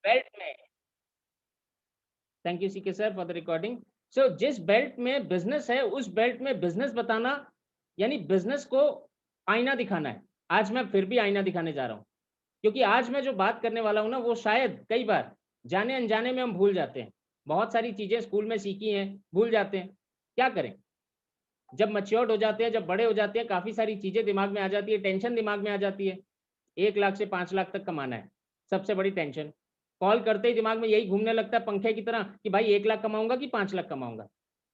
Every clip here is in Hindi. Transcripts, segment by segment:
बेल्ट में, thank you CK sir for the recording. So जिस बेल्ट में बिजनेस है उस बेल्ट में बिजनेस बताना, यानी बिजनेस को आईना दिखाना है। आज मैं फिर भी आईना दिखाने जा रहा हूँ, क्योंकि आज मैं जो बात करने वाला हूँ ना, वो शायद कई बार जाने अनजाने में हम भूल जाते हैं। बहुत सारी चीजें स्कूल में सीखी हैं, भूल जाते हैं। क्या करें, जब मैच्योर्ड हो जाते हैं, जब बड़े हो जाते हैं, काफी सारी चीजें दिमाग में आ जाती है, टेंशन दिमाग में आ जाती है। 1 लाख से 5 लाख तक कमाना है, सबसे बड़ी टेंशन। कॉल करते ही दिमाग में यही घूमने लगता है पंखे की तरह कि भाई 1 लाख कमाऊंगा कि 5 लाख कमाऊंगा।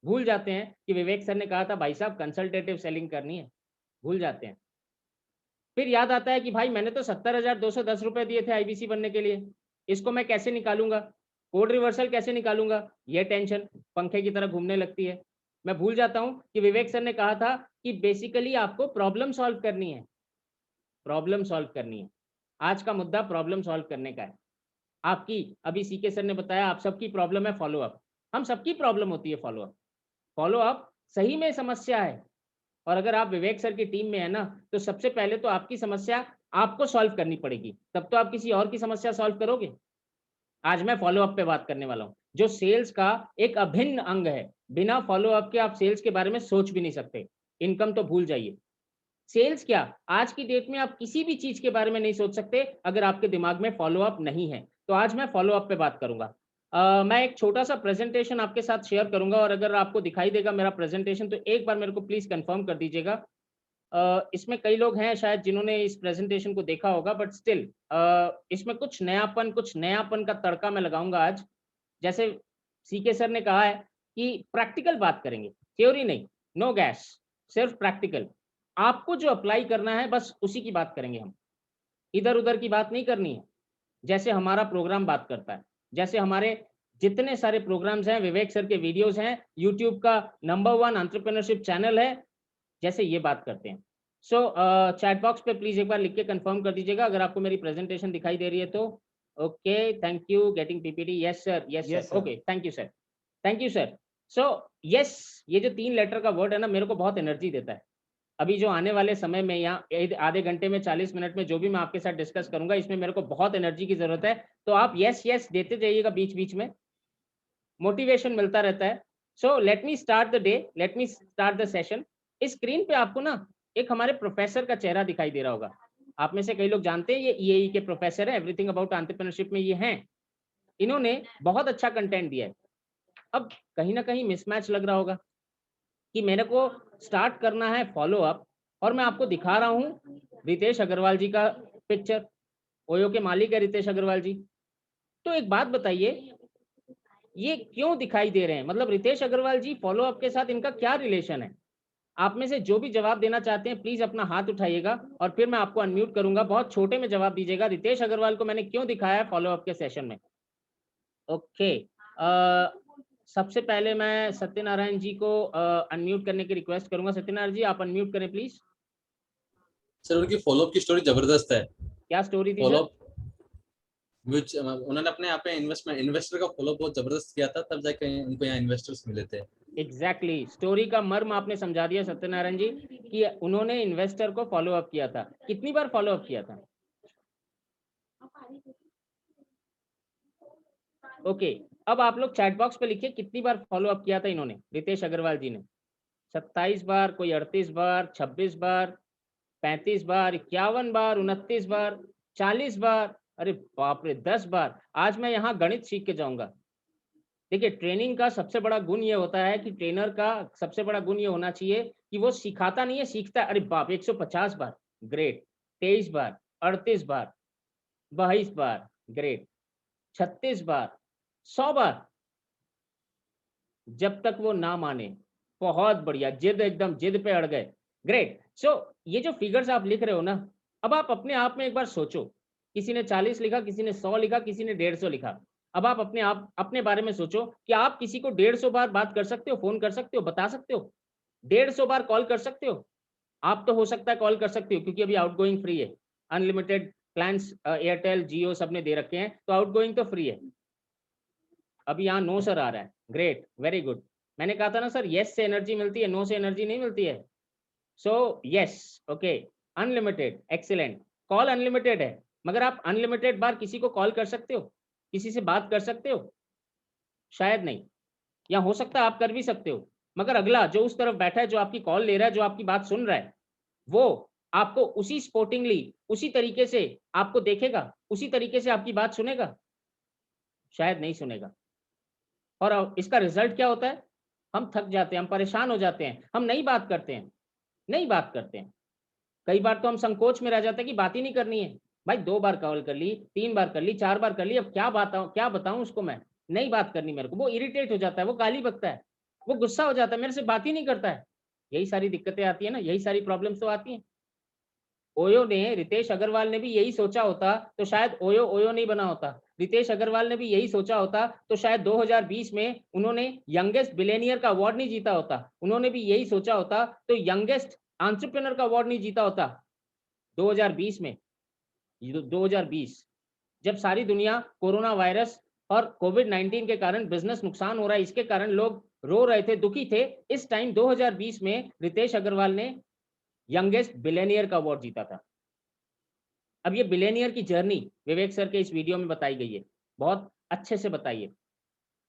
भूल जाते हैं कि विवेक सर ने कहा था भाई साहब कंसल्टेटिव सेलिंग करनी है। भूल जाते हैं। फिर याद आता है कि भाई मैंने तो 70,210 रुपए दिए थे आईबीसी बनने के लिए, इसको मैं कैसे निकालूंगा, कोड रिवर्सल कैसे निकालूंगा, ये टेंशन पंखे की तरह घूमने लगती है। मैं भूल जाता हूं कि विवेक सर ने कहा था कि बेसिकली आपको प्रॉब्लम सॉल्व करनी है, प्रॉब्लम सॉल्व करनी है। आज का मुद्दा प्रॉब्लम सॉल्व करने का है। आपकी, अभी सीके सर ने बताया, आप सबकी प्रॉब्लम है फॉलो अप। हम सबकी प्रॉब्लम होती है फॉलो अप। फॉलो अप सही में समस्या है, और अगर आप विवेक सर की टीम में है ना, तो सबसे पहले तो आपकी समस्या आपको सॉल्व करनी पड़ेगी, तब तो आप किसी और की समस्या सॉल्व करोगे। आज मैं फॉलो अप पे बात करने वाला हूं, जो सेल्स का एक अभिन्न अंग है। बिना फॉलो अप के आप सेल्स के बारे में सोच भी नहीं सकते। इनकम तो भूल जाइए, सेल्स क्या, आज की डेट में आप किसी भी चीज के बारे में नहीं सोच सकते अगर आपके दिमाग में फॉलो अप नहीं है। तो आज मैं फॉलो अप पे बात करूंगा। मैं एक छोटा सा प्रेजेंटेशन आपके साथ शेयर करूंगा, और अगर आपको दिखाई देगा मेरा प्रेजेंटेशन तो एक बार मेरे को प्लीज कंफर्म कर दीजिएगा। इसमें कई लोग हैं शायद जिन्होंने इस प्रेजेंटेशन को देखा होगा, बट स्टिल इसमें कुछ नयापन का तड़का मैं लगाऊंगा आज। जैसे सीके सर ने कहा है कि प्रैक्टिकल बात करेंगे, थ्योरी नहीं, नो गैस, सिर्फ प्रैक्टिकल। आपको जो अप्लाई करना है बस उसी की बात करेंगे हम, इधर उधर की बात नहीं करनी है। जैसे हमारा प्रोग्राम बात करता है, जैसे हमारे जितने सारे प्रोग्राम्स हैं, विवेक सर के वीडियोस हैं, यूट्यूब का नंबर 1 एंटरप्रेन्योरशिप चैनल है, जैसे ये बात करते हैं। सो चैट बॉक्स पे प्लीज एक बार लिख के कंफर्म कर दीजिएगा अगर आपको मेरी प्रेजेंटेशन दिखाई दे रही है तो। Okay, thank you, getting PPT, yes sir, yes Yes, sir, sir. Okay, thank you sir, thank you sir. So yes, ये जो 3 लेटर का वर्ड है ना, मेरे को बहुत एनर्जी देता है। अभी जो आने वाले समय में, यहाँ आधे घंटे में, 40 मिनट में जो भी मैं आपके साथ डिस्कस करूंगा, इसमें मेरे को बहुत एनर्जी की जरूरत है। तो आप यस यस देते जाइएगा बीच बीच में, मोटिवेशन मिलता रहता है। So let me start the day, let me start the session. इस स्क्रीन पे आपको ना एक हमारे प्रोफेसर का चेहरा दिखाई दे रहा होगा। आप में से कई लोग जानते हैं ये ईएई के प्रोफेसर है, एवरीथिंग अबाउट एंटरप्रेन्योरशिप में ये हैं। इन्होंने बहुत अच्छा कंटेंट दिया है। अब कहीं ना कहीं मिसमैच लग रहा होगा कि मेरे को स्टार्ट करना है फॉलो अप, और मैं आपको दिखा रहा हूँ रितेश अग्रवाल जी का पिक्चर। ओयो के मालिक है रितेश अग्रवाल जी। तो एक बात बताइए, ये क्यों दिखाई दे रहे हैं, मतलब रितेश अग्रवाल जी फॉलो अप के साथ इनका क्या रिलेशन है? आप में से जो भी जवाब देना चाहते हैं प्लीज अपना हाथ उठाइएगा, और फिर मैं आपको अनम्यूट करूंगा। बहुत छोटे में जवाब दीजिएगा, रितेश अग्रवाल को मैंने क्यों दिखाया है फॉलो अप के सेशन में। ओके, सबसे पहले मैं सत्यनारायण जी को अनम्यूट करने की रिक्वेस्ट करूंगा। सत्यनारायण जी आप अनम्यूट करें प्लीज। सर उनकी फॉलोअप की स्टोरी जबरदस्त है। क्या स्टोरी थी सर? फॉलोअप विच उन्होंने अपने यहाँ पे इन्वेस्टर का फॉलोअप बहुत जबरदस्त किया था, तब जाके उनको यहाँ इन्वेस्टर्स मिले थे। एग्जैक्टली, स्टोरी का मर्म आपने समझा दिया सत्यनारायण जी, कि उन्होंने इन्वेस्टर को फॉलो अप किया था। कितनी बार फॉलो अप किया था? ओके, अब आप लोग चैट बॉक्स पे लिखिए कितनी बार फॉलो अप किया था इन्होंने, रितेश अग्रवाल जी ने। 27 बार, कोई 38 बार, 26 बार, 35 बार, 51 बार, 29 बार, 40 बार, अरे बाप रे 10 बार। आज मैं यहाँ गणित सीख के जाऊंगा। देखिए, ट्रेनिंग का सबसे बड़ा गुण ये होता है कि ट्रेनर का सबसे बड़ा गुण ये होना चाहिए कि वो सिखाता नहीं है, सीखता है। अरे बाप, 150 बार, ग्रेट। 23 बार, 38 बार, 22 बार, ग्रेट। 36 बार, 100 बार, जब तक वो ना माने। बहुत बढ़िया, जिद, एकदम जिद पे अड़ गए, ग्रेट। सो ये जो फिगर्स आप लिख रहे हो ना, अब आप अपने आप में एक बार सोचो। किसी ने 40 लिखा, किसी ने 100 लिखा, किसी ने 150 लिखा। अब आप अपने बारे में सोचो कि आप किसी को 150 बार बात कर सकते हो, फोन कर सकते हो, बता सकते हो? 150 बार कॉल कर सकते हो? आप तो हो सकता है कॉल कर सकते हो, क्योंकि अभी आउटगोइंग फ्री है। अनलिमिटेड प्लान्स एयरटेल जियो सबने दे रखे हैं, तो आउटगोइंग तो फ्री है। अभी यहाँ नो सर आ रहा है, ग्रेट, वेरी गुड। मैंने कहा था ना सर, यस से एनर्जी मिलती है, नो से एनर्जी नहीं मिलती है। So yes, okay, unlimited, excellent. Call unlimited है, मगर आप अनलिमिटेड बार किसी को कॉल कर सकते हो? किसी से बात कर सकते हो? शायद नहीं, या हो सकता है आप कर भी सकते हो, मगर अगला जो उस तरफ बैठा है, जो आपकी कॉल ले रहा है, जो आपकी बात सुन रहा है, वो आपको उसी स्पोर्टिंगली, उसी तरीके से आपको देखेगा, उसी तरीके से आपकी बात सुनेगा? शायद नहीं सुनेगा। और इसका रिजल्ट क्या होता है? हम थक जाते हैं, हम परेशान हो जाते हैं, हम नहीं बात करते हैं, नहीं बात करते हैं। कई बार तो हम संकोच में रह जाते हैं कि बात ही नहीं करनी है। भाई 2 बार कॉल कर ली, 3 बार कर ली, 4 बार कर ली, अब क्या बताऊँ उसको मैं? नहीं बात करनी मेरे को। वो इरिटेट हो जाता है, वो गाली बकता है, वो गुस्सा हो जाता है, मेरे से बात ही नहीं करता है। यही सारी दिक्कतें आती है ना, यही सारी प्रॉब्लम्स तो आती हैं। ओयो ने, रितेश अग्रवाल ने भी यही सोचा होता, तो शायद ओयो, ओयो नहीं बना होता। रितेश अग्रवाल ने भी यही सोचा होता, तो शायद 2020 में उन्होंने यंगेस्ट बिलियनियर का अवार्ड नहीं जीता होता। उन्होंने भी यही सोचा होता, तो यंगेस्ट एंटरप्रेन्योर का अवार्ड नहीं जीता होता 2020 में। ये 2020 जब सारी दुनिया कोरोना वायरस और कोविड-19 के कारण बिज़नेस नुकसान हो रहा है, इसके कारण लोग रो रहे थे, दुखी थे। इस टाइम 2020 में रितेश अग्रवाल ने यंगेस्ट बिलियनियर का अवार्ड जीता था। अब ये बिलियनियर की जर्नी विवेक सर के इस वीडियो में बताई गई है, बहुत अच्छे से बताई है।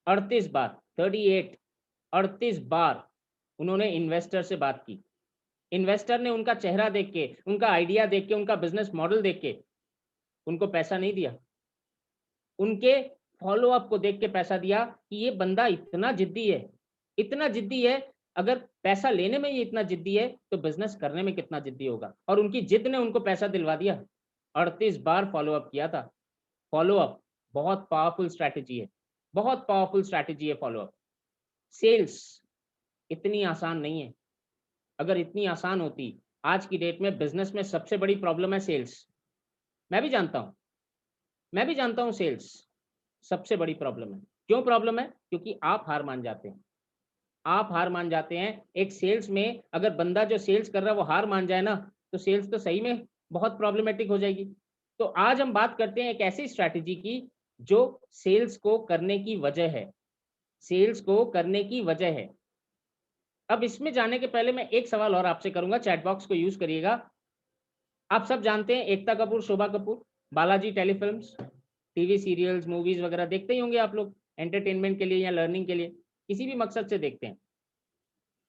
38 बार 38 38 बार उन्होंने इन्वेस्टर से बात की। इन्वेस्टर ने उनका चेहरा देख के, उनका आइडिया देख के, उनका बिज़नेस मॉडल देख के उनको पैसा नहीं दिया। उनके फ़ॉलो अप को देख के पैसा दिया कि ये बंदा इतना ज़िद्दी है, अगर पैसा लेने में ही इतना ज़िद्दी है, तो बिज़नेस करने में कितना ज़िद्दी होगा। और उनकी ज़िद ने उनको पैसा दिलवा दिया। 38 बार फ़ॉलो अप किया था। फ़ॉलो अप बहुत पावरफुल स्ट्रैटेजी है, बहुत पावरफुल स्ट्रैटेजी है फ़ॉलो अप। सेल्स इतनी आसान नहीं है। अगर इतनी आसान होती, आज की डेट में बिज़नेस में सबसे बड़ी प्रॉब्लम है सेल्स। मैं भी जानता हूँ, मैं भी जानता हूँ सेल्स सबसे बड़ी प्रॉब्लम है। क्यों प्रॉब्लम है? क्योंकि आप हार मान जाते हैं। आप हार मान जाते हैं। एक सेल्स में अगर बंदा जो सेल्स कर रहा है वो हार मान जाए ना, तो सेल्स तो सही में बहुत प्रॉब्लमैटिक हो जाएगी। तो आज हम बात करते हैं एक ऐसी स्ट्रैटेजी की जो सेल्स को करने की वजह है। सेल्स को करने की वजह है। अब इसमें जाने के पहले मैं एक सवाल और आपसे करूँगा, चैट बॉक्स को यूज़ करिएगा। आप सब जानते हैं Ekta Kapoor, Shobha Kapoor, Balaji telefilms, TV serials, movies वगैरह देखते ही होंगे आप लोग, एंटरटेनमेंट के लिए या लर्निंग के लिए, किसी भी मकसद से देखते हैं।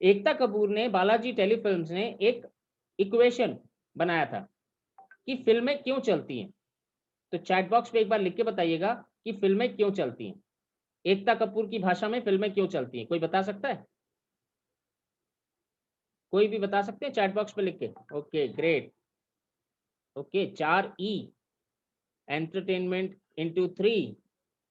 एकता कपूर ने, बालाजी टेलीफ़िल्म्स ने एक इक्वेशन बनाया था कि फ़िल्में क्यों चलती हैं। तो चैट बॉक्स पे एक बार लिख के बताइएगा कि फ़िल्में क्यों चलती हैं? एकता कपूर की भाषा में फ़िल्में क्यों चलती हैं? कोई बता सकता है? कोई भी बता सकते हैं चैट बॉक्स पे लिख के? Okay, great. Okay, 4 E, entertainment into 3।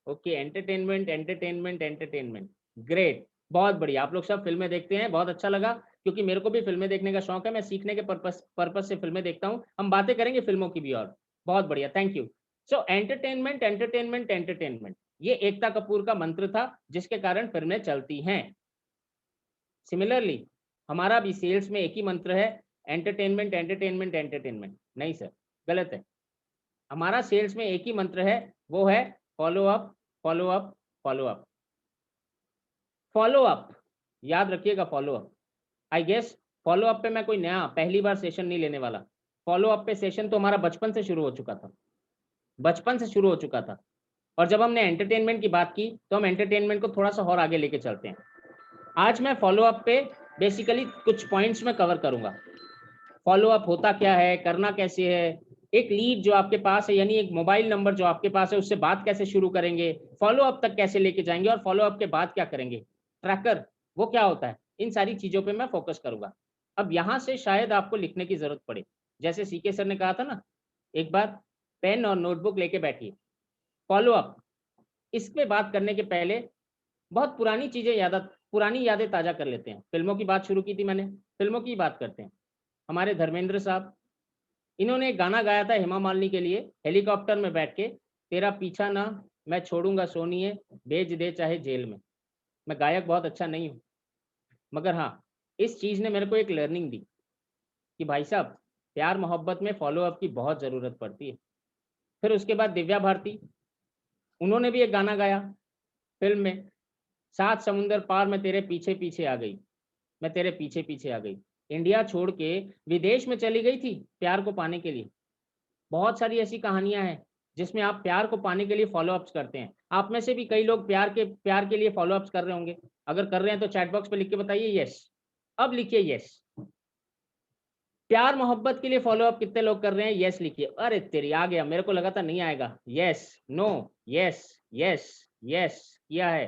Okay, entertainment, entertainment, entertainment. Great, बहुत बढ़िया। आप लोग सब फ़िल्में देखते हैं, बहुत अच्छा लगा, क्योंकि मेरे को भी फ़िल्में देखने का शौक है। मैं सीखने के पर्पज़ से फ़िल्में देखता हूँ। हम बातें करेंगे फ़िल्मों की भी और। बहुत बढ़िया, thank you. So entertainment, entertainment, entertainment, ये एकता कपूर का मंत्र था, जिसके कारण फ़िल्में चलती हैं। सिमिलरली हमारा भी सेल्स में एक ही मंत्र है, एंटरटेनमेंट, एंटरटेनमेंट, एंटरटेनमेंट। नहीं सर, गलत है। हमारा सेल्स में एक ही मंत्र है, वो है follow up, follow up, follow up. Follow up, याद रखिएगा follow up. I guess follow up पे मैं कोई नया पहली बार सेशन नहीं लेने वाला। फ़ॉलो अप पे सेशन तो हमारा बचपन से शुरू हो चुका था। बचपन से शुरू हो चुका था। और जब हमने एंटरटेनमेंट की बात की, तो हम एंटरटेनमेंट को थोड़ा-सा और आगे लेके चलते हैं। आज मैं फ़ॉलो अप पे बेसिकली कुछ पॉइंट्स मैं कवर करूँगा। फ़ॉलो अप होता क्या है, करना कैसे है, एक लीड जो आपके पास है, यानी एक मोबाइल नंबर जो आपके पास है, उससे बात कैसे शुरू करेंगे, फ़ॉलो अप तक कैसे लेके जाएँगे और फ़ॉलो अप के बाद क्या करेंगे। ट्रैकर, वो क्या होता है? इन सारी चीज़ों पे मैं फ़ोकस करूँगा। अब यहाँ से शायद आपको लिखने की ज़रूरत पड़े। जैसे सीके सर ने कहा था ना, एक बार पेन और नोटबुक लेके बैठिए। फ़ॉलो अप, इस पे बात करने के पहले बहुत पुरानी यादें ताज़ा कर लेते हैं। फ़िल्मों की बात शुरू की थी मैंने, फ़िल्मों की बात करते हैं। हमारे धर्मेंद्र साहब, इन्होंने एक गाना गाया था हेमा मालिनी के लिए, हेलीकॉप्टर में बैठ के, तेरा पीछा ना मैं छोड़ूँगा सोनिए, भेज दे चाहे जेल में। मैं गायक बहुत अच्छा नहीं हूँ, मगर हाँ, इस चीज़ ने मेरे को एक लर्निंग दी कि भाई साहब, प्यार-मोहब्बत में फ़ॉलो अप की बहुत ज़रूरत पड़ती है। फिर उसके बाद दिव्या भारती, उन्होंने भी एक गाना गाया फ़िल्म में, सात समुंदर पार मैं तेरे पीछे-पीछे आ गई, मैं तेरे पीछे-पीछे आ गई। इंडिया छोड़ के विदेश में चली गई थी प्यार को पाने के लिए। बहुत सारी ऐसी कहानियाँ हैं जिसमें आप प्यार को पाने के लिए फॉलो अप्स करते हैं। आप में से भी कई लोग प्यार के लिए फॉलो अप्स कर रहे होंगे। अगर कर रहे हैं तो चैट बॉक्स पे लिख के बताइए यस। अब लिखिए यस। प्यार मोहब्बत के लिए फॉलो अप कितने लोग कर रहे हैं? यस लिखिए। अरे तेरी आ गया, मेरे को लगा था नहीं आएगा। Yes, no, yes, yes, yes किया है,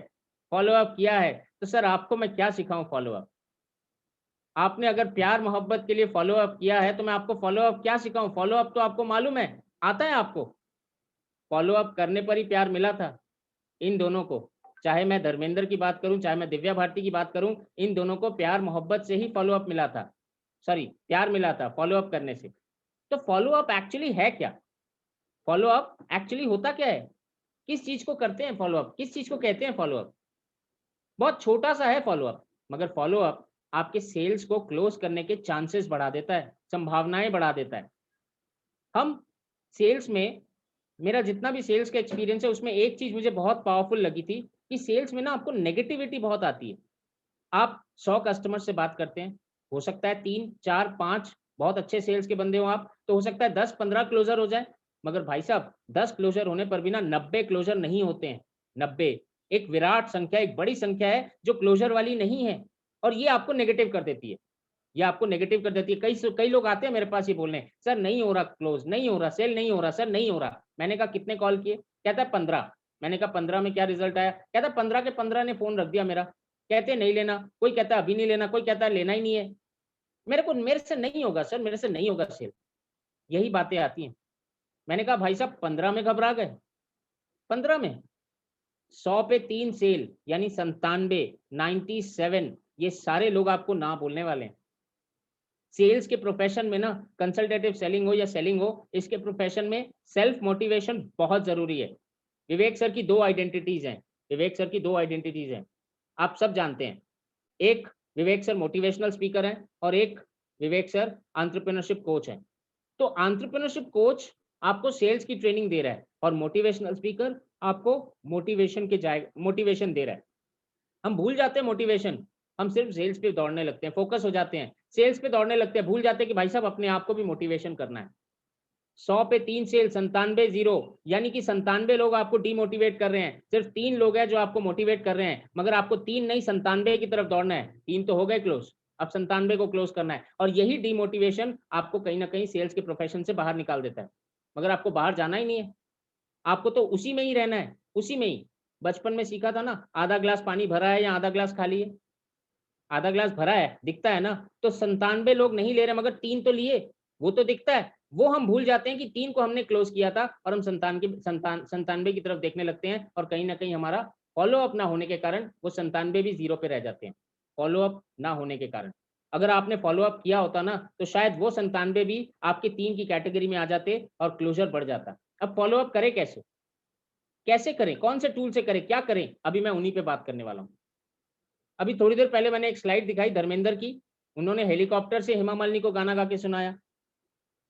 फॉलो अप किया है। तो सर आपको मैं क्या सिखाऊं फॉलो अप? आपने अगर प्यार मोहब्बत के लिए फॉलो अप किया है तो मैं आपको फॉलो अप क्या सिखाऊं? फॉलो अप तो आपको मालूम है, आता है आपको। फॉलो अप करने पर ही प्यार मिला था इन दोनों को। चाहे मैं धर्मेंद्र की बात करूं, चाहे मैं दिव्या भारती की बात करूं, इन दोनों को प्यार मोहब्बत से ही फॉलो अप मिला था। सॉरी, प्यार मिला था फॉलो अप करने से। तो फॉलो अप एक्चुअली है क्या? फॉलो अप एक्चुअली होता क्या है? किस चीज को करते हैं फॉलो अप? किस चीज को कहते हैं फॉलो अप? बहुत छोटा सा है फॉलो अप, मगर फॉलो अप आपके सेल्स को क्लोज करने के चांसेस बढ़ा देता है, संभावनाएं बढ़ा देता है। हम सेल्स में, मेरा जितना भी सेल्स का एक्सपीरियंस है उसमें एक चीज मुझे बहुत पावरफुल लगी थी कि सेल्स में ना आपको नेगेटिविटी बहुत आती है। आप 100 कस्टमर से बात करते हैं, हो सकता है 3, 4, 5 बहुत अच्छे सेल्स के बंदे हो आप, तो हो सकता है 10-15 क्लोजर हो जाए। मगर भाई साहब 10 क्लोजर होने पर भी ना 90 क्लोजर नहीं होते हैं। 90 एक विराट संख्या, एक बड़ी संख्या है जो क्लोजर वाली नहीं है, और ये आपको नेगेटिव कर देती है। ये आपको नेगेटिव कर देती है। कई लोग आते हैं मेरे पास ये बोलने, सर नहीं हो रहा क्लोज, नहीं हो रहा सेल, नहीं हो रहा सर, नहीं हो रहा। मैंने कहा कितने कॉल किए? कहता है 15। मैंने कहा 15 में क्या रिजल्ट आया? कहता है 15 के 15 ने फोन रख दिया मेरा। कहते नहीं लेना, कोई कहता है अभी नहीं लेना, कोई कहता है लेना ही नहीं है। मेरे से नहीं होगा सर, मेरे से नहीं होगा सेल। यही बातें आती हैं। मैंने कहा भाई साहब 15 में घबरा गए? 15 में 100 पे 3 सेल यानी 97, 97, ये सारे लोग आपको ना बोलने वाले हैं। सेल्स के प्रोफेशन में ना, कंसल्टेटिव सेलिंग हो या सेलिंग हो, इसके प्रोफेशन में सेल्फ मोटिवेशन बहुत जरूरी है। विवेक सर की 2 आइडेंटिटीज हैं। विवेक सर की 2 आइडेंटिटीज हैं, आप सब जानते हैं। एक विवेक सर मोटिवेशनल स्पीकर हैं और एक विवेक सर एंटरप्रेन्योरशिप कोच हैं। तो एंटरप्रेन्योरशिप कोच आपको सेल्स की ट्रेनिंग दे रहा है और मोटिवेशनल स्पीकर आपको मोटिवेशन दे रहा है। हम भूल जाते हैं मोटिवेशन, हम सिर्फ सेल्स पे दौड़ने लगते हैं, फोकस हो जाते हैं, सेल्स पे दौड़ने लगते हैं, भूल जाते हैं कि भाई साहब अपने आप को भी मोटिवेशन करना है। 100 पे 3 सेल, 97 जीरो, यानी कि 97 लोग आपको डीमोटिवेट कर रहे हैं, सिर्फ 3 लोग हैं जो आपको मोटिवेट कर रहे हैं। मगर आपको 3 नहीं 97 की तरफ दौड़ना है। 3 तो हो गए क्लोज, अब 97 को क्लोज करना है। और यही डीमोटिवेशन आपको कहीं ना कहीं सेल्स के प्रोफेशन से बाहर निकाल देता है। मगर आपको बाहर जाना ही नहीं है, आपको तो उसी में ही रहना है, उसी में ही। बचपन में सीखा था ना, आधा ग्लास पानी भरा है या आधा ग्लास खाली है? आधा ग्लास भरा है, दिखता है ना। तो 97 लोग नहीं ले रहे मगर 3 तो लिए, वो तो दिखता है। वो हम भूल जाते हैं कि 3 को हमने क्लोज किया था और हम 97 की तरफ देखने लगते हैं, और कहीं ना कहीं हमारा फॉलो अप ना होने के कारण वो 97 भी जीरो पे रह जाते हैं। फॉलो अप ना होने के कारण, अगर आपने फॉलो अप किया होता ना तो शायद वो 97 भी आपके 3 की कैटेगरी में आ जाते और क्लोजर बढ़ जाता। अब फॉलो अप करें कैसे? कैसे करें? कौन से टूल से करें? क्या करें? अभी मैं उन्हीं पे बात करने वाला हूँ। अभी थोड़ी देर पहले मैंने एक स्लाइड दिखाई धर्मेंद्र की, उन्होंने हेलीकॉप्टर से हेमा मालिनी को गाना गा के सुनाया।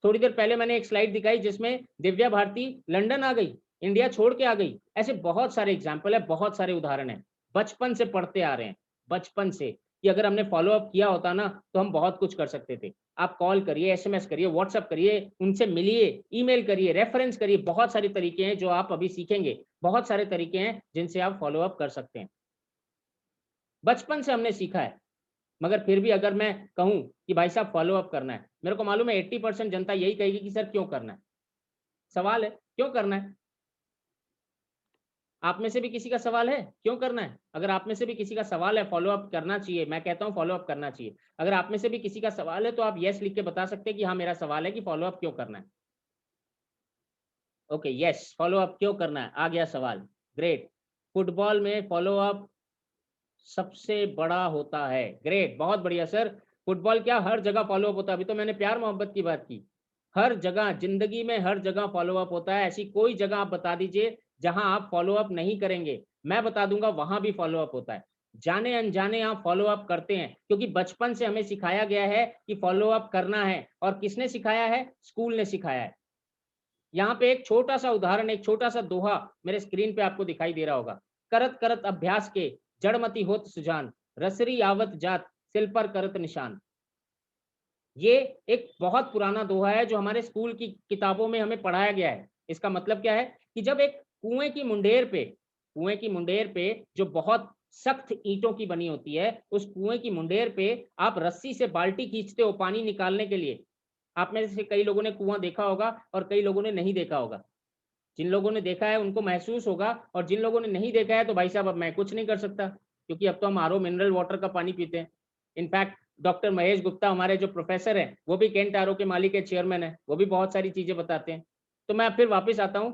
थोड़ी देर पहले मैंने एक स्लाइड दिखाई जिसमें दिव्या भारती लंदन आ गई, इंडिया छोड़ के आ गई। ऐसे बहुत सारे एग्जाम्पल है, बहुत सारे उदाहरण है। बचपन से पढ़ते आ रहे हैं, बचपन से, कि अगर हमने फॉलो अप किया होता ना तो हम बहुत कुछ कर सकते थे। आप कॉल करिए, एसएमएस करिए, व्हाट्सएप करिए, उनसे मिलिए, ईमेल करिए, रेफरेंस करिए, बहुत सारे तरीके हैं जो आप अभी सीखेंगे। बहुत सारे तरीके हैं जिनसे आप फॉलो अप कर सकते हैं। बचपन से हमने सीखा है। मगर फिर भी अगर मैं कहूं कि भाई साहब फॉलो अप करना है, मेरे को मालूम है 80% जनता यही कहेगी कि सर क्यों करना है? सवाल है क्यों करना है? आप में से भी किसी का सवाल है क्यों करना है? अगर आप में से भी किसी का सवाल है फॉलो अप करना चाहिए, मैं कहता हूं फॉलो अप करना चाहिए। अगर आप में से भी किसी का सवाल है तो आप यस लिख के बता सकते हैं कि हाँ मेरा सवाल है कि फॉलो अप क्यों करना है। ओके यस, फॉलो अप क्यों करना है, आ गया सवाल। ग्रेट। फुटबॉल में फॉलो अप सबसे बड़ा होता है। ग्रेट, बहुत बढ़िया सर। फुटबॉल क्या हर जगह फॉलो अप होता है? अभी तो मैंने प्यार मोहब्बत की बात की। हर जगह जिंदगी में हर जगह फॉलो अप होता है। ऐसी कोई जगह आप बता दीजिए जहां आप फॉलो अप नहीं करेंगे, मैं बता दूंगा वहां भी फॉलो अप होता है। जाने अनजाने आप फॉलो अप करते हैं क्योंकि बचपन से हमें सिखाया गया है कि फॉलो अप करना है। और किसने सिखाया है? स्कूल ने सिखाया है। यहाँ पे एक छोटा सा उदाहरण, एक छोटा सा दोहा मेरे स्क्रीन पे आपको दिखाई दे रहा होगा। करत करत अभ्यास के जड़मति होत सुजान, रसरी आवत जात सिल पर करत निशान। ये एक बहुत पुराना दोहा है जो हमारे स्कूल की किताबों में हमें पढ़ाया गया है। इसका मतलब क्या है कि जब एक कुएं की मुंडेर पे जो बहुत सख्त ईंटों की बनी होती है, उस कुएं की मुंडेर पे आप रस्सी से बाल्टी खींचते हो पानी निकालने के लिए। आप में से कई लोगों ने कुआं देखा होगा और कई लोगों ने नहीं देखा होगा। जिन लोगों ने देखा है उनको महसूस होगा, और जिन लोगों ने नहीं देखा है तो भाई साहब अब मैं कुछ नहीं कर सकता, क्योंकि अब तो हम आरओ मिनरल वाटर का पानी पीते हैं। इनफैक्ट डॉक्टर महेश गुप्ता हमारे जो प्रोफेसर हैं, वो भी केंट आरओ के मालिक के चेयरमैन है, वो भी बहुत सारी चीजें बताते हैं। तो मैं फिर वापस आता हूँ,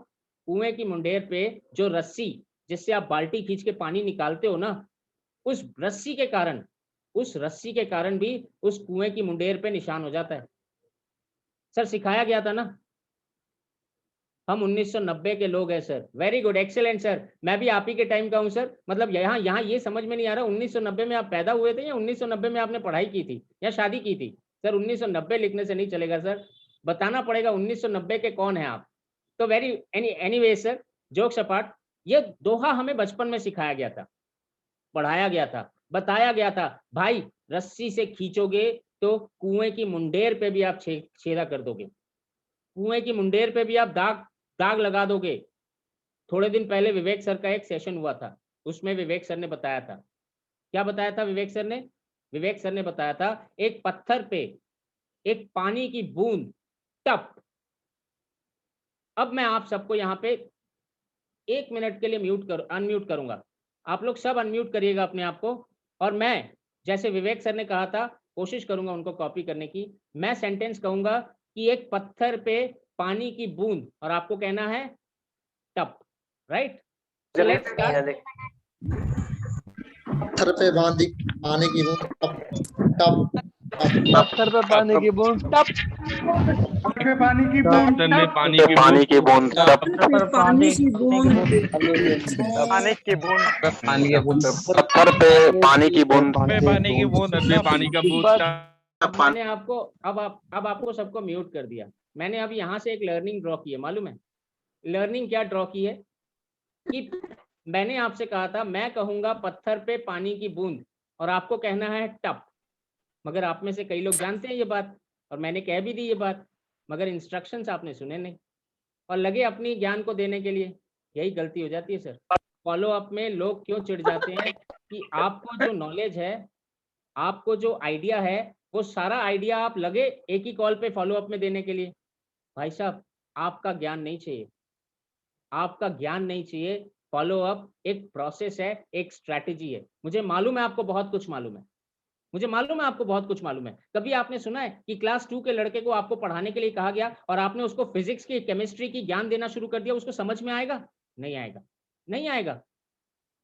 कुएं की मुंडेर पे जो रस्सी जिससे आप बाल्टी खींच के पानी निकालते हो ना, उस रस्सी के कारण भी उस कुएं की मुंडेर पे निशान हो जाता है। सर सिखाया गया था ना, हम 1990 के लोग हैं sir. Very good, excellent sir. मैं भी आप ही के टाइम का हूं सर। मतलब यहाँ यहाँ ये समझ में नहीं आ रहा 1990 में आप पैदा हुए थे या 1990 में आपने पढ़ाई की थी या शादी की थी। सर 1990 लिखने से नहीं चलेगा सर, बताना पड़ेगा 1990 के कौन है आप। तो very anyway sir, jokes apart, ये दोहा हमें बचपन में सिखाया गया था, पढ़ाया गया था, बताया गया था, भाई रस्सी से खींचोगे तो कुएं की मुंडेर पे भी आप छेदा कर दोगे, कुएं की मुंडेर पे भी आप दाग दाग लगा दोगे। थोड़े दिन पहले विवेक सर का एक सेशन हुआ था, उसमें विवेक सर ने बताया था, क्या बताया था विवेक सर ने? विवेक सर ने बताया था एक पत्थर पे एक पानी की बूंद टप। अब मैं आप सबको यहाँ पे 1 मिनट के लिए अनम्यूट करूंगा। आप लोग सब अनम्यूट करिएगा अपने आप को, और मैं जैसे विवेक सर ने कहा था कोशिश करूंगा उनको कॉपी करने की। मैं सेंटेंस कहूंगा कि एक पत्थर पे पानी की बूंद, और आपको कहना है टप, राइट? So let's start. पत्थर पे बांधी पानी की बूंद टप टप टप पत्थर पे पानी की बूंद टप, पे पानी की बूंद में टप, पानी की बूंद टप, पानी की बूंद पानी की बूंद पानी के बूंद पत्थर पे पानी की बूंद, पे पानी की बूंद पे पानी का बूंद टप। मैंने आपको अब आपको सबको म्यूट कर दिया। मैंने अब यहाँ से एक लर्निंग ड्रॉ की है, मालूम है लर्निंग क्या ड्रॉ की है? कि मैंने आपसे कहा था मैं कहूंगा पत्थर पे पानी की बूंद और आपको कहना है टप, मगर आप में से कई लोग जानते हैं ये बात और मैंने कह भी दी ये बात, मगर इंस्ट्रक्शंस आपने सुने नहीं और लगे अपनी ज्ञान को देने के लिए। यही गलती हो जाती है सर। फॉलो अप में लोग क्यों चिढ़ जाते हैं कि आपको जो नॉलेज है, आपको जो आइडिया है, वो सारा आइडिया आप लगे एक ही कॉल पे फॉलो अप में देने के लिए। भाई साहब आपका ज्ञान नहीं चाहिए, आपका ज्ञान नहीं चाहिए। फॉलो अप एक प्रोसेस है, एक स्ट्रैटेजी है। मुझे मालूम है आपको बहुत कुछ मालूम है, मुझे मालूम है आपको बहुत कुछ मालूम है। कभी आपने सुना है कि क्लास 2 के लड़के को आपको पढ़ाने के लिए कहा गया और आपने उसको फिजिक्स की केमिस्ट्री की ज्ञान देना शुरू कर दिया, उसको समझ में आएगा? नहीं आएगा, नहीं आएगा,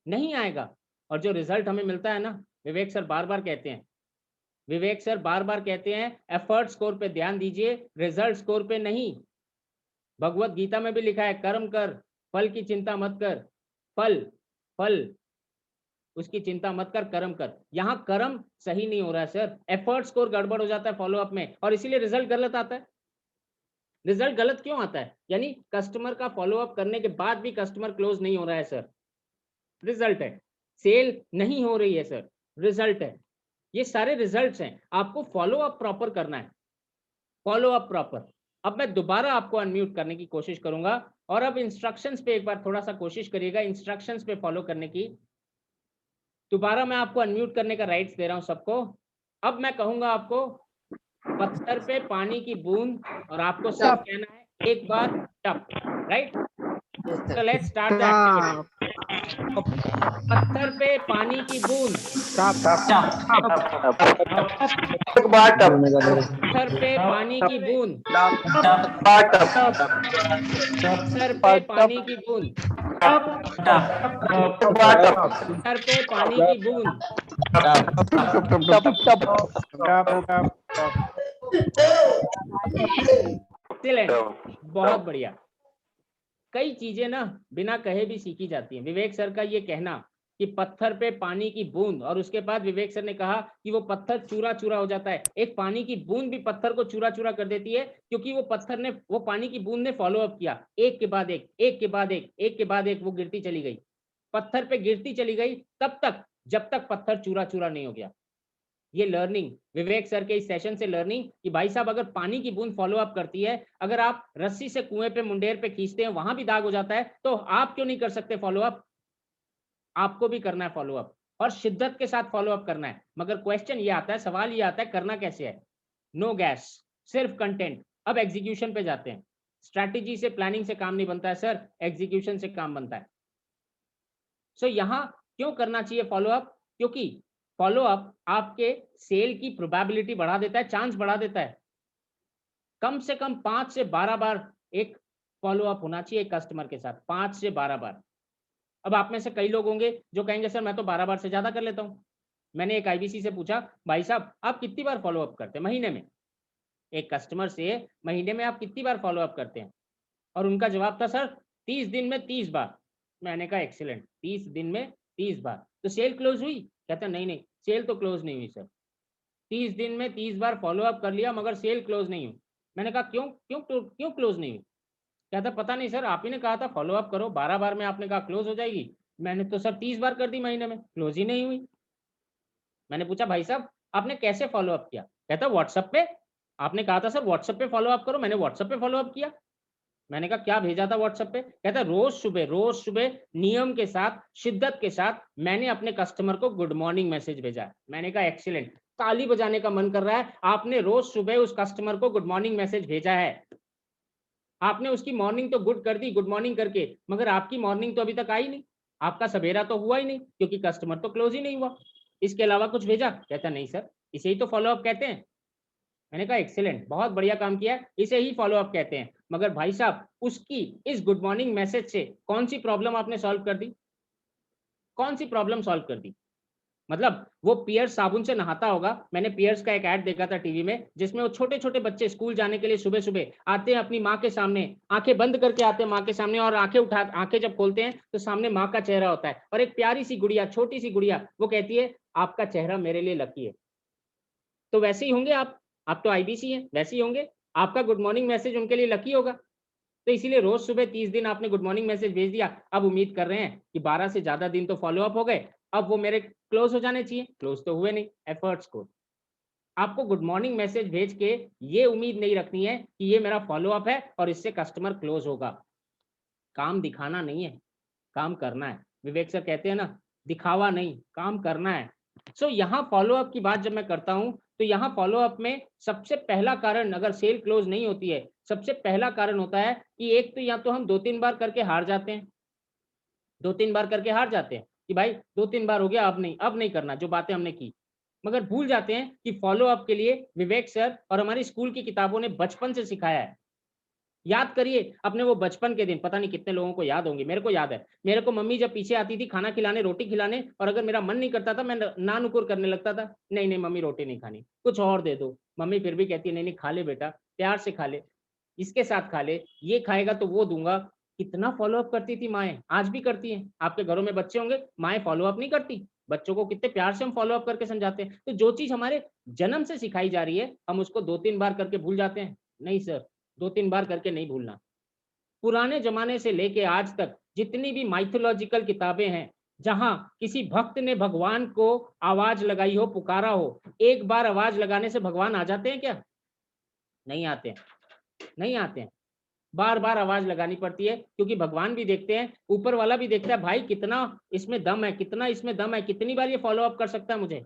नहीं आएगा। और जो रिजल्ट हमें मिलता है ना, विवेक सर बार बार कहते हैं, विवेक सर बार बार कहते हैं एफर्ट स्कोर पे ध्यान दीजिए, रिजल्ट स्कोर पे नहीं। भगवत गीता में भी लिखा है कर्म कर, फल की चिंता मत कर, फल फल उसकी चिंता मत कर, कर्म कर। यहाँ कर्म सही नहीं हो रहा है सर, एफर्ट स्कोर गड़बड़ हो जाता है फॉलो अप में और इसीलिए रिजल्ट गलत आता है। रिजल्ट गलत क्यों आता है? यानी कस्टमर का फॉलो अप करने के बाद भी कस्टमर क्लोज नहीं हो रहा है सर, रिजल्ट है। सेल नहीं हो रही है सर, रिजल्ट है। ये सारे रिजल्ट्स हैं, आपको फॉलो अप प्रॉपर करना है, फॉलो अप प्रॉपर। अब मैं दोबारा आपको अनम्यूट करने की कोशिश करूंगा और अब इंस्ट्रक्शंस पे एक बार थोड़ा सा कोशिश करिएगा इंस्ट्रक्शंस पे फॉलो करने की। दोबारा मैं आपको अनम्यूट करने का राइट्स दे रहा हूं सबको। अब मैं कहूंगा आपको पत्थर पे पानी की बूंद और आपको सब कहना है एक बार टप, right? So let's start the activity. पत्थर पे पानी की बूंद, एक बार टप, पत्थर पे पानी की बूंद, बार टप, पत्थर पे पानी की बूंद, एक बार टप, पत्थर पे पानी की बूंद। एक्सीलेंट, बहुत बढ़िया। कई चीजें ना बिना कहे भी सीखी जाती हैं। विवेक सर का ये कहना कि पत्थर पे पानी की बूंद, और उसके बाद विवेक सर ने कहा कि वो पत्थर चूरा चूरा हो जाता है। एक पानी की बूंद भी पत्थर को चूरा चूरा कर देती है, क्योंकि वो पानी की बूंद ने फॉलो अप किया, एक के बाद एक, एक के बाद एक, एक के बाद एक, वो गिरती चली गई, पत्थर पे गिरती चली गई तब तक जब तक पत्थर चूरा चूरा नहीं हो गया। ये लर्निंग, विवेक सर के इस सेशन से लर्निंग कि भाई साहब अगर पानी की बूंद फॉलो अप करती है, अगर आप रस्सी से कुएं पे मुंडेर पे खींचते हैं वहां भी दाग हो जाता है, तो आप क्यों नहीं कर सकते फॉलो अप? आपको भी करना है फॉलो अप और शिद्दत के साथ फॉलो अप करना है। मगर क्वेश्चन ये आता है, सवाल ये आता है, करना कैसे है? नो गैस, सिर्फ कंटेंट। अब एग्जीक्यूशन पे जाते हैं। स्ट्रैटेजी से, प्लानिंग से काम नहीं बनता है सर, एग्जीक्यूशन से काम बनता है। सो यहाँ क्यों करना चाहिए फॉलो अप? क्योंकि फॉलो अप आपके सेल की प्रोबेबिलिटी बढ़ा देता है, चांस बढ़ा देता है। कम से कम 5 से 12 बार एक फॉलो अप होना चाहिए एक कस्टमर के साथ, 5 से 12 बार। अब आप में से कई लोग होंगे जो कहेंगे सर मैं तो 12 बार से ज्यादा कर लेता हूँ। मैंने एक आईबीसी से पूछा, भाई साहब आप कितनी बार फॉलो अप करते हैं महीने में? एक कस्टमर से महीने में आप कितनी बार फॉलो अप करते हैं? और उनका जवाब था सर 30 दिन में 30 बार। मैंने कहा एक्सीलेंट, 30 दिन में 30 बार, तो सेल क्लोज हुई? कहता नहीं नहीं, सेल तो क्लोज नहीं हुई सर, 30 दिन में 30 बार फॉलो अप कर लिया मगर सेल क्लोज नहीं हुई। मैंने कहा क्यों क्यों क्यों क्लोज नहीं हुई? कहता पता नहीं सर, आप ही ने कहा था फॉलो अप करो, 12 बार में आपने कहा क्लोज हो जाएगी, मैंने तो सर 30 बार कर दी महीने में, क्लोज ही नहीं हुई। मैंने पूछा भाई साहब आपने कैसे फॉलो अप किया? कहता व्हाट्सएप पे, आपने कहा था सर व्हाट्सएप पे फॉलो अप करो, मैंने व्हाट्सएप पे फॉलो अप किया। मैंने कहा क्या भेजा था व्हाट्सएप पे? कहता रोज सुबह नियम के साथ, शिद्दत के साथ मैंने अपने कस्टमर को गुड मॉर्निंग मैसेज भेजा है। मैंने कहा एक्सीलेंट, ताली बजाने का मन कर रहा है, आपने रोज सुबह उस कस्टमर को गुड मॉर्निंग मैसेज भेजा है। आपने उसकी मॉर्निंग तो गुड कर दी गुड मॉर्निंग करके, मगर आपकी मॉर्निंग तो अभी तक आई नहीं, आपका सवेरा तो हुआ ही नहीं क्योंकि कस्टमर तो क्लोज ही नहीं हुआ। इसके अलावा कुछ भेजा? कहता नहीं सर, इसे ही तो फॉलो अप कहते हैं। मैंने कहा एक्सीलेंट, बहुत बढ़िया काम किया, इसे ही फॉलो अप कहते हैं। मगर भाई साहब उसकी इस गुड मॉर्निंग मैसेज से कौन सी प्रॉब्लम आपने सॉल्व कर दी? कौन सी प्रॉब्लम सॉल्व कर दी? मतलब वो पियर्स साबुन से नहाता होगा। मैंने पियर्स का एक ऐड देखा था टीवी में, जिसमें वो छोटे छोटे बच्चे स्कूल जाने के लिए सुबह सुबह आते हैं अपनी माँ के सामने, आंखें बंद करके आते हैं माँ के सामने, और आंखें जब खोलते हैं तो सामने माँ का चेहरा होता है और एक प्यारी सी गुड़िया, छोटी सी गुड़िया, वो कहती है आपका चेहरा मेरे लिए लकी है। तो वैसे ही होंगे आप तो आईबीसी हैं, वैसे ही होंगे, आपका गुड मॉर्निंग मैसेज उनके लिए लकी होगा। तो इसीलिए रोज सुबह 30 दिन आपने गुड मॉर्निंग मैसेज भेज दिया, अब उम्मीद कर रहे हैं कि 12 से ज्यादा दिन तो फॉलो अप हो गए, अब वो मेरे क्लोज हो जाने चाहिए, क्लोज तो हुए नहीं। एफर्ट्स को आपको गुड मॉर्निंग मैसेज भेज के ये उम्मीद नहीं रखनी है कि ये मेरा फॉलो अप है और इससे कस्टमर क्लोज होगा। काम दिखाना नहीं है, काम करना है। विवेक सर कहते हैं ना, दिखावा नहीं, काम करना है। सो यहाँ फॉलो अप की बात जब मैं करता हूँ तो यहाँ फॉलो अप में सबसे पहला कारण, अगर सेल क्लोज नहीं होती है, सबसे पहला कारण होता है कि एक तो या तो हम 2-3 बार करके हार जाते हैं, 2-3 बार करके हार जाते हैं कि भाई 2-3 बार हो गया, अब नहीं करना जो बातें हमने की। मगर भूल जाते हैं कि फॉलो अप के लिए विवेक सर और हमारी स्कूल की किताबों ने बचपन से सिखाया है। याद करिए अपने वो बचपन के दिन, पता नहीं कितने लोगों को याद होंगे, मेरे को याद है। मेरे को मम्मी जब पीछे आती थी खाना खिलाने, रोटी खिलाने, और अगर मेरा मन नहीं करता था मैं ना नुकुर करने लगता था, नहीं नहीं मम्मी रोटी नहीं खानी, कुछ और दे दो। मम्मी फिर भी कहती नहीं नहीं खा ले बेटा, प्यार से खा ले, इसके साथ खा ले, ये खाएगा तो वो दूंगा। कितना फॉलो अप करती थी माएँ, आज भी करती हैं। आपके घरों में बच्चे होंगे, माएँ फॉलो अप नहीं करती? बच्चों को कितने प्यार से हम फॉलो अप करके समझाते हैं। तो जो चीज हमारे जन्म से सिखाई जा रही है, हम उसको 2-3 बार करके भूल जाते हैं। नहीं सर, 2-3 बार करके नहीं भूलना। पुराने जमाने से लेके आज तक जितनी भी माइथोलॉजिकल किताबें हैं, जहां किसी भक्त ने भगवान को आवाज लगाई हो, पुकारा हो, एक बार आवाज लगाने से भगवान आ जाते हैं क्या? नहीं आते हैं, नहीं आते हैं। बार बार आवाज लगानी पड़ती है, क्योंकि भगवान भी देखते हैं, ऊपर वाला भी देखता है, भाई कितना इसमें दम है, कितना इसमें दम है, कितनी बार ये फॉलो अप कर सकता है मुझे।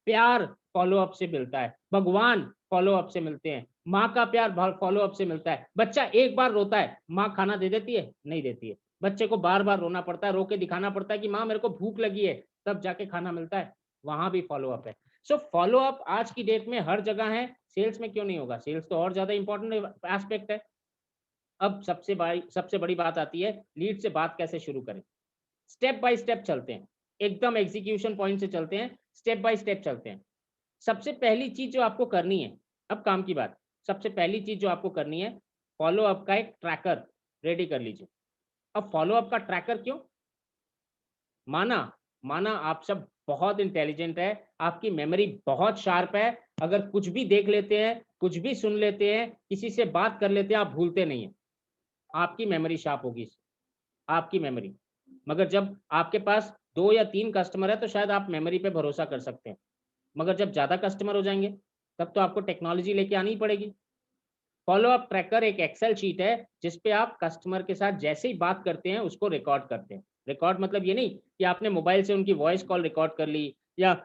प्यार फॉलो अप से मिलता है, भगवान फॉलो अप से मिलते हैं, माँ का प्यार फॉलो अप से मिलता है। बच्चा एक बार रोता है, माँ खाना दे देती है? नहीं देती है। बच्चे को बार बार रोना पड़ता है, रो के दिखाना पड़ता है कि माँ मेरे को भूख लगी है, तब जाके खाना मिलता है। वहां भी फॉलो अप है। सो फॉलो अप आज की डेट में हर जगह है, सेल्स में क्यों नहीं होगा? सेल्स तो और ज्यादा इंपॉर्टेंट एस्पेक्ट है। अब सबसे बड़ी बात आती है, लीड से बात कैसे शुरू करें। स्टेप बाय स्टेप चलते हैं, एकदम एग्जीक्यूशन पॉइंट से चलते हैं, स्टेप बाय स्टेप चलते हैं। सबसे पहली चीज जो आपको करनी है, अब काम की बात, सबसे पहली चीज जो आपको करनी है, फॉलो अप का एक ट्रैकर रेडी कर लीजिए। अब फॉलो अप का ट्रैकर क्यों? माना आप सब बहुत इंटेलिजेंट है, आपकी मेमोरी बहुत शार्प है, अगर कुछ भी देख लेते हैं, कुछ भी सुन लेते हैं, किसी से बात कर लेते हैं, आप भूलते नहीं है। आपकी मेमोरी शार्प होगी, आपकी मेमोरी। मगर जब आपके पास 2 या 3 कस्टमर है तो शायद आप मेमोरी पे भरोसा कर सकते हैं। मगर जब ज़्यादा कस्टमर हो जाएंगे तब तो आपको टेक्नोलॉजी लेके आनी ही पड़ेगी। फॉलो अप ट्रैकर एक एक्सेल शीट है जिसपे आप कस्टमर के साथ जैसे ही बात करते हैं उसको रिकॉर्ड करते हैं। रिकॉर्ड मतलब ये नहीं कि आपने मोबाइल से उनकी वॉइस कॉल रिकॉर्ड कर ली या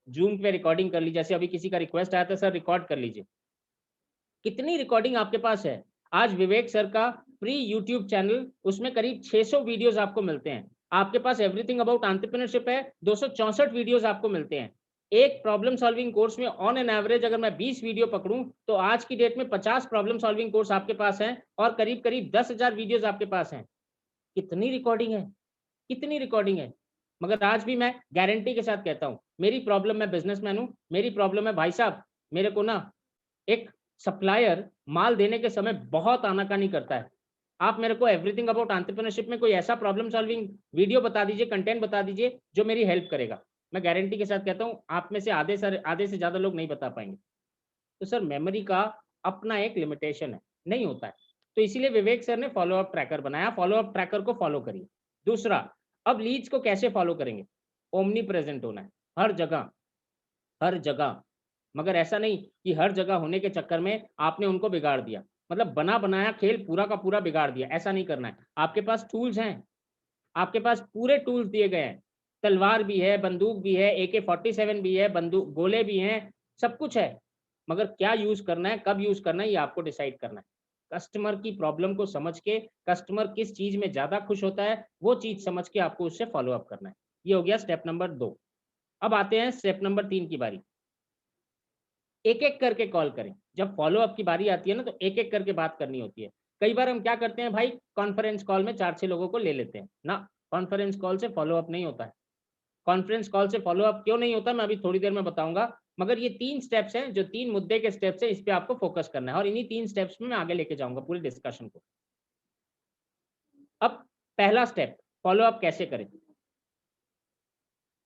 जूम पे रिकॉर्डिंग कर ली, जैसे अभी किसी का रिक्वेस्ट आया था सर रिकॉर्ड कर लीजिए। कितनी रिकॉर्डिंग आपके पास है? आज विवेक सर का फ्री यूट्यूब चैनल, उसमें करीब 600 वीडियोस आपको मिलते हैं। आपके पास एवरीथिंग अबाउट एंटरप्रेन्योरशिप है, 264 वीडियोस आपको मिलते हैं। एक प्रॉब्लम सॉल्विंग कोर्स में ऑन एन एवरेज अगर मैं 20 वीडियो पकड़ूं तो आज की डेट में 50 प्रॉब्लम सॉल्विंग कोर्स आपके पास हैं और करीब करीब 10,000 वीडियोस आपके पास हैं। कितनी रिकॉर्डिंग है, कितनी रिकॉर्डिंग है। मगर आज भी मैं गारंटी के साथ कहता हूं, मेरी प्रॉब्लम, मैं बिजनेसमैन हूं, मेरी प्रॉब्लम है भाई साहब, मेरे को ना एक सप्लायर माल देने के समय बहुत आनाकानी करता है। आप मेरे को एवरीथिंग अबाउट एंटरप्रेन्योरशिप में कोई ऐसा प्रॉब्लम सॉल्विंग वीडियो बता दीजिए, कंटेंट बता दीजिए जो मेरी हेल्प करेगा। मैं गारंटी के साथ कहता हूँ आप में से आधे से ज़्यादा लोग नहीं बता पाएंगे। तो सर मेमोरी का अपना एक लिमिटेशन है, नहीं होता है। तो इसीलिए विवेक सर ने फॉलो अप ट्रैकर बनाया। फॉलो अप ट्रैकर को फॉलो करिए। दूसरा, अब लीड्स को कैसे फॉलो करेंगे? ओमनी प्रेजेंट होना है हर जगह, हर जगह। मगर ऐसा नहीं कि हर जगह होने के चक्कर में आपने उनको बिगाड़ दिया, मतलब बना बनाया खेल पूरा का पूरा बिगाड़ दिया। ऐसा नहीं करना है। आपके पास टूल्स हैं, आपके पास पूरे टूल्स दिए गए हैं। तलवार भी है, बंदूक भी है, AK-47 भी है, बंदूक गोले भी हैं, सब कुछ है। मगर क्या यूज करना है, कब यूज करना है, ये आपको डिसाइड करना है। कस्टमर की प्रॉब्लम को समझ के, कस्टमर किस चीज में ज्यादा खुश होता है वो चीज समझ के आपको उससे फॉलो अप करना है। ये हो गया स्टेप नंबर 2। अब आते हैं स्टेप नंबर 3 की बारी। एक एक करके कॉल करें। जब फॉलो अप की बारी आती है ना तो एक एक करके बात करनी होती है। कई बार हम क्या करते हैं भाई, कॉन्फ्रेंस कॉल में 4-6 लोगों को ले लेते हैं ना। कॉन्फ्रेंस कॉल से फॉलो अप नहीं होता है। कॉन्फ्रेंस कॉल से फॉलो अप क्यों नहीं होता, मैं अभी थोड़ी देर में बताऊंगा। मगर ये 3 स्टेप्स हैं, जो 3 मुद्दे के स्टेप्स हैं, इस पे आपको फोकस करना है और इन्हीं 3 स्टेप्स में मैं आगे लेके जाऊंगा पूरी डिस्कशन को। अब पहला स्टेप, फॉलो अप कैसे करें।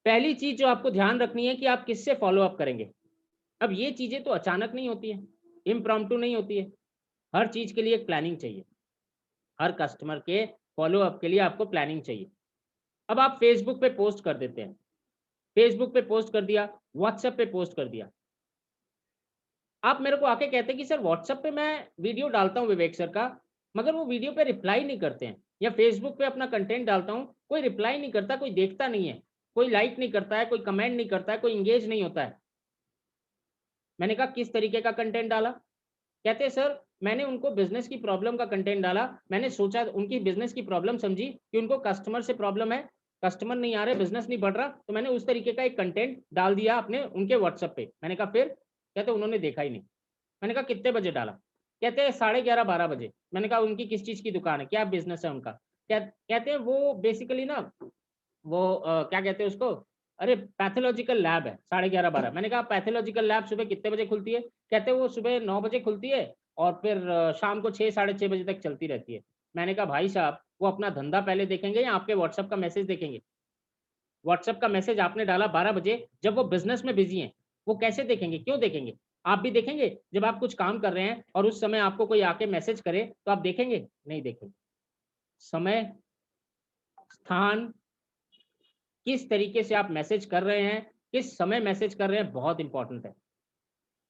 पहली चीज जो आपको ध्यान रखनी है कि आप किससे फॉलो अप करेंगे। अब ये चीजें तो अचानक नहीं होती है, इम्प्रॉम्प्टू नहीं होती है। हर चीज के लिए एक प्लानिंग चाहिए। हर कस्टमर के फॉलो अप के लिए आपको प्लानिंग चाहिए। अब आप फेसबुक पे पोस्ट कर देते हैं, फेसबुक पे पोस्ट कर दिया, व्हाट्सएप पे पोस्ट कर दिया। आप मेरे को आके कहते हैं कि सर व्हाट्सएप पे मैं वीडियो डालता हूँ विवेक सर का, मगर वो वीडियो पे रिप्लाई नहीं करते हैं। या फेसबुक पे अपना कंटेंट डालता हूँ, कोई रिप्लाई नहीं करता, कोई देखता नहीं है, कोई लाइक नहीं करता है, कोई कमेंट नहीं करता है, कोई इंगेज नहीं होता है। मैंने कहा किस तरीके का कंटेंट डाला? कहते हैं सर मैंने उनको बिजनेस की प्रॉब्लम का कंटेंट डाला। मैंने सोचा, उनकी बिजनेस की प्रॉब्लम समझी कि उनको कस्टमर से प्रॉब्लम है, कस्टमर नहीं आ रहे, बिजनेस नहीं बढ़ रहा, तो मैंने उस तरीके का एक कंटेंट डाल दिया अपने उनके व्हाट्सएप पे। मैंने कहा फिर? कहते उन्होंने देखा ही नहीं। मैंने कहा कितने बजे डाला? कहते हैं 11:30-12 बजे। मैंने कहा उनकी किस चीज की दुकान है, क्या बिजनेस है उनका? कहते हैं वो बेसिकली ना वो क्या कहते हैं उसको, अरे पैथोलॉजिकल लैब है, 11:30-12। मैंने कहा पैथोलॉजिकल लैब सुबह कितने बजे खुलती है? कहते हैं वो सुबह 9 बजे खुलती है और फिर शाम को 6-6:30 बजे तक चलती रहती है। मैंने कहा भाई साहब वो अपना धंधा पहले देखेंगे या आपके व्हाट्सएप का मैसेज देखेंगे? व्हाट्सएप का मैसेज आपने डाला 12 बजे, जब वो बिजनेस में बिजी हैं, वो कैसे देखेंगे, क्यों देखेंगे? आप भी देखेंगे जब आप कुछ काम कर रहे हैं और उस समय आपको कोई आके मैसेज करे तो आप देखेंगे? नहीं देखेंगे। समय, स्थान, किस तरीके से आप मैसेज कर रहे हैं, किस समय मैसेज कर रहे हैं, बहुत इंपॉर्टेंट है।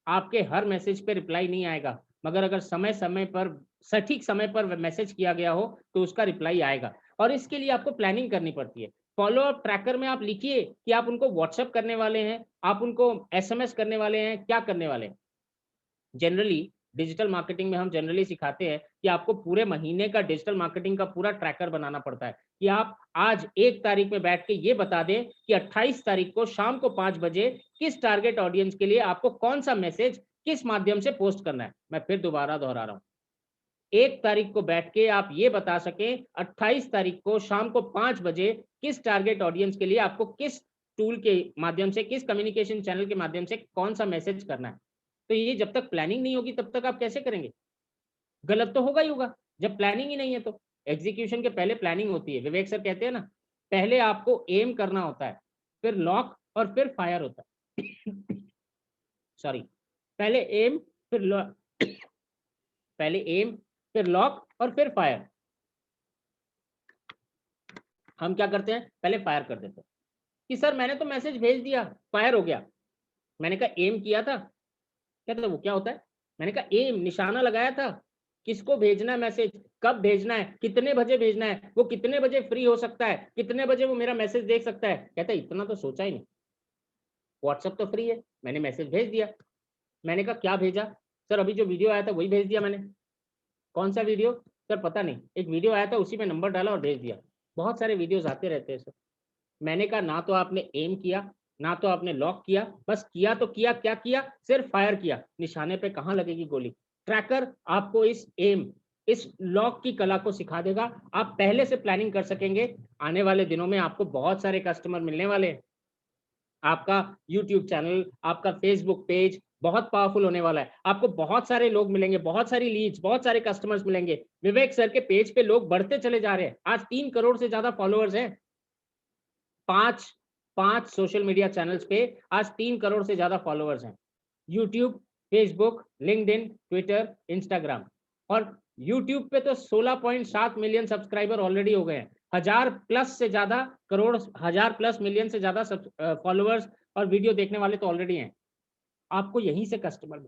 आपके हर मैसेज पे रिप्लाई नहीं आएगा, मगर अगर समय समय पर, सटीक समय पर मैसेज किया गया हो तो उसका रिप्लाई आएगा। और इसके लिए आपको प्लानिंग करनी पड़ती है। फॉलो अप ट्रैकर में आप लिखिए कि आप उनको व्हाट्सएप करने वाले हैं, आप उनको SMS करने वाले हैं, क्या करने वाले हैं। जनरली डिजिटल मार्केटिंग में हम जनरली सिखाते हैं कि आपको पूरे महीने का डिजिटल मार्केटिंग का पूरा ट्रैकर बनाना पड़ता है कि आप आज 1 तारीख में बैठ के ये बता दें कि 28 तारीख को शाम को 5 बजे किस टारगेट ऑडियंस के लिए आपको कौन सा मैसेज किस माध्यम से पोस्ट करना है। मैं फिर दोबारा दोहरा रहा हूँ, 1 तारीख को बैठ के आप ये बता सकें 28 तारीख को शाम को 5 बजे किस टारगेट ऑडियंस के लिए आपको किस टूल के माध्यम से, किस कम्युनिकेशन चैनल के माध्यम से कौन सा मैसेज करना है। तो ये जब तक प्लानिंग नहीं होगी तब तक आप कैसे करेंगे? गलत तो होगा ही होगा जब प्लानिंग ही नहीं है। तो एग्जीक्यूशन के पहले प्लानिंग होती है। विवेक सर कहते हैं ना, पहले आपको एम करना होता है, फिर लॉक और फिर फायर होता है। सॉरी, पहले एम फिर लॉक, पहले एम फिर लॉक और फिर फायर। हम क्या करते हैं, पहले फायर कर देते हैं कि सर मैंने तो मैसेज भेज दिया, फायर हो गया। मैंने कहा एम किया था, कहते वो क्या होता है? मैंने कहा एम, निशाना लगाया था, किसको भेजना है मैसेज, कब भेजना है, कितने बजे भेजना है, वो कितने बजे फ्री हो सकता है, कितने बजे वो मेरा मैसेज देख सकता है। कहता है इतना तो सोचा ही नहीं, व्हाट्सएप तो फ्री है, मैंने मैसेज भेज दिया। मैंने कहा क्या भेजा? सर अभी जो वीडियो आया था वही भेज दिया मैंने। कौन सा वीडियो? सर पता नहीं, एक वीडियो आया था उसी में नंबर डाला और भेज दिया। बहुत सारे वीडियोस आते रहते हैं सर। मैंने कहा ना तो आपने एम किया, ना तो आपने लॉक किया, बस किया तो किया, क्या किया? सिर्फ फायर किया। निशाने पे कहाँ लगेगी गोली? ट्रैकर आपको इस एम, इस लॉक की कला को सिखा देगा। आप पहले से प्लानिंग कर सकेंगे। आने वाले दिनों में आपको बहुत सारे कस्टमर मिलने वाले हैं। आपका यूट्यूब चैनल, आपका फेसबुक पेज बहुत पावरफुल होने वाला है। आपको बहुत सारे लोग मिलेंगे, बहुत सारी लीड्स, बहुत सारे कस्टमर्स मिलेंगे। विवेक सर के पेज पे लोग बढ़ते चले जा रहे हैं। आज 3 करोड़ से ज्यादा फॉलोअर्स हैं। 5 सोशल मीडिया चैनल्स पे आज 3 करोड़ से ज्यादा फॉलोअर्स हैं। YouTube, Facebook, LinkedIn, Twitter, Instagram. और यूट्यूब पे तो 16.7 मिलियन सब्सक्राइबर ऑलरेडी हो गए हैं। 1000 प्लस से ज्यादा करोड़, 1000 प्लस मिलियन से ज्यादा फॉलोअर्स और वीडियो देखने वाले तो ऑलरेडी हैं। आपको यहीं से कस्टमर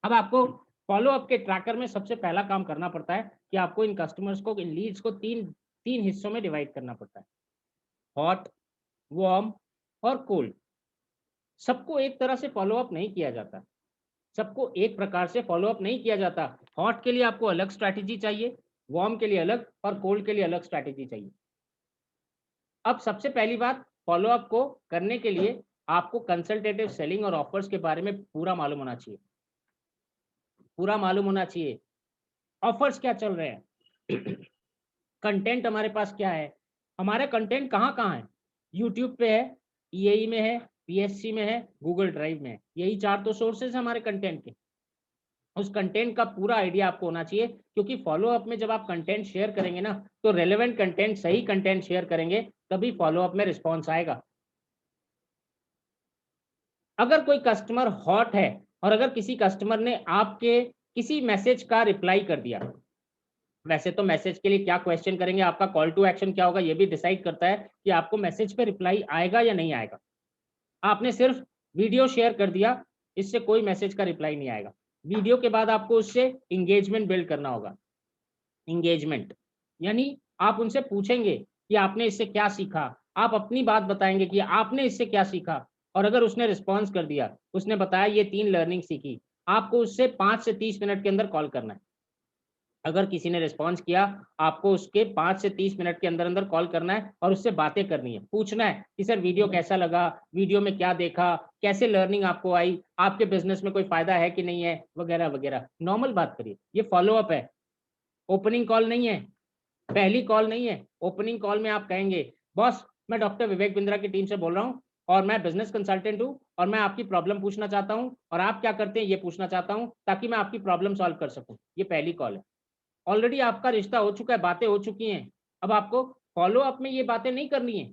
अब आपको फॉलो अप के ट्रैकर में सबसे पहला काम करना पड़ता है कि आपको इन कस्टमर्स को, इन लीड्स को तीन हिस्सों में डिवाइड करना पड़ता है, हॉट, वार्म और कोल्ड। सबको एक तरह से फॉलो अप नहीं किया जाता, सबको एक प्रकार से फॉलो अप नहीं किया जाता। हॉट के लिए आपको अलग स्ट्रैटेजी चाहिए, वार्म के लिए अलग और कोल्ड के लिए अलग स्ट्रैटेजी चाहिए। अब सबसे पहली बात, फॉलो अप को करने के लिए आपको कंसल्टेटिव सेलिंग और ऑफर्स के बारे में पूरा मालूम होना चाहिए, पूरा मालूम होना चाहिए। ऑफर्स क्या चल रहे हैं, कंटेंट हमारे पास क्या है, हमारा कंटेंट कहाँ कहाँ है, यूट्यूब पे है, EAE में है, PSC में है, गूगल ड्राइव में है। यही 4 तो सोर्सेज हमारे कंटेंट के। उस कंटेंट का पूरा आइडिया आपको होना चाहिए, क्योंकि फॉलो अप में जब आप कंटेंट शेयर करेंगे ना, तो रेलेवेंट कंटेंट, सही कंटेंट शेयर करेंगे तभी फॉलो अप में रिस्पॉन्स आएगा। अगर कोई कस्टमर हॉट है और अगर किसी कस्टमर ने आपके किसी मैसेज का रिप्लाई कर दिया, वैसे तो मैसेज के लिए क्या क्वेश्चन करेंगे, आपका कॉल टू एक्शन क्या होगा, ये भी डिसाइड करता है कि आपको मैसेज पे रिप्लाई आएगा या नहीं आएगा। आपने सिर्फ वीडियो शेयर कर दिया, इससे कोई मैसेज का रिप्लाई नहीं आएगा। वीडियो के बाद आपको उससे इंगेजमेंट बिल्ड करना होगा। इंगेजमेंट यानी आप उनसे पूछेंगे कि आपने इससे क्या सीखा, आप अपनी बात बताएंगे कि आपने इससे क्या सीखा, और अगर उसने रिस्पॉन्स कर दिया, उसने बताया ये 3 लर्निंग सीखी, आपको उससे 5 से 30 मिनट के अंदर कॉल करना है। अगर किसी ने रिस्पॉन्स किया, आपको उसके 5 से 30 मिनट के अंदर अंदर कॉल करना है और उससे बातें करनी है, पूछना है कि सर वीडियो कैसा लगा, वीडियो में क्या देखा, कैसे लर्निंग आपको आई, आपके बिजनेस में कोई फायदा है कि नहीं है, वगैरह वगैरह। नॉर्मल बात करिए, ये फॉलो अप है, ओपनिंग कॉल नहीं है, पहली कॉल नहीं है। ओपनिंग कॉल में आप कहेंगे बॉस मैं डॉक्टर विवेक बिंद्रा की टीम से बोल रहा हूँ और मैं बिजनेस कंसल्टेंट हूँ और मैं आपकी प्रॉब्लम पूछना चाहता हूँ और आप क्या करते हैं ये पूछना चाहता हूँ ताकि मैं आपकी प्रॉब्लम सॉल्व कर सकूँ। ये पहली कॉल है। ऑलरेडी आपका रिश्ता हो चुका है, बातें हो चुकी हैं। अब आपको फॉलो अप में ये बातें नहीं करनी है।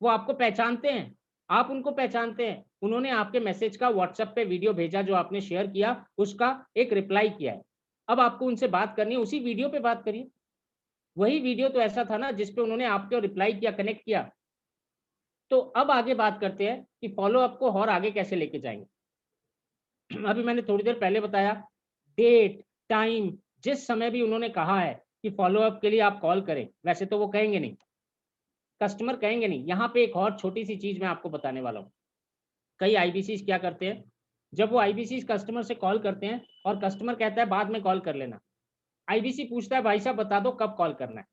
वो आपको पहचानते हैं, आप उनको पहचानते हैं। उन्होंने आपके मैसेज का व्हाट्सएप पे वीडियो भेजा जो आपने शेयर किया, उसका एक रिप्लाई किया है। अब आपको उनसे बात करनी है, उसी वीडियो पे बात करिए। वही वीडियो तो ऐसा था ना जिसपे उन्होंने आपको रिप्लाई किया, कनेक्ट किया। तो अब आगे बात करते हैं कि फॉलो अप को और आगे कैसे लेके जाएंगे। अभी मैंने थोड़ी देर पहले बताया, डेट, टाइम, जिस समय भी उन्होंने कहा है कि फॉलो अप के लिए आप कॉल करें, वैसे तो वो कहेंगे नहीं, कस्टमर कहेंगे नहीं। यहाँ पे एक और छोटी सी चीज मैं आपको बताने वाला हूँ। कई IBCs क्या करते हैं, जब वो IBCs कस्टमर से कॉल करते हैं और कस्टमर कहता है बाद में कॉल कर लेना, IBC पूछता है भाई साहब बता दो कब कॉल करना है,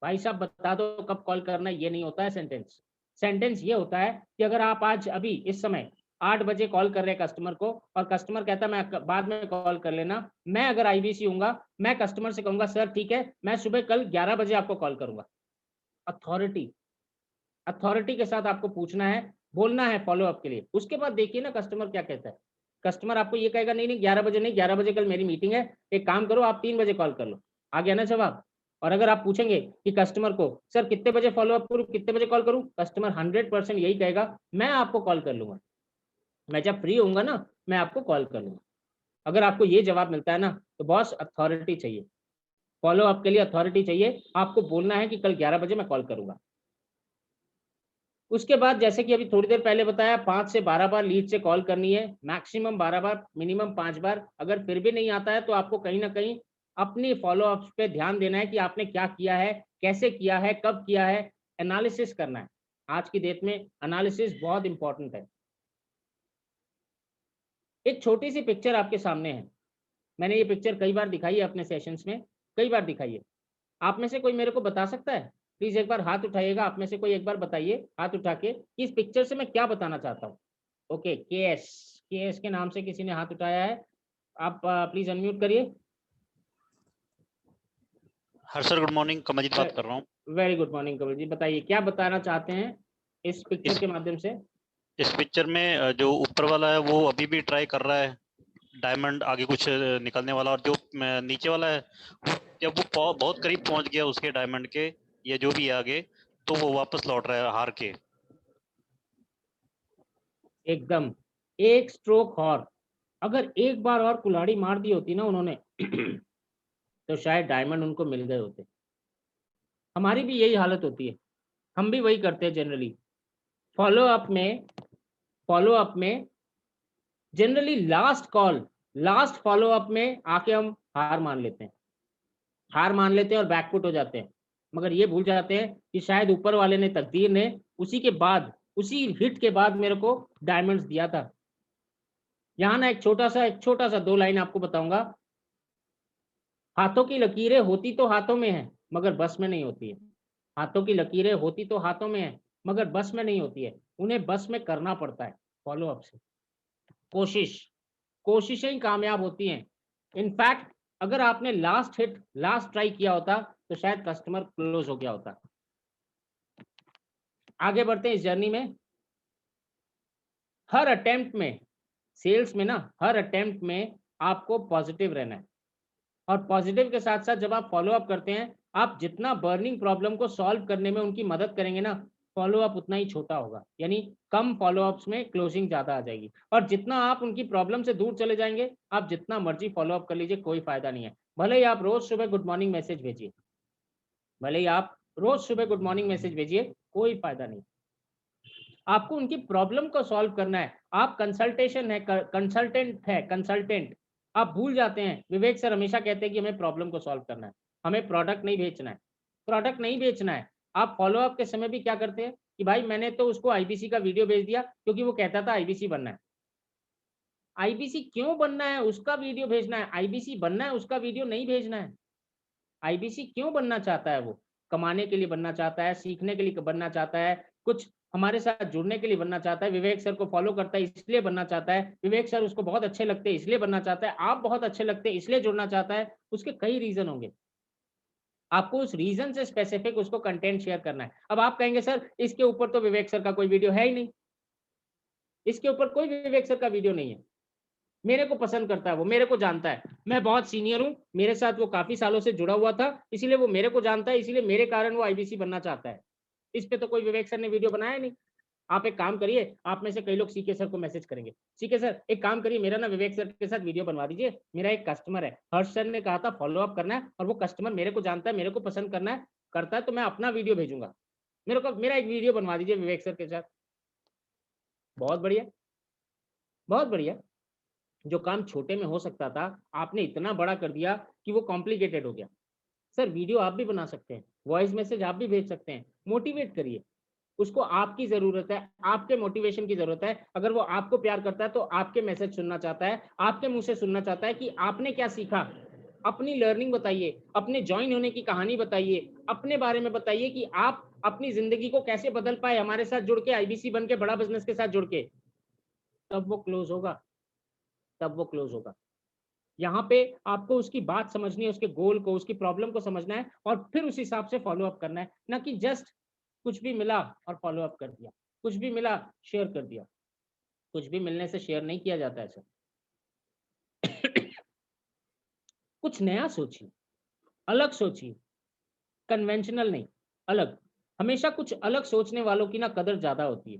भाई साहब बता दो कब कॉल करना है। ये नहीं होता है सेंटेंस। सेंटेंस ये होता है कि अगर आप आज अभी इस समय 8 बजे कॉल कर रहे हैं कस्टमर को और कस्टमर कहता है मैं बाद में कॉल कर लेना, मैं अगर IBC हूँगा, मैं कस्टमर से कहूँगा सर ठीक है, मैं सुबह कल 11 बजे आपको कॉल करूँगा। अथॉरिटी के साथ आपको पूछना है, बोलना है फॉलो अप के लिए। उसके बाद देखिए ना कस्टमर क्या कहता है। कस्टमर आपको ये कहेगा नहीं 11 बजे नहीं, 11 बजे कल मेरी मीटिंग है, एक काम करो आप 3 बजे कॉल कर लो। आ गया ना जवाब। और अगर आप पूछेंगे कि कस्टमर को सर कितने बजे फॉलो अप करूँ, कितने बजे कॉल करूँ, कस्टमर 100% यही कहेगा मैं आपको कॉल कर लूंगा, मैं जब फ्री होऊंगा ना मैं आपको कॉल कर लूंगा। अगर आपको ये जवाब मिलता है ना तो बॉस अथॉरिटी चाहिए, फॉलो अप के लिए अथॉरिटी चाहिए। आपको बोलना है कि कल 11 बजे मैं कॉल करूंगा। उसके बाद जैसे कि अभी थोड़ी देर पहले बताया 5 से 12 बार लीड से कॉल करनी है, मैक्सिमम 12 बार, मिनिमम 5 बार। अगर फिर भी नहीं आता है तो आपको कहीं ना कहीं अपनी फॉलोअप्स पे ध्यान देना है कि आपने क्या किया है, कैसे किया है, कब किया है, एनालिसिस करना है। आज की डेट में एनालिसिस बहुत इंपॉर्टेंट है। एक छोटी सी पिक्चर आपके सामने है, मैंने ये पिक्चर कई बार दिखाई है अपने सेशंस में, कई बार दिखाई है। आप में से कोई मेरे को बता सकता है? प्लीज एक बार हाथ उठाइएगा, आप में से कोई एक बार बताइए हाथ उठा के कि इस पिक्चर से मैं क्या बताना चाहता हूँ। ओके, केएस के नाम से किसी ने हाथ उठाया है, आप प्लीज अनम्यूट करिए। हर सर गुड मॉर्निंग, कमलजीत बात कर रहा हूँ। वेरी गुड मॉर्निंग कमल जी, बताइए क्या बताना चाहते हैं इस पिक्चर के माध्यम से। इस पिक्चर में जो ऊपर वाला है वो अभी भी ट्राई कर रहा है डायमंड आगे कुछ निकलने वाला, और जो नीचे वाला है जब वो बहुत करीब पहुंच गया उसके डायमंड के या जो भी है आगे, तो वो वापस लौट रहा है हार के। एकदम एक स्ट्रोक और, अगर एक बार और कुल्हाड़ी मार दी होती ना उन्होंने तो शायद डायमंड उनको मिल गए होते। हमारी भी यही हालत होती है, हम भी वही करते हैं जनरली। फॉलोअप में जनरली लास्ट फॉलोअप में आके हम हार मान लेते हैं और बैकफुट हो जाते हैं, मगर ये भूल जाते हैं कि शायद ऊपर वाले ने, तकदीर ने उसी उसी हिट के बाद मेरे को डायमंड्स दिया था। यहाँ ना एक छोटा सा 2 लाइन आपको बताऊंगा। हाथों की लकीरें होती तो हाथों में है मगर बस में नहीं होती है। हाथों की लकीरें होती तो हाथों में है मगर बस में नहीं होती है, उन्हें बस में करना पड़ता है फॉलोअप से। कोशिशें ही कामयाब होती हैं। इनफैक्ट अगर आपने लास्ट ट्राई किया होता तो शायद कस्टमर क्लोज हो गया होता। आगे बढ़ते हैं इस जर्नी में। हर अटेम्प्ट में, सेल्स में ना, हर अटेम्प्ट में आपको पॉजिटिव रहना है, और पॉजिटिव के साथ साथ जब आप फॉलोअप करते हैं, आप जितना बर्निंग प्रॉब्लम को सॉल्व करने में उनकी मदद करेंगे ना, फॉलोअप उतना ही छोटा होगा, यानी कम फॉलोअप्स में क्लोजिंग ज्यादा आ जाएगी। और जितना आप उनकी प्रॉब्लम से दूर चले जाएंगे, आप जितना मर्जी फॉलोअप कर लीजिए, कोई फायदा नहीं है। भले ही आप रोज सुबह गुड मॉर्निंग मैसेज भेजिए, कोई फायदा नहीं। आपको उनकी प्रॉब्लम को सॉल्व करना है। आप कंसल्टेंट आप भूल जाते हैं। विवेक सर हमेशा कहते हैं कि हमें प्रॉब्लम को सॉल्व करना है, हमें प्रोडक्ट नहीं बेचना है। आप फॉलोअप के समय भी क्या करते हैं कि भाई मैंने तो उसको आईबीसी का वीडियो भेज दिया क्योंकि वो कहता था आईबीसी बनना है। आईबीसी क्यों बनना है उसका वीडियो भेजना है, आईबीसी बनना है उसका वीडियो नहीं भेजना है। आईबीसी क्यों बनना चाहता है? वो कमाने के लिए बनना चाहता है, सीखने के लिए बनना चाहता है, कुछ हमारे साथ जुड़ने के लिए बनना चाहता है। विवेक सर को फॉलो करता है इसलिए बनना चाहता है, विवेक सर उसको बहुत अच्छे लगते हैं इसलिए बनना चाहता है, आप बहुत अच्छे लगते हैं इसलिए जुड़ना चाहता है। उसके कई रीजन होंगे, आपको उस रीजन से स्पेसिफिक उसको कंटेंट शेयर करना है। अब आप कहेंगे सर इसके ऊपर तो विवेक सर का कोई वीडियो है ही नहीं, इसके ऊपर कोई विवेक सर का वीडियो नहीं है। मेरे को पसंद करता है, वो मेरे को जानता है, मैं बहुत सीनियर हूं, मेरे साथ वो काफी सालों से जुड़ा हुआ था, इसीलिए वो मेरे को जानता है, इसीलिए मेरे कारण वो आईबीसी बनना चाहता है। इस पे तो कोई विवेक सर ने वीडियो बनाया नहीं। आप एक काम करिए, आप में से कई लोग सीके सर को मैसेज करेंगे, सीके सर एक काम करिए, मेरा ना विवेक सर के साथ वीडियो बनवा दीजिए, मेरा एक कस्टमर है, हर्ष सर ने कहा था फॉलोअप करना है और वो कस्टमर मेरे को जानता है, मेरे को पसंद करता है, तो मैं अपना वीडियो भेजूंगा, मेरा एक वीडियो बनवा दीजिए विवेक सर के साथ। बहुत बढ़िया। जो काम छोटे में हो सकता था आपने इतना बड़ा कर दिया कि वो कॉम्प्लिकेटेड हो गया। सर वीडियो आप भी बना सकते हैं, वॉइस मैसेज आप भी भेज सकते हैं, मोटिवेट करिए उसको। आपकी जरूरत है, आपके मोटिवेशन की जरूरत है। अगर वो आपको प्यार करता है तो आपके मैसेज सुनना चाहता है, आपके मुंह से सुनना चाहता है कि आपने क्या सीखा, अपनी लर्निंग बताइए, अपने ज्वाइन होने की कहानी बताइए, अपने बारे में बताइए कि आप अपनी जिंदगी को कैसे बदल पाए हमारे साथ जुड़ के, आईबीसी बन के, बड़ा बिजनेस के साथ जुड़ के। तब वो क्लोज होगा। यहाँ पे आपको उसकी बात समझनी है, उसके गोल को, उसकी प्रॉब्लम को समझना है और फिर उस हिसाब से फॉलो अप करना है, ना कि जस्ट कुछ भी मिला और फॉलो अप कर दिया, कुछ भी मिला शेयर कर दिया। कुछ भी मिलने से शेयर नहीं किया जाता है सर। कुछ नया सोचिए, अलग सोचिए, कन्वेंशनल नहीं, अलग। हमेशा कुछ अलग सोचने वालों की ना कदर ज्यादा होती है।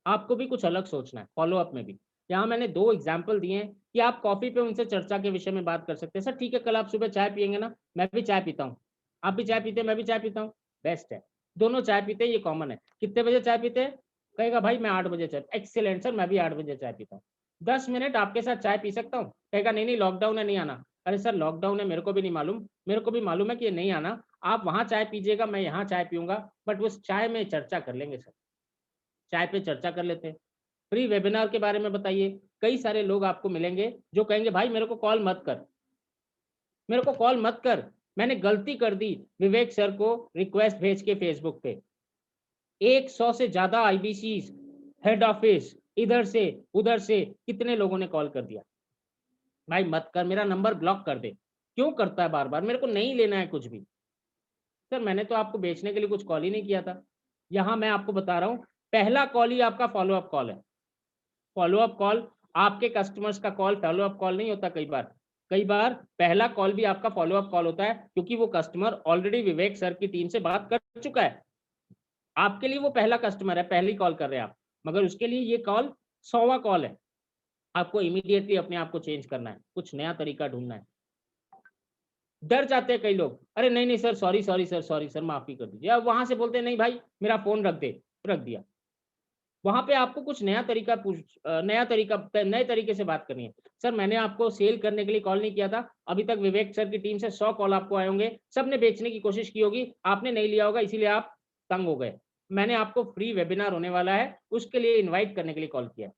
आपको भी कुछ अलग सोचना है फॉलो अप में भी। यहाँ मैंने 2 एग्जाम्पल दिए हैं कि आप कॉफी पे उनसे चर्चा के विषय में बात कर सकते हैं। सर ठीक है, कल आप सुबह चाय पियेंगे ना, मैं भी चाय पीता हूँ, आप भी चाय पीते हैं, मैं भी चाय पीता हूँ, बेस्ट है। दोनों चाय पीते हैं, ये कॉमन है। कितने बजे चाय पीते हैं? कहेगा भाई मैं 8 बजे चाय। एक्सीलेंट सर, मैं भी 8 बजे चाय पीता हूँ। 10 मिनट आपके साथ चाय पी सकता हूँ? कहेगा नहीं नहीं लॉकडाउन है, नहीं आना। अरे सर लॉकडाउन है, मेरे को भी नहीं मालूम, मेरे को भी मालूम है कि ये नहीं आना, आप वहाँ चाय पीजिएगा, मैं यहाँ चाय पीऊंगा, बट उस चाय में चर्चा कर लेंगे सर, चाय पे चर्चा कर लेते हैं। फ्री वेबिनार के बारे में बताइए। कई सारे लोग आपको मिलेंगे जो कहेंगे भाई मेरे को कॉल मत कर, मेरे को कॉल मत कर, मैंने गलती कर दी विवेक सर को रिक्वेस्ट भेज के फेसबुक पे। 100 से ज्यादा आईबीसी हेड ऑफिस इधर से उधर से कितने लोगों ने कॉल कर दिया, भाई मत कर, मेरा नंबर ब्लॉक कर दे। क्यों करता है बार बार? मेरे को नहीं लेना है कुछ भी। सर मैंने तो आपको बेचने के लिए कुछ कॉल ही नहीं किया था। यहाँ मैं आपको बता रहा हूँ, पहला कॉल ही आपका फॉलोअप कॉल है। फॉलोअप कॉल आपके कस्टमर्स का कॉल फॉलोअप कॉल नहीं होता। कई बार पहला कॉल भी आपका फॉलोअप कॉल होता है, क्योंकि वो कस्टमर ऑलरेडी विवेक सर की टीम से बात कर चुका है। आपके लिए वो पहला कस्टमर है, पहली कॉल कर रहे हैं आप, मगर उसके लिए ये कॉल 100वां कॉल है। आपको इमीडिएटली अपने आप को चेंज करना है, कुछ नया तरीका ढूंढना है। डर जाते हैं कई लोग, अरे नहीं नहीं sir sorry sorry sir, sorry sir माफी कर दीजिए। अब वहां से बोलते हैं नहीं भाई मेरा फोन रख दे, रख दिया। वहां पे आपको कुछ नया तरीका नए तरीके से बात करनी है। सर मैंने आपको सेल करने के लिए कॉल नहीं किया था, अभी तक विवेक सर की टीम से 100 कॉल आपको आए होंगे, सबने बेचने की कोशिश की होगी, आपने नहीं लिया होगा, इसीलिए आप तंग हो गए। मैंने आपको फ्री वेबिनार होने वाला है, उसके लिए इन्वाइट करने के लिए कॉल किया।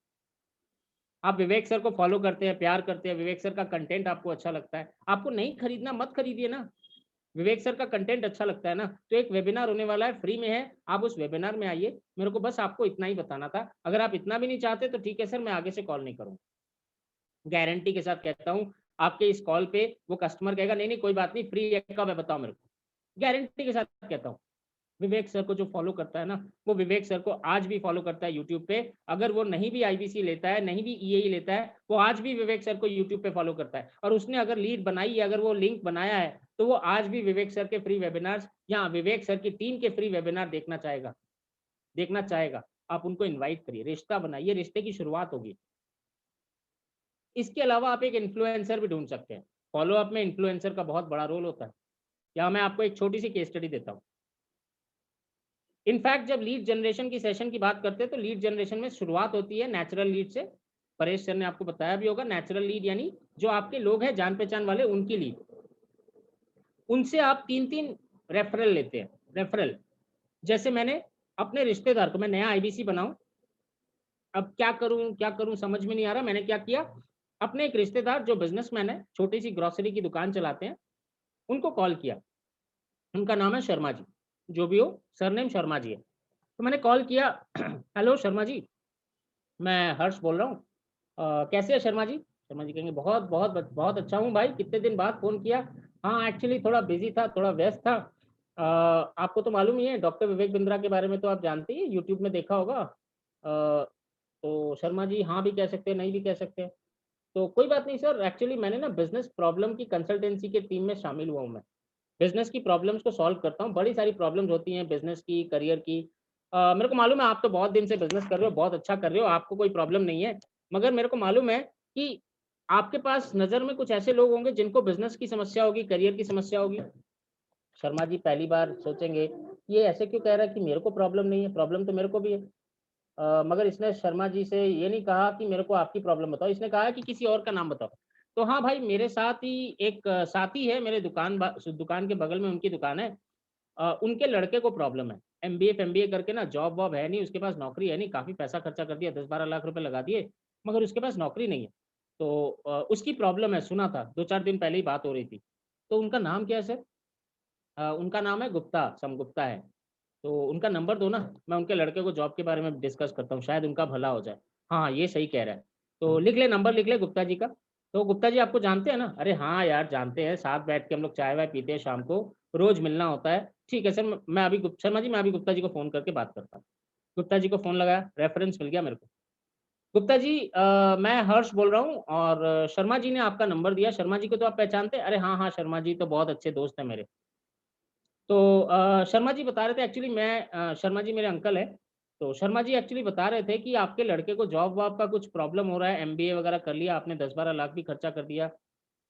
आप विवेक सर को फॉलो करते हैं, प्यार करते हैं, विवेक सर का कंटेंट आपको अच्छा लगता है, आपको नहीं खरीदना मत खरीदिए ना, विवेक सर का कंटेंट अच्छा लगता है ना। तो एक वेबिनार होने वाला है, फ्री में है, आप उस वेबिनार में आइए। मेरे को बस आपको इतना ही बताना था। अगर आप इतना भी नहीं चाहते तो ठीक है सर, मैं आगे से कॉल नहीं करूँगा। गारंटी के साथ कहता हूँ, आपके इस कॉल पे वो कस्टमर कहेगा नहीं नहीं कोई बात नहीं, फ्री है कब है बताओ मेरे को। गारंटी के साथ कहता हूँ। विवेक सर को जो फॉलो करता है ना, वो विवेक सर को आज भी फॉलो करता है यूट्यूब पे। अगर वो नहीं भी आईबीसी लेता है, नहीं भी ईएई लेता है, वो आज भी विवेक सर को यूट्यूब पे फॉलो करता है। और उसने अगर लीड बनाई है, अगर वो लिंक बनाया है, तो वो आज भी विवेक सर के फ्री वेबिनार्स या विवेक सर की टीम के फ्री वेबिनार देखना चाहेगा। आप उनको इन्वाइट करिए, रिश्ता बनाइए, रिश्ते की शुरुआत होगी। इसके अलावा आप एक इन्फ्लुएंसर भी ढूंढ सकते हैं। फॉलो अप में इन्फ्लुएंसर का बहुत बड़ा रोल होता है। यहाँ मैं आपको एक छोटी सी केस स्टडी देता हूँ। इनफैक्ट जब लीड जनरेशन की सेशन की बात करते हैं, तो लीड जनरेशन में शुरुआत होती है नेचुरल लीड से। परेश सर ने आपको बताया भी होगा, नेचुरल लीड यानी जो आपके लोग हैं जान पहचान वाले, उनकी लीड। उनसे आप 3-3 रेफरल लेते हैं। रेफरल जैसे मैंने अपने रिश्तेदार को, मैं नया आईबीसी बनाऊं, अब क्या करूं समझ में नहीं आ रहा। मैंने क्या किया, अपने एक रिश्तेदार जो बिजनेसमैन है, छोटी सी ग्रोसरी की दुकान चलाते हैं, उनको कॉल किया। उनका नाम है शर्मा जी, जो भी हो सरनेम शर्मा जी है। तो मैंने कॉल किया, हेलो शर्मा जी, मैं हर्ष बोल रहा हूँ, कैसे है शर्मा जी? शर्मा जी कहेंगे बहुत बहुत बहुत अच्छा हूँ भाई, कितने दिन बाद फ़ोन किया। हाँ एक्चुअली थोड़ा बिजी था, थोड़ा व्यस्त था। आपको तो मालूम ही है डॉक्टर विवेक बिंद्रा के बारे में, तो आप जानते ही, यूट्यूब में देखा होगा। तो शर्मा जी हाँ भी कह सकते हैं, नहीं भी कह सकते हैं। तो कोई बात नहीं सर, एक्चुअली मैंने ना बिजनेस प्रॉब्लम की कंसल्टेंसी के टीम में शामिल हुआ हूँ। मैं बिजनेस की प्रॉब्लम्स को सॉल्व करता हूँ। बड़ी सारी प्रॉब्लम्स होती हैं बिजनेस की, करियर की। मेरे को मालूम है आप तो बहुत दिन से बिजनेस कर रहे हो, बहुत अच्छा कर रहे हो, आपको कोई प्रॉब्लम नहीं है, मगर मेरे को मालूम है कि आपके पास नज़र में कुछ ऐसे लोग होंगे जिनको बिजनेस की समस्या होगी, करियर की समस्या होगी। शर्मा जी पहली बार सोचेंगे ये ऐसे क्यों कह रहा है कि मेरे को प्रॉब्लम नहीं है, प्रॉब्लम तो मेरे को भी है। मगर इसने शर्मा जी से ये नहीं कहा कि मेरे को आपकी प्रॉब्लम बताओ, इसने कहा कि किसी और का नाम बताओ। तो हाँ भाई, मेरे साथ ही एक साथी है, मेरे दुकान के बगल में उनकी दुकान है। उनके लड़के को प्रॉब्लम है, एमबीए करके ना, जॉब वॉब है नहीं, उसके पास नौकरी है नहीं, काफ़ी पैसा खर्चा कर दिया, 10-12 लाख रुपए लगा दिए, मगर उसके पास नौकरी नहीं है। तो उसकी प्रॉब्लम है, सुना था 2-4 दिन पहले ही बात हो रही थी। तो उनका नाम क्या है सर? उनका नाम है गुप्ता, सम गुप्ता है। तो उनका नंबर दो ना, मैं उनके लड़के को जॉब के बारे में डिस्कस करता हूँ, शायद उनका भला हो जाए। हाँ ये सही कह रहा है। तो लिख ले, नंबर लिख ले गुप्ता जी का। तो गुप्ता जी आपको जानते हैं ना? अरे हाँ यार जानते हैं, साथ बैठ के हम लोग चाय वाय पीते हैं, शाम को रोज मिलना होता है। ठीक है सर, मैं अभी शर्मा जी, मैं अभी गुप्ता जी को फ़ोन करके बात करता हूँ। गुप्ता जी को फ़ोन लगाया, रेफरेंस मिल गया मेरे को। गुप्ता जी मैं हर्ष बोल रहा हूँ और शर्मा जी ने आपका नंबर दिया। शर्मा जी को तो आप पहचानते हैं? अरे हाँ हाँ, शर्मा जी तो बहुत अच्छे दोस्त हैं मेरे। तो शर्मा जी बता रहे थे, एक्चुअली शर्मा जी मेरे अंकल है। तो शर्मा जी एक्चुअली बता रहे थे कि आपके लड़के को जॉब वॉब का कुछ प्रॉब्लम हो रहा है, एमबीए वगैरह कर लिया आपने, 10-12 लाख भी खर्चा कर दिया।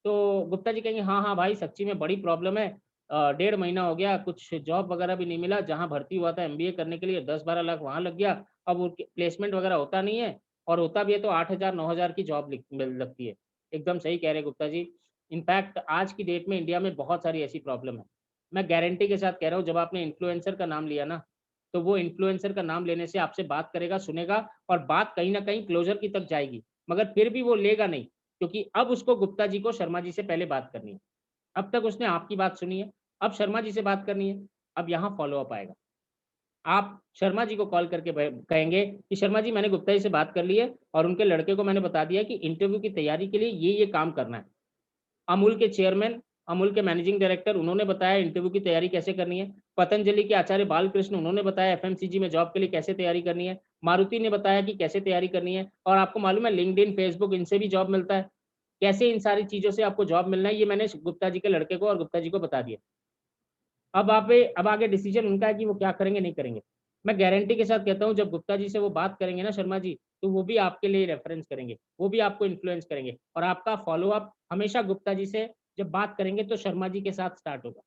तो गुप्ता जी कहेंगे हाँ हाँ भाई, सच्ची में बड़ी प्रॉब्लम है। 1.5 महीना हो गया, कुछ जॉब वगैरह भी नहीं मिला, जहाँ भर्ती हुआ था MBA करने के लिए 10-12 लाख वहाँ लग गया, अब वो प्लेसमेंट वगैरह होता नहीं है, और होता भी है तो 8,000-9,000 की जॉब लगती है। एकदम सही कह रहे हैं गुप्ता जी। इनफैक्ट आज की डेट में इंडिया में बहुत सारी ऐसी प्रॉब्लम है। मैं गारंटी के साथ कह रहा हूँ, जब आपने इन्फ्लुएंसर का नाम लिया ना, तो वो इन्फ्लुएंसर का नाम लेने से आपसे बात करेगा, सुनेगा, और बात कहीं न कहीं क्लोज़र की तक जाएगी, मगर फिर भी वो लेगा नहीं, क्योंकि अब उसको गुप्ता जी को शर्मा जी से पहले बात करनी है। अब तक उसने आपकी बात सुनी है, अब शर्मा जी से बात करनी है, अब यहाँ फ़ॉलो-अप आएगा। आप शर्मा जी को कॉल करके कहेंगे कि शर्मा जी, मैंने गुप्ता जी से बात कर ली है और उनके लड़के को मैंने बता दिया कि इंटरव्यू की तैयारी के लिए ये काम करना है। अमूल के चेयरमैन, अमूल के मैनेजिंग डायरेक्टर, उन्होंने बताया इंटरव्यू की तैयारी कैसे करनी है। पतंजलि के आचार्य बालकृष्ण, उन्होंने बताया एफएमसीजी में जॉब के लिए कैसे तैयारी करनी है। मारुति ने बताया कि कैसे तैयारी करनी है, और आपको मालूम है लिंक्डइन, फेसबुक, इनसे भी जॉब मिलता है। कैसे इन सारी चीज़ों से आपको जॉब मिलना है, ये मैंने गुप्ता जी के लड़के को और गुप्ता जी को बता दिया। अब आगे डिसीजन उनका है कि वो क्या करेंगे, नहीं करेंगे। मैं गारंटी के साथ कहता हूँ, जब गुप्ता जी से वो बात करेंगे ना शर्मा जी, तो वो भी आपके लिए रेफरेंस करेंगे, वो भी आपको इन्फ्लुएंस करेंगे, और आपका फ़ॉलो-अप हमेशा गुप्ता जी से जब बात करेंगे तो शर्मा जी के साथ स्टार्ट होगा।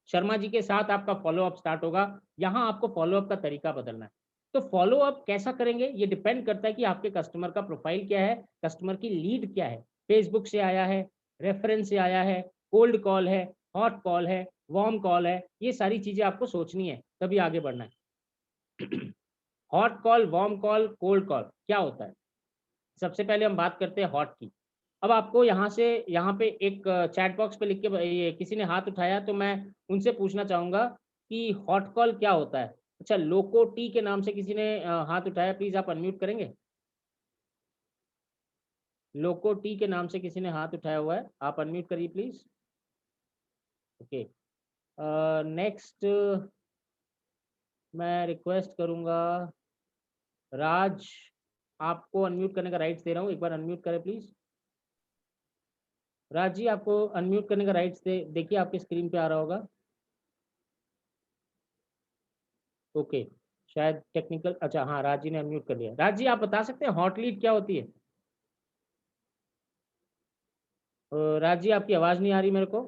शर्मा जी के साथ आपका फ़ॉलो-अप स्टार्ट होगा, यहाँ आपको फ़ॉलो-अप का तरीका बदलना है। तो फ़ॉलो-अप कैसा करेंगे, ये डिपेंड करता है कि आपके कस्टमर का प्रोफ़ाइल क्या है, कस्टमर की लीड क्या है। फ़ेसबुक से आया है, रेफ़रेंस से आया है, कोल्ड कॉल है, हॉट कॉल है, वार्म कॉल है, ये सारी चीज़ें आपको सोचनी है, तभी आगे बढ़ना है। Hot call, warm call, cold call क्या होता है? सबसे पहले हम बात करते हैं हॉट की। अब आपको यहाँ पे एक चैट बॉक्स पे लिख के ये किसी ने हाथ उठाया, तो मैं उनसे पूछना चाहूँगा कि हॉट कॉल क्या होता है? अच्छा, लोको टी के नाम से किसी ने हाथ उठाया, प्लीज़ आप अनम्यूट करेंगे? लोको टी के नाम से किसी ने हाथ उठाया हुआ है, आप अनम्यूट करिए प्लीज़। ओके, नेक्स्ट मैं रिक्वेस्ट करूँगा राज, आपको अनम्यूट करने का राइट्स दे रहा हूँ, एक बार अनम्यूट करें प्लीज़। राज जी, आपको अनम्यूट करने का राइट्स देखिए आपके स्क्रीन पे आ रहा होगा। ओके, शायद टेक्निकल, अच्छा हाँ, राज जी ने अनम्यूट कर लिया। राज जी, आप बता सकते हैं हॉट लीड क्या होती है? राज जी, आपकी आवाज़ नहीं आ रही मेरे को।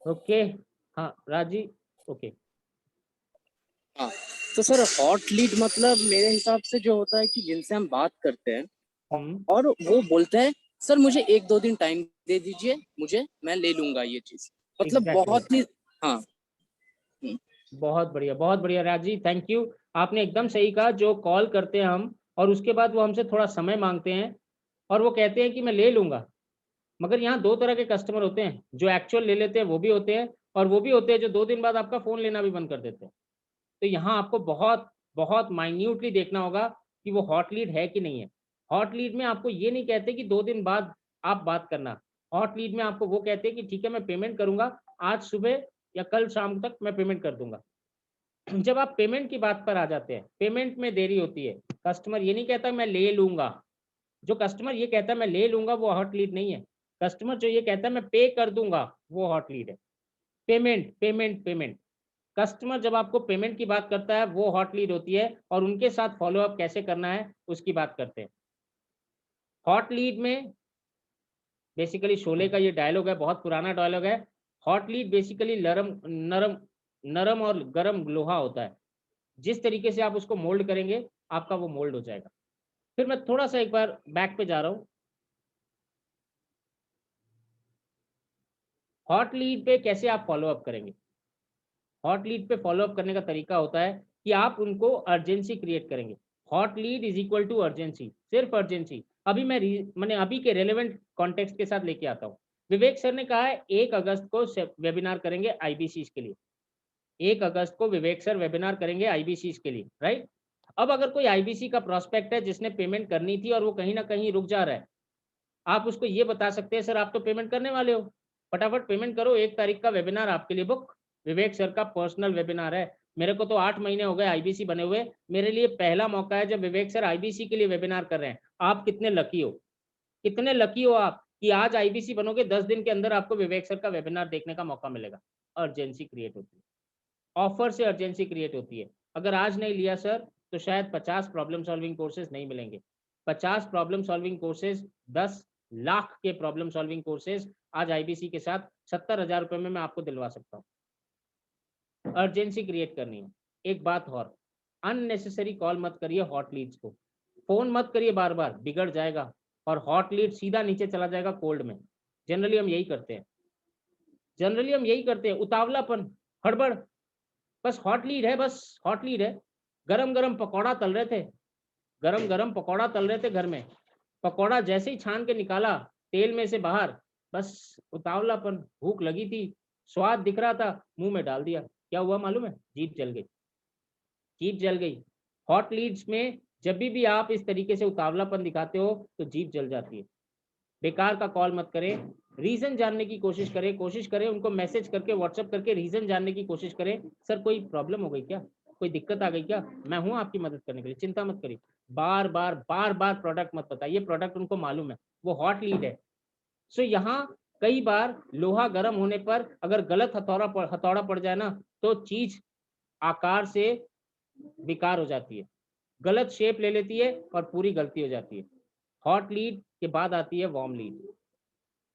ओके, हाँ राज जी, ओके। हाँ, तो सर हॉट लीड मतलब मेरे हिसाब से जो होता है कि जिनसे हम बात करते हैं और वो बोलते हैं सर मुझे 1-2 दिन टाइम दे दीजिए, मैं ले लूंगा ये चीज, मतलब Exactly. बहुत ही हाँ। बहुत बढ़िया राज जी, थैंक यू। आपने एकदम सही कहा, जो कॉल करते हैं हम और उसके बाद वो हमसे थोड़ा समय मांगते हैं और वो कहते हैं कि मैं ले लूंगा, मगर यहाँ 2 तरह के कस्टमर होते हैं, जो एक्चुअल ले लेते हैं वो भी होते हैं, और वो भी होते हैं जो 2 दिन बाद आपका फ़ोन लेना भी बंद कर देते हैं। तो यहाँ आपको बहुत माइन्यूटली देखना होगा कि वो हॉट लीड है कि नहीं है। हॉट लीड में आपको ये नहीं कहते कि 2 दिन बाद आप बात करना। हॉट लीड में आपको वो कहते हैं कि ठीक है, मैं पेमेंट करूँगा, आज सुबह या कल शाम तक मैं पेमेंट कर दूँगा। जब आप पेमेंट की बात पर आ जाते हैं, पेमेंट में देरी होती है। कस्टमर ये नहीं कहता मैं ले लूँगा। जो कस्टमर ये कहता है मैं ले लूँगा, वो हॉट लीड नहीं है। कस्टमर जो ये कहता है मैं पे कर दूँगा, वो हॉट लीड है। Payment, payment, payment. कस्टमर जब आपको पेमेंट की बात करता है, वो हॉट लीड होती है, और उनके साथ फ़ॉलो अप कैसे करना है, उसकी बात करते हैं। हॉट लीड में बेसिकली शोले का ये डायलॉग है, बहुत पुराना डायलॉग है। हॉट लीड बेसिकली नरम और गरम लोहा होता है। जिस तरीके से आप उसको मोल्ड करेंगे, आपका वो मोल्ड हो जाएगा। फिर मैं थोड़ा-सा एक बार बैक पे जा रहा हूँ। हॉट लीड पे कैसे आप फ़ॉलो अप करेंगे? हॉट लीड पे फॉलो अप करने का तरीका होता है कि आप उनको अर्जेंसी क्रिएट करेंगे। Hot lead is equal to urgency, सिर्फ अर्जेंसी। अभी मैंने अभी के रेलेवेंट कॉन्टेक्स्ट के साथ लेके आता हूँ। विवेक सर ने कहा है 1 अगस्त को वेबिनार करेंगे आईबीसीज के लिए। 1 अगस्त को विवेक सर वेबिनार करेंगे आईबीसीज के लिए, राइट? अब अगर कोई आईबीसी का प्रोस्पेक्ट है जिसने पेमेंट करनी थी और वो कहीं ना कहीं रुक जा रहा है, आप उसको ये बता सकते हैं सर आप तो पेमेंट करने वाले हो, फटाफट पेमेंट करो, 1 तारीख का वेबिनार आपके लिए बुक। विवेक सर का पर्सनल वेबिनार है। मेरे को तो 8 महीने हो गए आईबीसी बने हुए, मेरे लिए पहला मौका है जब विवेक सर आईबीसी के लिए वेबिनार कर रहे हैं। आप कितने लकी हो, कितने लकी हो आप कि आज आईबीसी बनोगे, 10 दिन के अंदर आपको विवेक सर का वेबिनार देखने का मौका मिलेगा। अर्जेंसी क्रिएट होती है, ऑफर से अर्जेंसी क्रिएट होती है। अगर आज नहीं लिया सर तो शायद 50 प्रॉब्लम सॉल्विंग कोर्सेज नहीं मिलेंगे। 50 प्रॉब्लम सॉल्विंग कोर्सेज 10 लाख के प्रॉब्लम सॉल्विंग कोर्सेज आज आईबीसी के साथ 70,000 रुपए में मैं आपको दिलवा सकता हूँ। अर्जेंसी क्रिएट करनी है। एक बात और, अननेसेसरी कॉल मत करिए हॉट लीड्स को, फोन मत करिए बार बार, बिगड़ जाएगा और हॉट लीड सीधा नीचे चला जाएगा कोल्ड में। जनरली हम यही करते हैं, उतावलापन, हड़बड़, बस हॉट लीड है, बस हॉट लीड है। गरम गरम पकौड़ा तल रहे थे घर में, पकौड़ा जैसे ही छान के निकाला तेल में से बाहर, बस उतावलापन, भूख लगी थी, स्वाद दिख रहा था, मुंह में डाल दिया, क्या हुआ मालूम है? जीभ जल गई। हॉट लीड्स में जब भी आप इस तरीके से उतावलापन दिखाते हो तो जीभ जल जाती है। बेकार का कॉल मत करें, रीजन जानने की कोशिश करें, उनको मैसेज करके व्हाट्सएप करके रीजन जानने की कोशिश करें। सर कोई प्रॉब्लम हो गई क्या, कोई दिक्कत आ गई क्या? मैं हूं आपकी मदद करने के लिए, चिंता मत करिए। बार बार प्रोडक्ट मत बताइए, प्रोडक्ट उनको मालूम है, वो हॉट लीड है। सो यहाँ कई बार लोहा गर्म होने पर अगर गलत हथौड़ा पड़ जाए ना तो चीज आकार से बेकार हो जाती है, गलत शेप ले लेती है और पूरी गलती हो जाती है। हॉट लीड के बाद आती है वार्म लीड।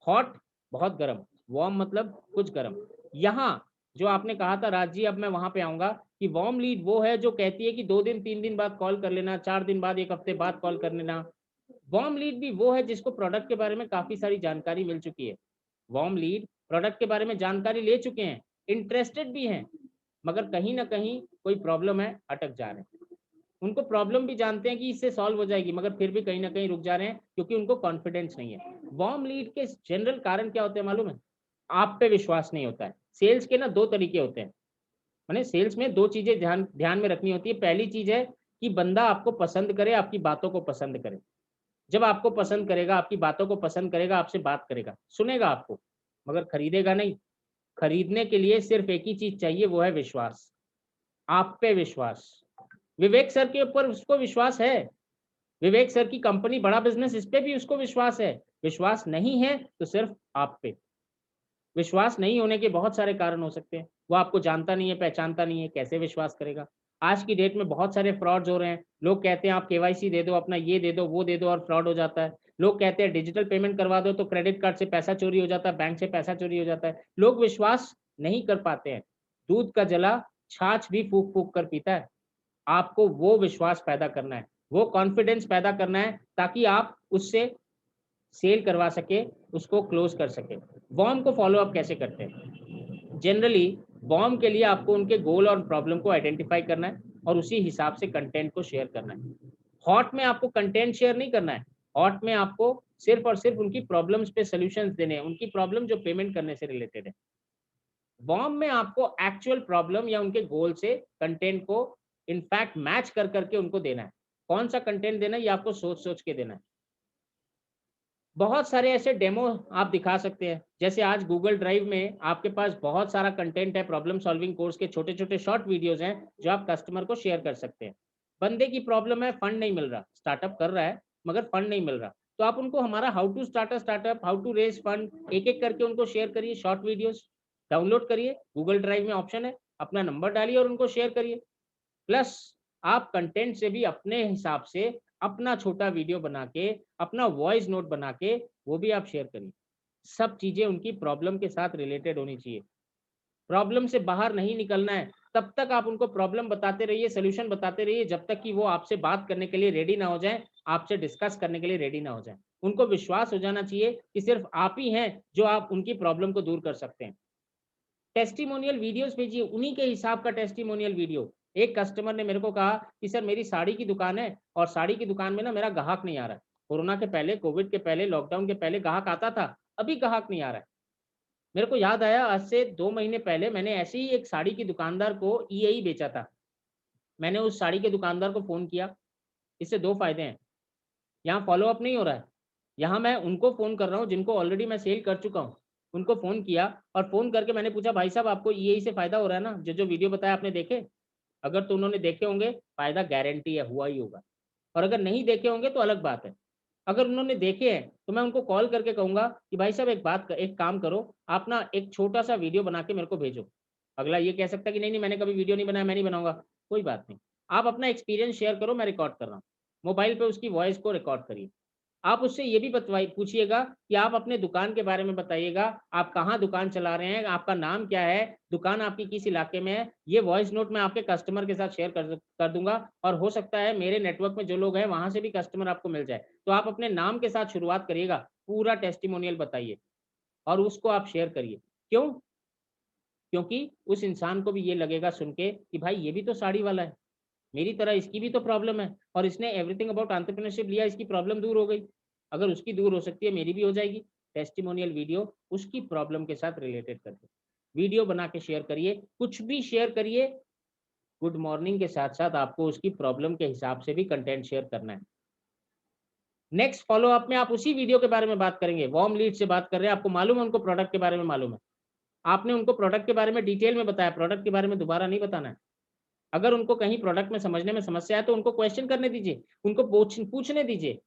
हॉट बहुत गर्म, वार्म मतलब कुछ गर्म। यहाँ जो आपने कहा था राज जी, अब मैं वहां पे आऊंगा कि वार्म लीड वो है जो कहती है कि 2 दिन 3 दिन बाद कॉल कर लेना, 4 दिन बाद, 1 हफ्ते बाद कॉल कर लेना। वार्म लीड भी वो है जिसको प्रोडक्ट के बारे में काफी सारी जानकारी मिल चुकी है। वार्म लीड प्रोडक्ट के बारे में जानकारी ले चुके हैं, इंटरेस्टेड भी हैं, मगर कहीं ना कहीं कोई प्रॉब्लम है, अटक जा रहे हैं। उनको प्रॉब्लम भी जानते हैं कि इससे सॉल्व हो जाएगी, मगर फिर भी कहीं ना कहीं रुक जा रहे हैं क्योंकि उनको कॉन्फिडेंस नहीं है। वार्म लीड के जनरल कारण क्या होते हैं मालूम है? आप पे विश्वास नहीं होता है। सेल्स के ना 2 तरीके होते हैं, माने सेल्स में 2 चीजें ध्यान में रखनी होती है। पहली चीज है कि बंदा आपको पसंद करे, आपकी बातों को पसंद करे। जब आपको पसंद करेगा, आपकी बातों को पसंद करेगा, आपसे बात करेगा, सुनेगा आपको, मगर खरीदेगा नहीं। खरीदने के लिए सिर्फ एक ही चीज चाहिए, वो है विश्वास, आप पे विश्वास। विवेक सर के ऊपर उसको विश्वास है, विवेक सर की कंपनी बड़ा बिजनेस, इस पे भी उसको विश्वास है। विश्वास नहीं है तो सिर्फ आप पे। विश्वास नहीं होने के बहुत सारे कारण हो सकते हैं, वो आपको जानता नहीं है, पहचानता नहीं है, कैसे विश्वास करेगा? आज की डेट में बहुत सारे फ्रॉड्स हो रहे हैं। लोग कहते हैं आप केवाईसी दे दो, अपना ये दे दो, वो दे दो, और फ्रॉड हो जाता है। लोग कहते हैं डिजिटल पेमेंट करवा दो तो क्रेडिट कार्ड से पैसा चोरी हो जाता है, बैंक से पैसा चोरी हो जाता है। लोग विश्वास नहीं कर पाते हैं। दूध का जला छाछ भी फूक फूक कर पीता है। आपको वो विश्वास पैदा करना है, वो कॉन्फिडेंस पैदा करना है, ताकि आप उससे सेल करवा सके, उसको क्लोज कर सके। वार्म को फॉलो अप कैसे करते हैं? जनरली वार्म के लिए आपको उनके गोल और प्रॉब्लम को आइडेंटिफाई करना है और उसी हिसाब से कंटेंट को शेयर करना है। हॉट में आपको कंटेंट शेयर नहीं करना है, हॉट में आपको सिर्फ और सिर्फ उनकी प्रॉब्लम्स पे सॉल्यूशंस देने हैं, उनकी प्रॉब्लम जो पेमेंट करने से रिलेटेड है। वार्म में आपको एक्चुअल प्रॉब्लम या उनके गोल से कंटेंट को इनफैक्ट मैच कर करके उनको देना है। कौन सा कंटेंट देना है ये आपको सोच सोच के देना है। बहुत सारे ऐसे डेमो आप दिखा सकते हैं, जैसे आज गूगल ड्राइव में आपके पास बहुत सारा कंटेंट है, प्रॉब्लम सॉल्विंग कोर्स के छोटे छोटे शॉर्ट वीडियोस हैं जो आप कस्टमर को शेयर कर सकते हैं। बंदे की प्रॉब्लम है, फंड नहीं मिल रहा, स्टार्टअप कर रहा है मगर फंड नहीं मिल रहा, तो आप उनको हमारा how to start a startup, how to raise fund एक एक करके उनको शेयर करिए। शॉर्ट वीडियोस डाउनलोड करिए, गूगल ड्राइव में ऑप्शन है, अपना नंबर डालिए और उनको शेयर करिए। प्लस आप कंटेंट से भी अपने हिसाब से अपना छोटा वीडियो बना के, अपना वॉइस नोट बना के वो भी आप शेयर करिए। सब चीजें उनकी प्रॉब्लम के साथ रिलेटेड होनी चाहिए। प्रॉब्लम से बाहर नहीं निकलना है, तब तक आप उनको प्रॉब्लम बताते रहिए, सोल्यूशन बताते रहिए, जब तक कि वो आपसे बात करने के लिए रेडी ना हो जाए, आपसे डिस्कस करने के लिए रेडी ना हो जाए। उनको विश्वास हो जाना चाहिए कि सिर्फ आप ही हैं जो आप उनकी प्रॉब्लम को दूर कर सकते हैं। टेस्टिमोनियल वीडियोस भेजिए, उन्हीं के हिसाब का टेस्टिमोनियल वीडियो। एक कस्टमर ने मेरे को कहा कि सर मेरी साड़ी की दुकान है और साड़ी की दुकान में ना मेरा ग्राहक नहीं आ रहा है। कोरोना के पहले, कोविड के पहले, लॉकडाउन के पहले ग्राहक आता था, अभी ग्राहक नहीं आ रहा है। मेरे को याद आया, आज से 2 महीने पहले मैंने ऐसे ही एक साड़ी की दुकानदार को ईएई बेचा था। मैंने उस साड़ी के दुकानदार को फोन किया। इससे 2 फायदे हैं, यहाँ फॉलो अप नहीं हो रहा है, यहाँ मैं उनको फोन कर रहा हूँ जिनको ऑलरेडी मैं सेल कर चुका हूँ। उनको फोन किया और फोन करके मैंने पूछा भाई साहब आपको ईएई से फायदा हो रहा है ना? जो जो वीडियो बताया आपने देखे? अगर तो उन्होंने देखे होंगे, फायदा गारंटी है, हुआ ही होगा। और अगर नहीं देखे होंगे तो अलग बात है। अगर उन्होंने देखे हैं तो मैं उनको कॉल करके कहूंगा कि भाई साहब एक काम करो, आप ना एक छोटा सा वीडियो बना के मेरे को भेजो। अगला ये कह सकता है कि नहीं मैंने कभी वीडियो नहीं बनाया, मैं नहीं बनाऊंगा। कोई बात नहीं, आप अपना एक्सपीरियंस शेयर करो, मैं रिकॉर्ड कर रहा हूँ। मोबाइल पे उसकी वॉइस को रिकॉर्ड करिए। आप उससे ये भी पूछिएगा कि आप अपने दुकान के बारे में बताइएगा, आप कहाँ दुकान चला रहे हैं, आपका नाम क्या है, दुकान आपकी किस इलाके में है। ये वॉइस नोट मैं आपके कस्टमर के साथ शेयर कर दूंगा, और हो सकता है मेरे नेटवर्क में जो लोग हैं वहां से भी कस्टमर आपको मिल जाए। तो आप अपने नाम के साथ शुरुआत करिएगा, पूरा टेस्टिमोनियल बताइए और उसको आप शेयर करिए। क्यों? क्योंकि उस इंसान को भी ये लगेगा सुन के कि भाई ये भी तो साड़ी वाला है, मेरी तरह इसकी भी तो प्रॉब्लम है, और इसने एवरीथिंग अबाउट एंटरप्रेन्योरशिप लिया, इसकी प्रॉब्लम दूर हो गई। अगर उसकी दूर हो सकती है, मेरी भी हो जाएगी। टेस्टिमोनियल वीडियो उसकी प्रॉब्लम के साथ रिलेटेड करके वीडियो बना के शेयर करिए, कुछ भी शेयर करिए। गुड मॉर्निंग के साथ साथ आपको उसकी प्रॉब्लम के हिसाब से भी कंटेंट शेयर करना है। नेक्स्ट फॉलो अप में आप उसी वीडियो के बारे में बात करेंगे। वार्म लीड से बात कर रहे हैं, आपको मालूम है उनको प्रोडक्ट के बारे में मालूम है, आपने उनको प्रोडक्ट के बारे में डिटेल में बताया, प्रोडक्ट के बारे में दोबारा नहीं बताना है। अगर उनको कहीं प्रोडक्ट में समझने में समस्या है तो उनको क्वेश्चन करने दीजिए, उनको पूछने दीजिए।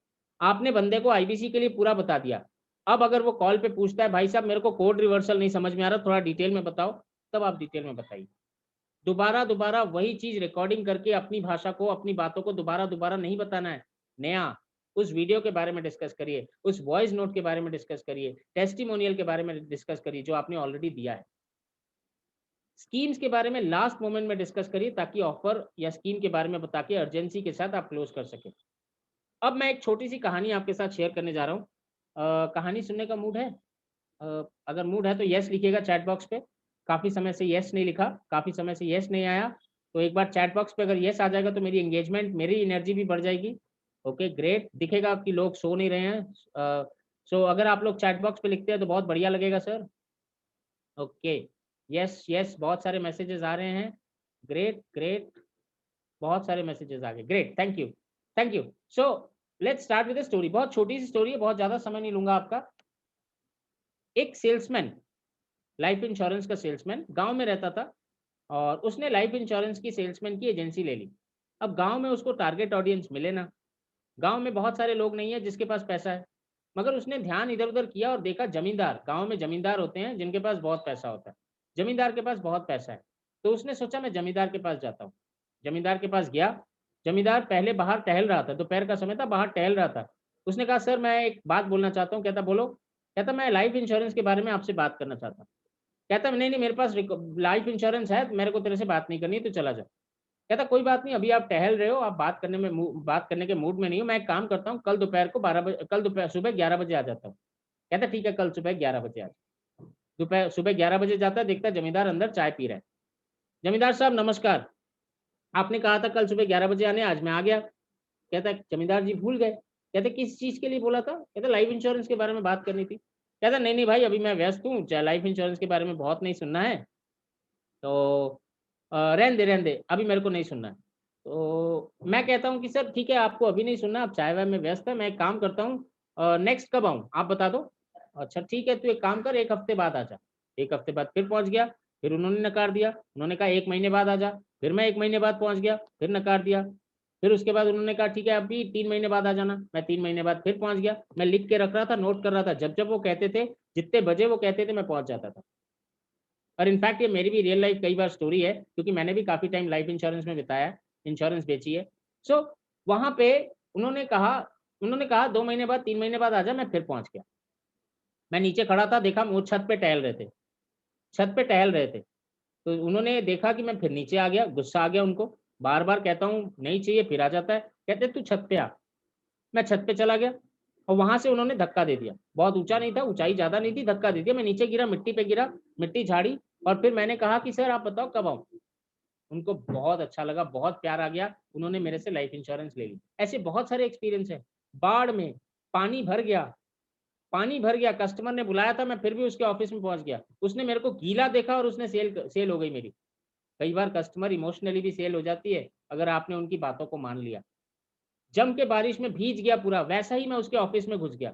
आपने बंदे को आईबीसी के लिए पूरा बता दिया, अब अगर वो कॉल पे पूछता है भाई साहब मेरे को कोड रिवर्सल नहीं समझ में आ रहा, थोड़ा डिटेल में बताओ, तब आप डिटेल में बताइए। दोबारा वही चीज रिकॉर्डिंग करके अपनी भाषा को, अपनी बातों को दोबारा नहीं बताना है। नया उस वीडियो के बारे में डिस्कस करिए, उस वॉइस नोट के बारे में डिस्कस करिए, टेस्टिमोनियल के बारे में डिस्कस करिए जो आपने ऑलरेडी दिया है। स्कीम्स के बारे में लास्ट मोमेंट में डिस्कस करिए ताकि ऑफर या स्कीम के बारे में बता के अर्जेंसी के साथ आप क्लोज कर सकें। अब मैं एक छोटी सी कहानी आपके साथ शेयर करने जा रहा हूँ। कहानी सुनने का मूड है? अगर मूड है तो यस लिखिएगा चैट बॉक्स पे। काफ़ी समय से यस नहीं लिखा, काफ़ी समय से यस नहीं आया, तो एक बार चैट बॉक्स पे अगर यस आ जाएगा तो मेरी एंगेजमेंट, मेरी एनर्जी भी बढ़ जाएगी। ओके ग्रेट, दिखेगा कि लोग सो नहीं रहे हैं। सो अगर आप लोग चैट बॉक्स पे लिखते हैं तो बहुत बढ़िया लगेगा सर। ओके यस यस, बहुत सारे मैसेजेस आ रहे हैं। ग्रेट ग्रेट, बहुत सारे मैसेजेस आ गए। Great, thank you thank you. So let's start with the story. बहुत छोटी सी स्टोरी है, बहुत ज़्यादा समय नहीं लूंगा आपका। एक सेल्समैन, लाइफ इंश्योरेंस का सेल्समैन गांव में रहता था, और उसने लाइफ इंश्योरेंस की सेल्समैन की एजेंसी ले ली। अब गांव में उसको टारगेट ऑडियंस मिले ना, गांव में बहुत सारे लोग नहीं है जिसके पास पैसा है, मगर उसने ध्यान इधर उधर किया और देखा जमींदार, गांव में जमींदार होते हैं जिनके पास बहुत पैसा होता है, जमींदार के पास बहुत पैसा है। तो उसने सोचा मैं जमींदार के पास जाता हूँ। जमींदार के पास गया। जमींदार पहले बाहर टहल रहा था, दोपहर का समय था, बाहर टहल रहा था। उसने कहा सर मैं एक बात बोलना चाहता हूँ। कहता बोलो। कहता मैं लाइफ इंश्योरेंस के बारे में आपसे बात करना चाहता हूँ। कहता नहीं नहीं मेरे पास लाइफ इंश्योरेंस है, मेरे को तेरे से बात नहीं करनी, तो चला जा। कहता कोई बात नहीं, अभी आप टहल रहे हो, आप बात करने के मूड में नहीं हो, मैं एक काम करता हूँ, कल दोपहर को 12 बजे, कल दोपहर सुबह 11 बजे आ जाता हूँ। कहता ठीक है, कल सुबह 11 बजे आ जाओ। दोपहर सुबह 11 बजे जाता है, देखता है जमींदार अंदर चाय पी रहा है। जमींदार साहब नमस्कार, आपने कहा था कल सुबह 11 बजे आने, आज मैं आ गया। कहता जमींदार जी भूल गए। कहते किस चीज के लिए बोला था? कहता लाइफ इंश्योरेंस के बारे में बात करनी थी। कहता नहीं नहीं भाई, अभी मैं व्यस्त हूँ, लाइफ इंश्योरेंस के बारे में बहुत नहीं सुनना है, तो रहने दे, अभी मेरे को नहीं सुनना है। तो मैं कहता हूँ कि सर ठीक है, आपको अभी नहीं सुनना, आप चाय वाय में व्यस्त है, मैं एक काम करता हूँ, नेक्स्ट कब आऊँ आप बता दो। अच्छा ठीक है, तू एक काम कर, 1 हफ्ते बाद आ जा। 1 हफ्ते बाद फिर पहुँच गया, फिर उन्होंने नकार दिया। उन्होंने कहा 1 महीने बाद आ जा, फिर मैं 1 महीने बाद पहुँच गया, फिर नकार दिया। फिर उसके बाद उन्होंने कहा ठीक है अभी 3 महीने बाद आ जाना, मैं 3 महीने बाद फिर पहुँच गया। मैं लिख के रख रहा था, नोट कर रहा था, जब जब वो कहते थे, जितने बजे वो कहते थे, मैं पहुँच जाता था। और इनफैक्ट ये मेरी भी रियल लाइफ कई बार स्टोरी है, क्योंकि मैंने भी काफ़ी टाइम लाइफ इंश्योरेंस में बिताया, इंश्योरेंस बेची है। सो वहाँ पे उन्होंने कहा 2 महीने बाद, 3 महीने बाद आ जा, मैं फिर पहुँच गया। मैं नीचे खड़ा था, देखा वो छत पे टहल रहे थे। तो उन्होंने देखा कि मैं फिर नीचे आ गया, गुस्सा आ गया उनको, बार बार कहता हूँ नहीं चाहिए, फिर आ जाता है। कहते तू छत पे आ। मैं छत पे चला गया, और वहां से उन्होंने धक्का दे दिया। बहुत ऊंचा नहीं था, ऊंचाई ज्यादा नहीं थी, धक्का दे दिया। मैं नीचे गिरा, मिट्टी पे गिरा, मिट्टी झाड़ी, और फिर मैंने कहा कि सर आप बताओ कब आऊँ। उनको बहुत अच्छा लगा, बहुत प्यार आ गया, उन्होंने मेरे से लाइफ इंश्योरेंस ले ली। ऐसे बहुत सारे एक्सपीरियंस है। बाढ़ में पानी भर गया, कस्टमर ने बुलाया था, मैं फिर भी उसके ऑफिस में पहुंच गया। उसने मेरे को गीला देखा और उसने सेल हो गई मेरी। कई बार कस्टमर इमोशनली भी सेल हो जाती है अगर आपने उनकी बातों को मान लिया। जम के बारिश में भीज गया पूरा, वैसा ही मैं उसके ऑफिस में घुस गया,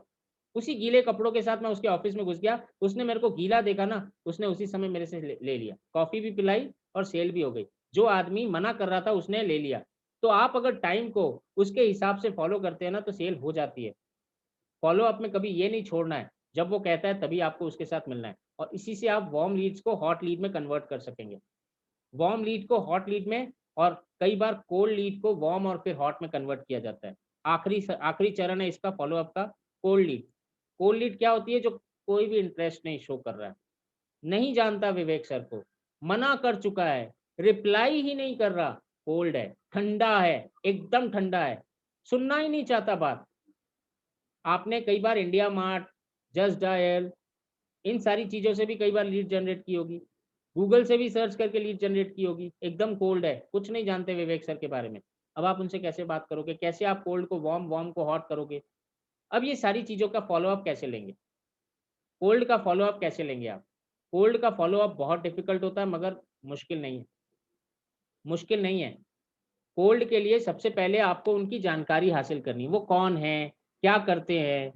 उसी गीले कपड़ों के साथ मैं उसके ऑफिस में घुस गया। उसने मेरे को गीला देखा ना, उसने उसी समय मेरे से ले लिया, कॉफी भी पिलाई और सेल भी हो गई। जो आदमी मना कर रहा था उसने ले लिया। तो आप अगर टाइम को उसके हिसाब से फॉलो करते हैं ना, तो सेल हो जाती है। फॉलो अप में कभी ये नहीं छोड़ना है, जब वो कहता है तभी आपको उसके साथ मिलना है, और इसी से आप वार्म लीड्स को हॉट लीड में कन्वर्ट कर सकेंगे। वार्म लीड को हॉट लीड में, और कई बार कोल्ड लीड को वार्म और फिर हॉट में कन्वर्ट किया जाता है। आखिरी चरण है इसका फॉलोअप का, कोल्ड लीड। कोल्ड लीड क्या होती है? जो कोई भी इंटरेस्ट नहीं शो कर रहा है, नहीं जानता विवेक सर को, मना कर चुका है, रिप्लाई ही नहीं कर रहा, कोल्ड है, ठंडा है, एकदम ठंडा है, सुनना ही नहीं चाहता बात। आपने कई बार इंडिया मार्ट, जस्ट डायल, इन सारी चीजों से भी कई बार लीड जनरेट की होगी, गूगल से भी सर्च करके लीड जनरेट की होगी, एकदम कोल्ड है, कुछ नहीं जानते विवेक सर के बारे में। अब आप उनसे कैसे बात करोगे? कैसे आप कोल्ड को वार्म, वार्म को हॉट करोगे? अब ये सारी चीजों का फॉलोअप कैसे लेंगे? कोल्ड का फॉलोअप कैसे लेंगे आप? कोल्ड का फॉलोअप बहुत डिफिकल्ट होता है, मगर मुश्किल नहीं है, मुश्किल नहीं है। कोल्ड के लिए सबसे पहले आपको उनकी जानकारी हासिल करनी, वो कौन है, क्या करते हैं।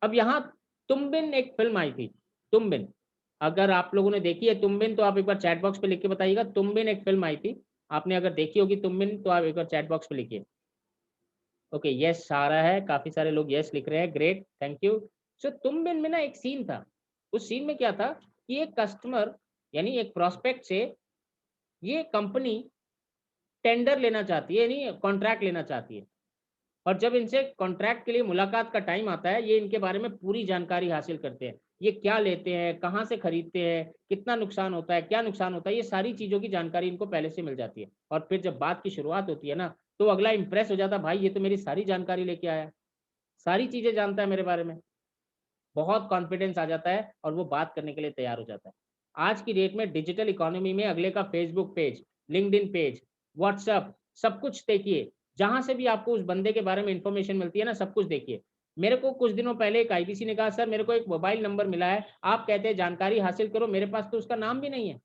अब यहाँ तुमबिन एक फिल्म आई थी, तुमबिन, अगर आप लोगों ने देखी है तुमबिन तो आप एक बार चैट बॉक्स पे लिख के बताइएगा। तुमबिन एक फिल्म आई थी, आपने अगर देखी होगी तुमबिन तो आप एक बार चैट बॉक्स पे लिखिए। ओके, यस आ रहा है, काफी सारे लोग यस लिख रहे हैं, ग्रेट, थैंक यू। सो तुमबिन में ना एक सीन था, उस सीन में क्या था कि एक कस्टमर यानी एक प्रोस्पेक्ट से ये कंपनी टेंडर लेना चाहती है, यानी कॉन्ट्रैक्ट लेना चाहती है, और जब इनसे कॉन्ट्रैक्ट के लिए मुलाकात का टाइम आता है, ये इनके बारे में पूरी जानकारी हासिल करते हैं, ये क्या लेते हैं, कहाँ से खरीदते हैं, कितना नुकसान होता है, क्या नुकसान होता है, ये सारी चीज़ों की जानकारी इनको पहले से मिल जाती है। और फिर जब बात की शुरुआत होती है ना, तो अगला इंप्रेस हो जाता है, भाई ये तो मेरी सारी जानकारी लेके आया, सारी चीज़ें जानता है मेरे बारे में, बहुत कॉन्फिडेंस आ जाता है और वो बात करने के लिए तैयार हो जाता है। आज की डेट में डिजिटल इकोनॉमी में अगले का Facebook page, LinkedIn page, WhatsApp, सब कुछ देखिए, जहां से भी आपको उस बंदे के बारे में इंफॉर्मेशन मिलती है ना, सब कुछ देखिए। मेरे को कुछ दिनों पहले एक आईबीसी ने कहा, सर मेरे को एक मोबाइल नंबर मिला है, आप कहते हैं जानकारी हासिल करो, मेरे पास तो उसका नाम भी नहीं है।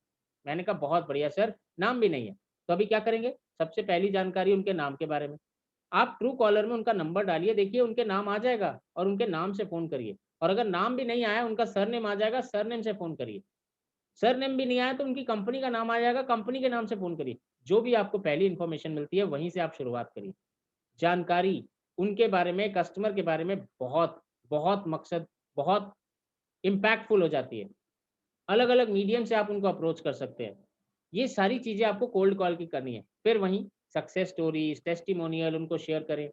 मैंने कहा बहुत बढ़िया सर, नाम भी नहीं है, तो अभी क्या करेंगे? सबसे पहली जानकारी उनके नाम के बारे में, आप ट्रू कॉलर में उनका नंबर डालिए, देखिए उनके नाम आ जाएगा और उनके नाम से फोन करिए। और अगर नाम भी नहीं आया, उनका सरनेम आ जाएगा, सरनेम से फोन करिए। सरनेम भी नहीं आया तो उनकी कंपनी का नाम आ जाएगा, कंपनी के नाम से फोन करिए। जो भी आपको पहली इंफॉर्मेशन मिलती है वहीं से आप शुरुआत करिए। जानकारी उनके बारे में, कस्टमर के बारे में बहुत बहुत मकसद, बहुत इम्पैक्टफुल हो जाती है। अलग अलग मीडियम से आप उनको अप्रोच कर सकते हैं। ये सारी चीज़ें आपको कोल्ड कॉल की करनी है। फिर वहीं सक्सेस स्टोरीज, टेस्टिमोनियल उनको शेयर करें,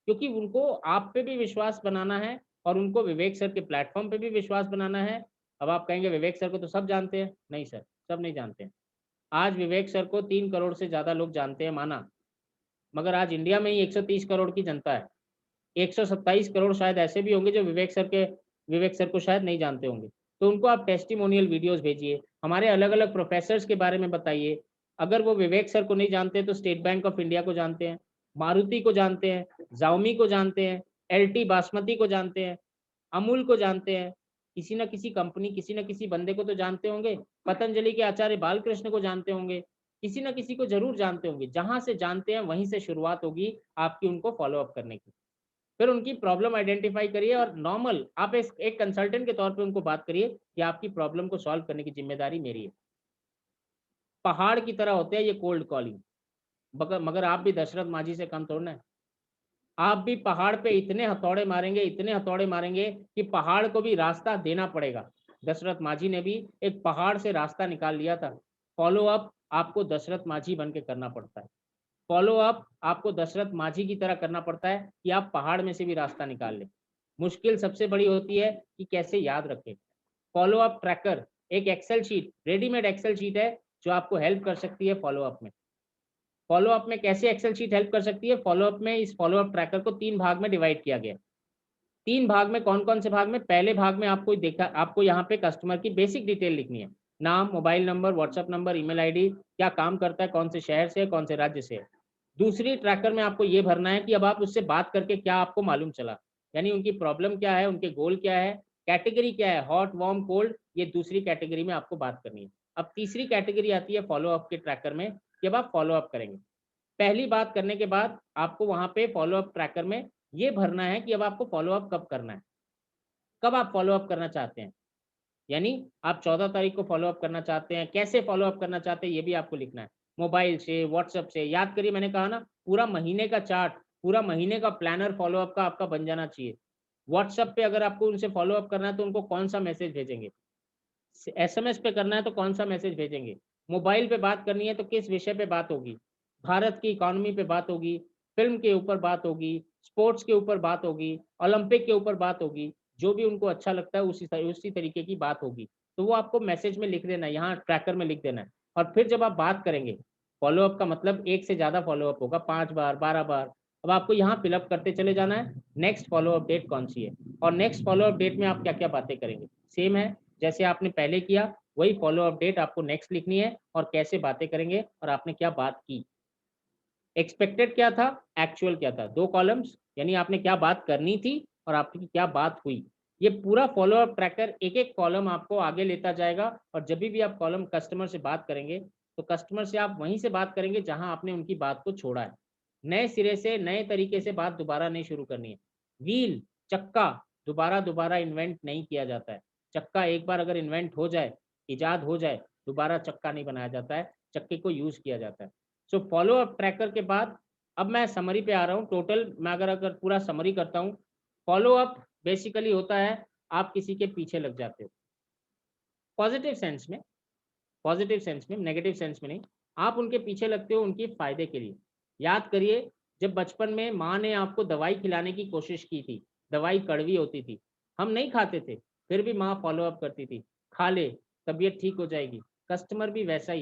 क्योंकि उनको आप पे भी विश्वास बनाना है और उनको विवेक सर के प्लेटफॉर्म पे भी विश्वास बनाना है। अब आप कहेंगे विवेक सर को तो सब जानते हैं, नहीं सर, सब नहीं जानते हैं। आज विवेक सर को 3 करोड़ से ज़्यादा लोग जानते हैं, माना, मगर आज इंडिया में ही 130 करोड़ की जनता है। 127 करोड़ शायद ऐसे भी होंगे जो विवेक सर को शायद नहीं जानते होंगे। तो उनको आप टेस्टिमोनियल वीडियोस भेजिए, हमारे अलग अलग प्रोफेसर्स के बारे में बताइए। अगर वो विवेक सर को नहीं जानते तो स्टेट बैंक ऑफ इंडिया को जानते हैं, मारुति को जानते हैं, Xiaomi को जानते हैं, LT बासमती को जानते हैं, अमूल को जानते हैं, किसी न किसी कंपनी, किसी न किसी बंदे को तो जानते होंगे, पतंजलि के आचार्य बालकृष्ण को जानते होंगे, किसी न किसी को जरूर जानते होंगे। जहां से जानते हैं वहीं से शुरुआत होगी आपकी उनको फॉलोअप करने की। फिर उनकी प्रॉब्लम आइडेंटिफाई करिए और नॉर्मल आप एक कंसल्टेंट के तौर पे उनको बात करिए कि आपकी प्रॉब्लम को सॉल्व करने की जिम्मेदारी मेरी है। पहाड़ की तरह होते हैं ये कोल्ड कॉलिंग, मगर आप भी दशरथ माझी से कम थोड़ा है। आप भी पहाड़ पे इतने हथौड़े मारेंगे, इतने हथौड़े मारेंगे कि पहाड़ को भी रास्ता देना पड़ेगा। दशरथ माझी ने भी एक पहाड़ से रास्ता निकाल लिया था। फॉलो अप आपको दशरथ माझी बन के करना पड़ता है। फॉलो अप आपको दशरथ माझी की तरह करना पड़ता है कि आप पहाड़ में से भी रास्ता निकाल लें। मुश्किल सबसे बड़ी होती है कि कैसे याद रखें। फॉलो अप ट्रैकर एक excel sheet, readymade excel sheet है जो आपको हेल्प कर सकती है फॉलो अप में। फॉलो अप में कैसे एक्सेल शीट हेल्प कर सकती है? फॉलो अप में इस फॉलो अप ट्रैकर को 3 भाग में डिवाइड किया गया। 3 भाग में कौन कौन से भाग में? पहले भाग में आपको यहाँ पे कस्टमर की बेसिक डिटेल लिखनी है, नाम, mobile number, WhatsApp number, email ID, क्या काम करता है, कौन से शहर से है, कौन से राज्य से है। दूसरी ट्रैकर में आपको ये भरना है कि अब आप उससे बात करके क्या आपको मालूम चला, यानी उनकी प्रॉब्लम क्या है, उनके गोल क्या है, कैटेगरी क्या है, हॉट, वार्म, कोल्ड, ये दूसरी कैटेगरी में आपको बात करनी है। अब तीसरी कैटेगरी आती है फॉलो अप के ट्रैकर में, जब आप फॉलो अप करेंगे। पहली बात करने के बाद आपको वहां पे फॉलो अप ट्रैकर में ये भरना है कि अब आपको फॉलो अप कब करना है, कब आप फॉलो अप करना चाहते हैं, यानी आप 14 तारीख को फॉलो अप करना चाहते हैं, कैसे फॉलो अप करना चाहते हैं ये भी आपको लिखना है। मोबाइल से, व्हाट्सएप से, याद करिए मैंने कहा ना, पूरा महीने का चार्ट, पूरा महीने का प्लानर फॉलो अप का आपका बन जाना चाहिए। व्हाट्सएप पे अगर आपको उनसे फॉलो अप करना है तो उनको कौन सा मैसेज भेजेंगे, SMS पे करना है तो कौन सा मैसेज भेजेंगे, मोबाइल पे बात करनी है तो किस विषय पे बात होगी, भारत की इकोनॉमी पे बात होगी, फिल्म के ऊपर बात होगी, स्पोर्ट्स के ऊपर बात होगी, ओलंपिक के ऊपर बात होगी, जो भी उनको अच्छा लगता है उसी तरीके की बात होगी। तो वो आपको मैसेज में लिख देना है, यहाँ ट्रैकर में लिख देना है। और फिर जब आप बात करेंगे, फॉलोअप का मतलब एक से ज़्यादा फॉलोअप होगा, 5 बार 12 बार। अब आपको यहाँ फिलअप करते चले जाना है नेक्स्ट फॉलोअप डेट कौन सी है, और नेक्स्ट फॉलोअप डेट में आप क्या क्या बातें करेंगे। सेम है जैसे आपने पहले किया, वही फॉलोअप डेट आपको नेक्स्ट लिखनी है और कैसे बातें करेंगे और आपने क्या बात की। एक्सपेक्टेड क्या था, एक्चुअल क्या था, 2 कॉलम्स, यानी आपने क्या बात करनी थी और आपकी क्या बात हुई। ये पूरा फॉलोअप ट्रैकर एक एक कॉलम आपको आगे लेता जाएगा। और जब भी आप कॉलम कस्टमर से बात करेंगे तो कस्टमर से आप वहीं से बात करेंगे जहां आपने उनकी बात को छोड़ा है। नए सिरे से नए तरीके से बात दोबारा नहीं शुरू करनी है। व्हील, चक्का दोबारा इन्वेंट नहीं किया जाता है। चक्का एक बार अगर इन्वेंट हो जाए, इजाद हो जाए, दोबारा चक्का नहीं बनाया जाता है, चक्के को यूज किया जाता है। सो फॉलो अप ट्रैकर के बाद अब मैं समरी पे आ रहा हूँ। टोटल मैं अगर पूरा समरी करता हूँ, फॉलो अप बेसिकली होता है आप किसी के पीछे लग जाते हो, पॉजिटिव सेंस में, नेगेटिव सेंस में नहीं। आप उनके पीछे लगते हो उनके फायदे के लिए। याद करिए, जब बचपन में माँ ने आपको दवाई खिलाने की कोशिश की थी, दवाई कड़वी होती थी, हम नहीं खाते थे, फिर भी माँ फॉलो अप करती थी, खा ले तबीयत ठीक हो जाएगी। कस्टमर भी वैसा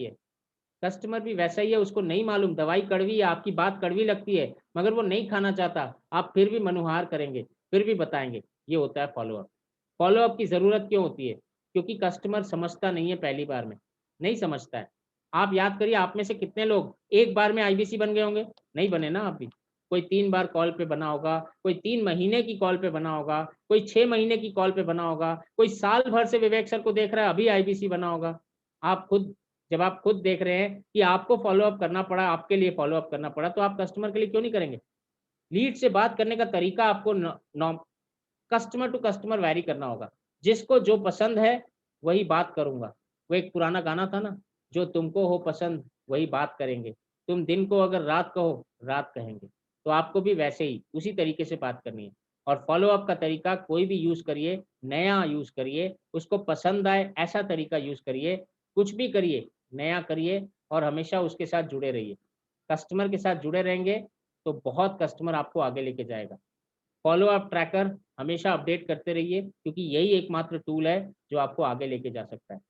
ही है, उसको नहीं मालूम दवाई कड़वी है, आपकी बात कड़वी लगती है, मगर वो नहीं खाना चाहता, आप फिर भी मनुहार करेंगे, फिर भी बताएंगे। ये होता है फॉलोअप। फॉलोअप की ज़रूरत क्यों होती है? क्योंकि कस्टमर समझता नहीं है, पहली बार में नहीं समझता है। आप याद करिए, आप में से कितने लोग एक बार में आईबीसी बन गए होंगे? नहीं बने ना आप भी। कोई 3 बार कॉल पे बना होगा, कोई 3 महीने की कॉल पे बना होगा, कोई 6 महीने की कॉल पे बना होगा, कोई साल भर से विवेक सर को देख रहा है, अभी आईबीसी बना होगा। आप खुद, जब आप खुद देख रहे हैं कि आपको फॉलोअप करना पड़ा, आपके लिए फॉलोअप करना पड़ा, तो आप कस्टमर के लिए क्यों नहीं करेंगे? लीड से बात करने का तरीका आपको कस्टमर टू कस्टमर वैरी करना होगा। जिसको जो पसंद है वही बात करूंगा। वो एक पुराना गाना था ना, जो तुमको हो पसंद वही बात करेंगे, तुम दिन को अगर रात कहो रात कहेंगे। तो आपको भी वैसे ही उसी तरीके से बात करनी है। और फॉलोअप का तरीका कोई भी यूज करिए, नया यूज करिए, उसको पसंद आए ऐसा तरीका यूज करिए। कुछ भी करिए, नया करिए और हमेशा उसके साथ जुड़े रहिए। कस्टमर के साथ जुड़े रहेंगे तो बहुत कस्टमर आपको आगे लेके जाएगा। फॉलो अप ट्रैकर हमेशा अपडेट करते रहिए, क्योंकि यही एकमात्र टूल है जो आपको आगे लेके जा सकता है।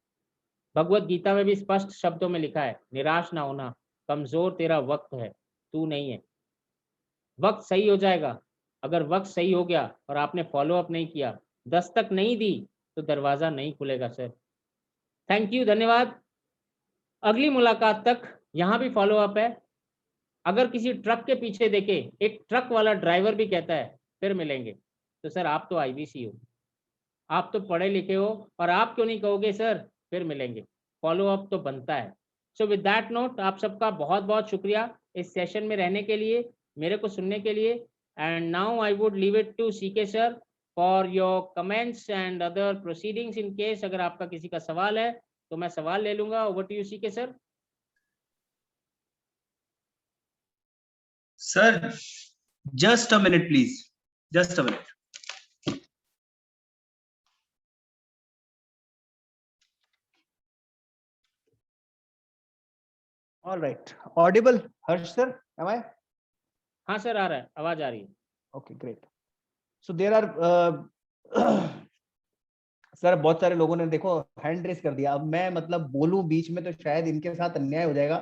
भगवत गीता में भी स्पष्ट शब्दों में लिखा है, निराश ना होना, कमजोर तेरा वक्त है, तू नहीं है। वक्त सही हो जाएगा। अगर वक्त सही हो गया और आपने फॉलो अप नहीं किया, दस्तक नहीं दी, तो दरवाजा नहीं खुलेगा सर। थैंक यू, धन्यवाद। अगली मुलाकात तक यहाँ भी फॉलो अप है। अगर किसी ट्रक के पीछे देखे, एक ट्रक वाला ड्राइवर भी कहता है फिर मिलेंगे, तो सर आप तो आईबीसी हो, आप तो पढ़े लिखे हो, और आप क्यों नहीं कहोगे सर फिर मिलेंगे? फॉलो अप तो बनता है। सो विद दैट नोट, आप सबका बहुत बहुत शुक्रिया इस सेशन में रहने के लिए, मेरे को सुनने के लिए। And now I would leave it to CK sir for your comments and other proceedings. In case अगर आपका किसी का सवाल है तो मैं सवाल ले लूंगा। Over to you CK sir. Sir, just a minute, please. Just a minute. All right. Audible, Harsh sir, am I? हाँ सर, आ रहा है, आवाज आ रही है। Okay, great. So there are sir बहुत सारे लोगों ने देखो हैंड रेस कर दिया। अब मैं मतलब बोलूं बीच में तो शायद इनके साथ अन्याय हो जाएगा,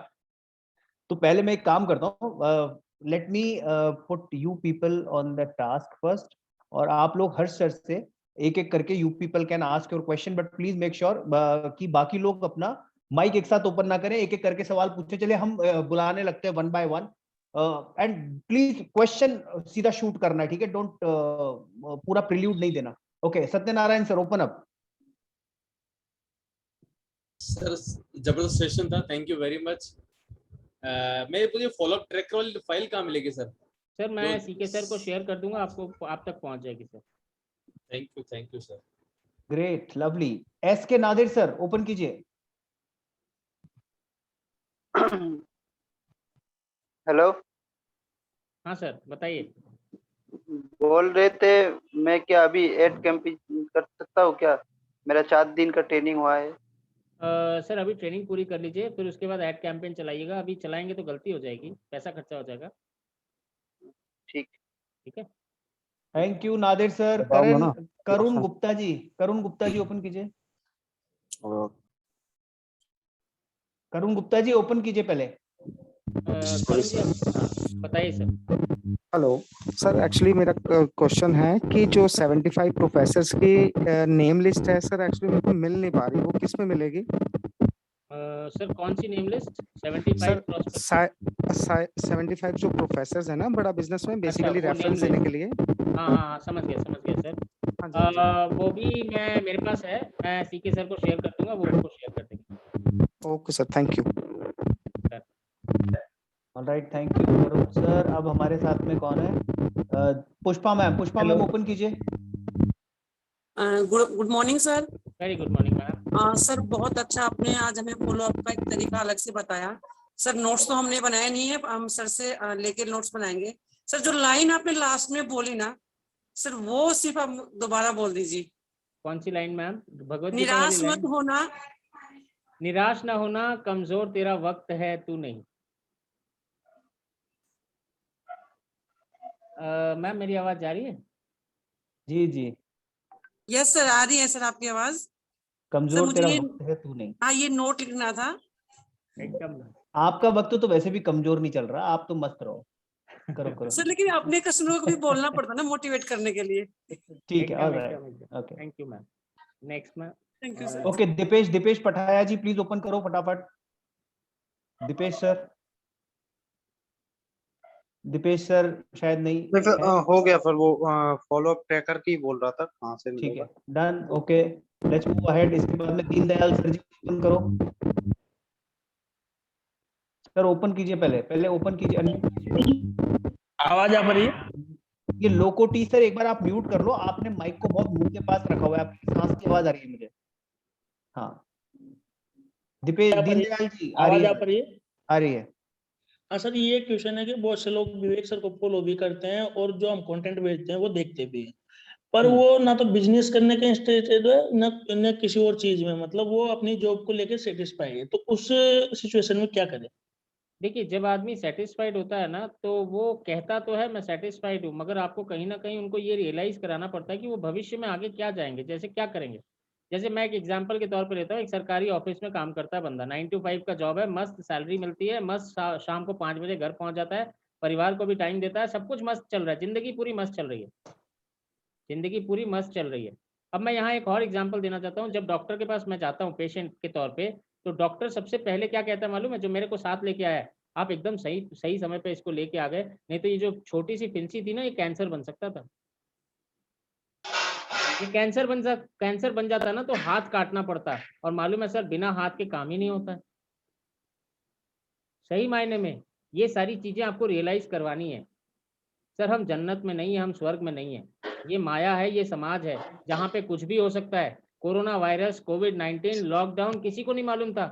तो पहले मैं एक काम करता हूँ, let me put you people on the task first, और आप लोग हर सर से एक एक करके you people can ask your question, but please make sure कि बाकी लोग अपना माइक एक साथ ओपन ना करें, एक एक करके सवाल पूछे चले, हम बुलाने लगते हैं 1 by 1। एंड प्लीज क्वेश्चन सीधा शूट करना है, ठीक है? डोंट पूरा प्रिल्यूड नहीं देना। Okay, Satyanarayan sir, open up. Sir जबरदस्त सेशन था, थैंक यू वेरी मच। मैं मुझे फॉलोअप ट्रैकर वाली फाइल कहाँ मिलेगी सर? सर मैं सीके सर को शेयर कर दूंगा, आपको आप तक पहुंच जाएगी sir. Thank you sir. Great, lovely. S के नादिर सर, ओपन कीजिए। हेलो। हाँ सर बताइए। बोल रहे थे मैं क्या अभी एड कैंपिंग कर सकता हूँ क्या? मेरा 4 दिन का ट्रेनिंग हुआ है। सर अभी ट्रेनिंग पूरी कर लीजिए, फिर उसके बाद ऐड कैंपेन चलाइएगा। अभी चलाएंगे तो गलती हो जाएगी, पैसा खर्चा हो जाएगा। ठीक। ठीक है, thank you Nadir sir. Karun Gupta ji open कीजिए। करुण गुप्ता जी ओपन कीजिए पहले। करुण जी, हाँ, बताइए सर। हेलो सर, एक्चुअली मेरा क्वेश्चन है कि जो 75 प्रोफेसर्स की नेम लिस्ट है सर, एक्चुअली मेरे को मिल नहीं पा रही, वो किस में मिलेगी? सर कौन सी नेम लिस्ट? 75 सर 75 जो प्रोफेसर्स है ना बड़ा बिजनेस में, बेसिकली वो रेफरेंस name देने के लिए। हाँ, समझ गया सर। वो भी मेरे पास है, मैं सीके सर को शेयर कर दूंगा, वो आपको शेयर कर देंगे। Okay sir, thank you. Alright, thank you Karun sir. अब हमारे साथ में कौन है? पुष्पा मैम ओपन कीजिए। Good morning sir. Very good morning ma'am. Sir बहुत अच्छा आपने आज हमें फॉलो अप का एक तरीका अलग से बताया। सर नोट्स तो हमने बनाया नहीं है, हम सर से लेके नोट्स बनाएंगे। सर जो लाइन आपने लास्ट में बोली ना सर, वो सिर्फ आप दोबारा बोल दीजिए। कौन सी लाइन मैम? भगवत गीता निराश वाली मत लाइन? होना, निराश ना होना, कमजोर तेरा वक्त है तू नहीं। मैम मेरी आवाज जा रही है? जी यस सर, आ रही है सर आपकी आवाज। सर कमजोर मुझे तेरा वक्त है तू नहीं। हाँ, ये नोट लिखना था। एकदम। आपका वक्त तो वैसे भी कमजोर नहीं चल रहा, आप तो मस्त रहो। करो सर लेकिन अपने कस्टमर को भी बोलना पड़ता ना मोटिवेट करने के लिए। ठीक है, alright, okay, thank you ma'am. Next ma'am. Thank you sir. Okay, Deepesh Pathaya ji please open करो फटाफट। दीपेश सर शायद नहीं है। हो गया सर, वो फॉलो अप ट्रैकर की बोल रहा था, कहाँ से ठीक मिलेगा? है, done, okay, let's move ahead. इसके बाद में दीनदयाल सर जी ओपन करो। सर ओपन कीजिए, पहले ओपन कीजिए। आवाज आ रही है? ये लोकोटी सर एक बार आप म्यूट कर लो, आपने माइक को बहुत मुंह के पास रखा हुआ है, आपकी सांस की आवाज आ रही है मुझे। हाँ दीनदयाल जी आवाज आ रही है? आ रही है। हाँ सर, ये क्वेश्चन है कि बहुत से लोग विवेक सर को फॉलो भी करते हैं और जो हम कंटेंट भेजते हैं वो देखते भी हैं, पर वो ना तो बिजनेस करने के इंटरेस्टेड है न किसी और चीज में, मतलब वो अपनी जॉब को लेकर सेटिस्फाई है, तो उस सिचुएशन में क्या करें? देखिए, जब आदमी सेटिस्फाइड होता है ना, तो वो कहता तो है मैं सेटिस्फाइड हूँ, मगर आपको कहीं ना कहीं उनको ये रियलाइज कराना पड़ता है कि वो भविष्य में आगे क्या जाएंगे, जैसे क्या करेंगे। जैसे मैं एक एग्जांपल के तौर पे लेता हूँ, एक सरकारी ऑफिस में काम करता है बंदा, 9 to 5 का जॉब है, मस्त सैलरी मिलती है, मस्त शाम को 5 बजे घर पहुंच जाता है, परिवार को भी टाइम देता है, सब कुछ मस्त चल रहा है, जिंदगी पूरी मस्त चल रही है, जिंदगी पूरी मस्त चल रही है। अब मैं यहाँ एक और एग्जाम्पल देना चाहता हूँ। जब डॉक्टर के पास मैं जाता हूँ पेशेंट के तौर पे, तो डॉक्टर सबसे पहले क्या कहता है मालूम है? जो मेरे को साथ लेके आया है, आप एकदम सही समय पे इसको लेके आ गए, नहीं तो ये जो छोटी सी फिंसी थी ना, ये कैंसर बन सकता था। ये कैंसर बन जाता ना तो हाथ काटना पड़ता, और मालूम है सर बिना हाथ के काम ही नहीं होता है। सही मायने में ये सारी चीजें आपको रियलाइज करवानी है। सर हम जन्नत में नहीं है, हम स्वर्ग में नहीं है, ये माया है, ये समाज है जहाँ पे कुछ भी हो सकता है। कोरोना वायरस, कोविड-19, लॉकडाउन, किसी को नहीं मालूम था,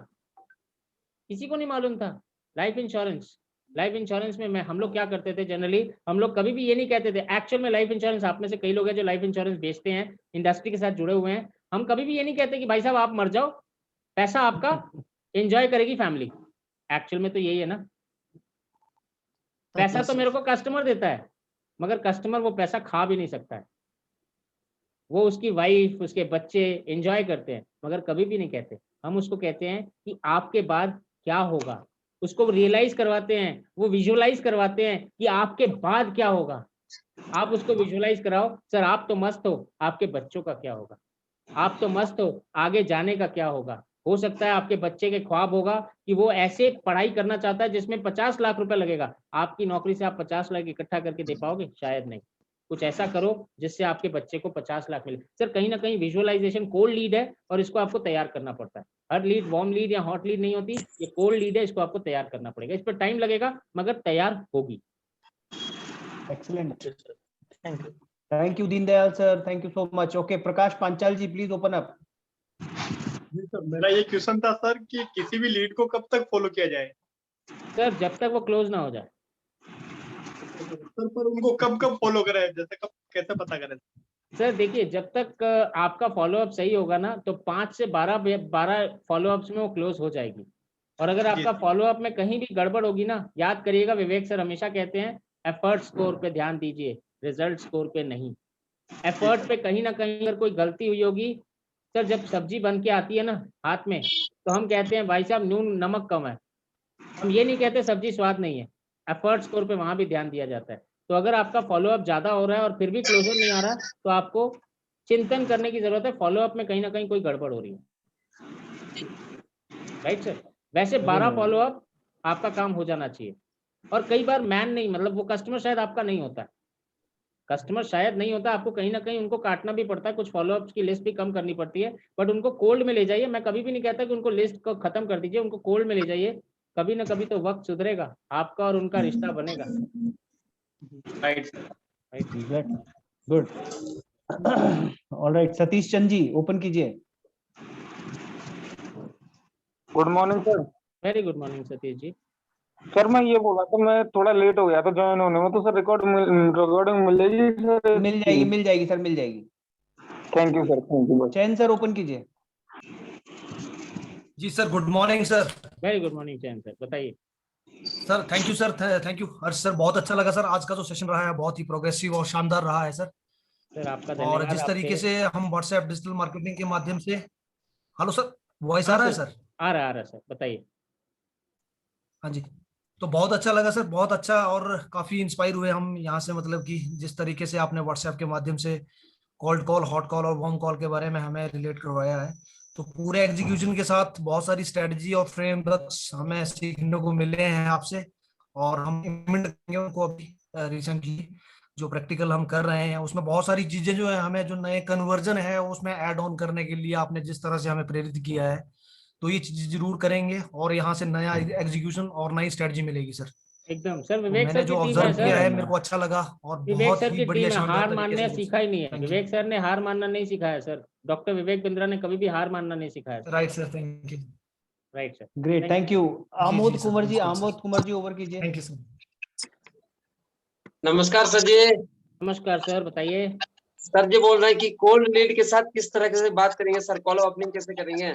किसी को नहीं मालूम था। लाइफ इंश्योरेंस में हम लोग क्या करते थे जनरली, हम लोग कभी भी ये नहीं कहते थे, एक्चुअल में लाइफ इंश्योरेंस, आप में से कई लोग हैं जो लाइफ इंश्योरेंस बेचते हैं, इंडस्ट्री के साथ जुड़े हुए हैं, हम कभी भी ये नहीं कहते कि भाई साहब आप मर जाओ, पैसा आपका एंजॉय करेगी फैमिली। एक्चुअल में तो यही है ना, पैसा तो मेरे को कस्टमर देता है, मगर कस्टमर वो पैसा खा भी नहीं सकता है, वो उसकी वाइफ, उसके बच्चे एंजॉय करते हैं, मगर कभी भी नहीं कहते। हम उसको कहते हैं कि आपके बाद क्या होगा, उसको रियलाइज करवाते हैं, वो विजुअलाइज करवाते हैं कि आपके बाद क्या होगा। आप उसको विजुअलाइज कराओ, सर आप तो मस्त हो, आपके बच्चों का क्या होगा, आप तो मस्त हो, आगे जाने का क्या होगा। हो सकता है आपके बच्चे के ख्वाब होगा कि वो ऐसे पढ़ाई करना चाहता है जिसमें 50 लाख रुपए लगेगा, आपकी नौकरी से आप 50 लाख इकट्ठा करके दे पाओगे? शायद नहीं। कुछ ऐसा करो जिससे आपके बच्चे को 50 लाख मिले। सर कहीं ना कहीं विजुअलाइजेशन कोल्ड लीड है, और इसको आपको तैयार करना पड़ता है। हर लीड वार्म लीड या हॉट लीड नहीं होती, ये कोल्ड लीड है, इसको आपको तैयार करना पड़ेगा, इस पर टाइम लगेगा मगर तैयार होगी। Excellent, thank you Dindayal sir, thank you so much. Okay, Prakash Panchal ji please open up. जी सर, मेरा ये क्वेश्चन था सर कि किसी भी लीड को कब तक फॉलो किया जाए? सर जब तक वो क्लोज ना हो जाए। सर पर उनको कब फॉलो करें, जैसे कब, कैसे पता करें? सर देखिए, जब तक आपका फॉलोअप सही होगा ना, तो 5 से 12 फॉलोअप्स में वो क्लोज हो जाएगी। और अगर आपका फॉलोअप में कहीं भी गड़बड़ होगी ना, याद करिएगा विवेक सर हमेशा कहते हैं एफर्ट स्कोर पे ध्यान दीजिए, रिजल्ट स्कोर पे नहीं। एफर्ट पे कहीं ना कहीं अगर कोई गलती हुई होगी, सर जब सब्जी बन के आती है ना हाथ में, तो हम कहते हैं भाई साहब नून नमक कम है, हम ये नहीं कहते सब्जी स्वाद नहीं है। एफर्ट स्कोर पे वहां भी ध्यान दिया जाता है। तो अगर आपका फॉलोअप ज्यादा हो रहा है और फिर भी क्लोजर नहीं आ रहा, तो आपको चिंतन करने की जरूरत है, फॉलोअप में कहीं ना कहीं कोई गड़बड़ हो रही है। Right sir. वैसे 12 फॉलोअप आपका काम हो जाना चाहिए। और कई बार मैन नहीं, मतलब वो कस्टमर शायद आपका नहीं होता है, कस्टमर शायद नहीं होता, आपको कहीं ना कहीं उनको काटना भी पड़ता है, कुछ फॉलोअप्स की लिस्ट भी कम करनी पड़ती है, बट उनको कोल्ड में ले जाइए। मैं कभी भी नहीं कहता कि उनको लिस्ट को खत्म कर दीजिए, उनको कोल्ड में ले जाइए, कभी ना कभी तो वक्त सुधरेगा, आपका और उनका रिश्ता बनेगा। Right good. Alright, Satish Chand ji open कीजिए। Good morning sir. Very good morning Satish ji. Sir मैं ये बोला था, मैं थोड़ा लेट हो गया था ज्वाइन होने में, तो सर रिकॉर्डिंग मिलेगी सर? मिल जाएगी सर, मिल जाएगी। Thank you sir, thank you. Chain sir open कीजिए। जी sir, good morning sir. Very good morning Chain sir, बताइए। Sir thank you sir, thank you Harsh sir, बहुत अच्छा लगा सर आज का जो सेशन रहा है, बहुत ही प्रोग्रेसिव और शानदार रहा है सर। सर आपका और धन्यवाद। जिस तरीके से हम व्हाट्सएप डिजिटल मार्केटिंग के माध्यम से, हेलो सर वॉइस आ रहा है सर? आ रहा है सर, बताइए। हाँ जी, तो बहुत अच्छा लगा सर, बहुत अच्छा, और काफी इंस्पायर हुए हम यहाँ से, मतलब कि जिस तरीके से आपने व्हाट्सएप के माध्यम से कोल्ड कॉल, हॉट कॉल और वार्म कॉल के बारे में हमें रिलेट करवाया है। तो पूरे एग्जीक्यूशन के साथ बहुत सारी स्ट्रेटजी और फ्रेमवर्क्स हमें सीखने को मिले हैं आपसे, और हम इम्प्लीमेंट करेंगे उनको। अभी रिसेंटली जो प्रैक्टिकल हम कर रहे हैं उसमें बहुत सारी चीजें जो है, हमें जो नए कन्वर्जन है उसमें ऐड ऑन करने के लिए आपने जिस तरह से हमें प्रेरित किया है, तो ये चीज जरूर करेंगे, और यहाँ से नया एग्जीक्यूशन और नई स्ट्रेटजी मिलेगी सर। एकदम सर। तो विवेक मैंने सर जो की टीम है ऑब्जर्व किया सर, है मेरे को अच्छा लगा, और विवेक बहुत सर ही की बढ़िया टीम है, शानदार हार तरीके मानना से सीखा ही नहीं है। Thank you. विवेक सर ने हार मानना नहीं सिखाया सर, डॉक्टर विवेक बिंद्रा ने कभी भी हार मानना नहीं सिखाया। Right sir, thank you. Right sir, great, thank you. Amod sir, Kunwar ji, बिल्कुल आमोद सर। कुंवर जी ओवर कीजिए। Thank you sir. नमस्कार सर जी। नमस्कार सर, बताइए। सर जी बोल रहे हैं कि कोल्ड लीड के साथ किस तरह से बात करेंगे सर, कॉल ओपनिंग कैसे करेंगे?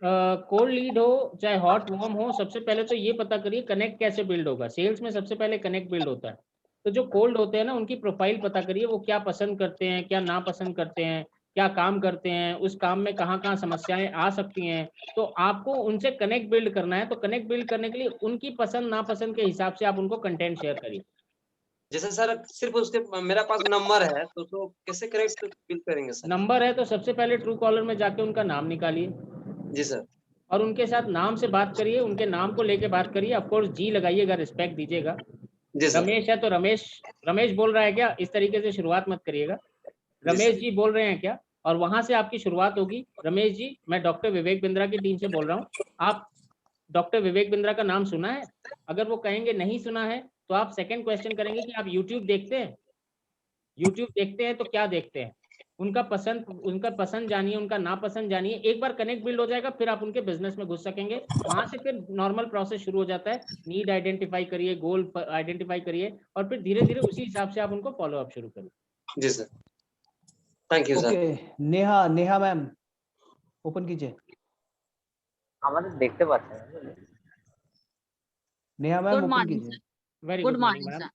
कोल्ड लीड हो चाहे हॉट वार्म हो, सबसे पहले तो ये पता करिए कनेक्ट कैसे बिल्ड होगा। सेल्स में सबसे पहले कनेक्ट बिल्ड होता है। तो जो कोल्ड होते हैं ना, उनकी प्रोफाइल पता करिए, वो क्या पसंद करते हैं, क्या नापसंद करते हैं, क्या काम करते हैं, उस काम में कहाँ कहाँ समस्याएं आ सकती हैं। तो आपको उनसे कनेक्ट बिल्ड करना है। तो कनेक्ट बिल्ड करने के लिए उनकी पसंद नापसंद के हिसाब से आप उनको कंटेंट शेयर करिए। जैसे सर सिर्फ उसके मेरा पास नंबर है तो उसको कैसे करेक्ट बिल करेंगे सर? नंबर है तो सबसे पहले ट्रू कॉलर में जाके उनका नाम निकालिए। जी सर। और उनके साथ नाम से बात करिए, उनके नाम को लेके बात करिए। ऑफ कोर्स जी लगाइएगा, रिस्पेक्ट दीजिएगा। जी सर। रमेश है तो रमेश, रमेश बोल रहा है क्या, इस तरीके से शुरुआत मत करिएगा। रमेश जी बोल रहे हैं क्या, और वहां से आपकी शुरुआत होगी। रमेश जी, मैं डॉक्टर विवेक बिंद्रा की टीम से बोल रहा हूँ, आप डॉक्टर विवेक बिंद्रा का नाम सुना है? अगर वो कहेंगे नहीं सुना है, तो आप सेकंड क्वेश्चन करेंगे कि आप यूट्यूब देखते हैं? यूट्यूब देखते हैं तो क्या देखते हैं, उनका पसंद जानिए, उनका नापसंद जानिए। एक बार कनेक्ट बिल्ड हो जाएगा, फिर आप उनके बिजनेस में घुस सकेंगे। वहां से फिर नॉर्मल प्रोसेस शुरू हो जाता है। नीड आइडेंटिफाई करिए, गोल आइडेंटिफाई करिए, और फिर धीरे धीरे उसी हिसाब से आप उनको फॉलो अप शुरू करिए। जी sir, thank you sir. Neha, Neha ma'am open कीजिए। আমাদের দেখতে পাচ্ছেন। Neha ma'am good open morning कीजिए। Very good good morning morning ma'am.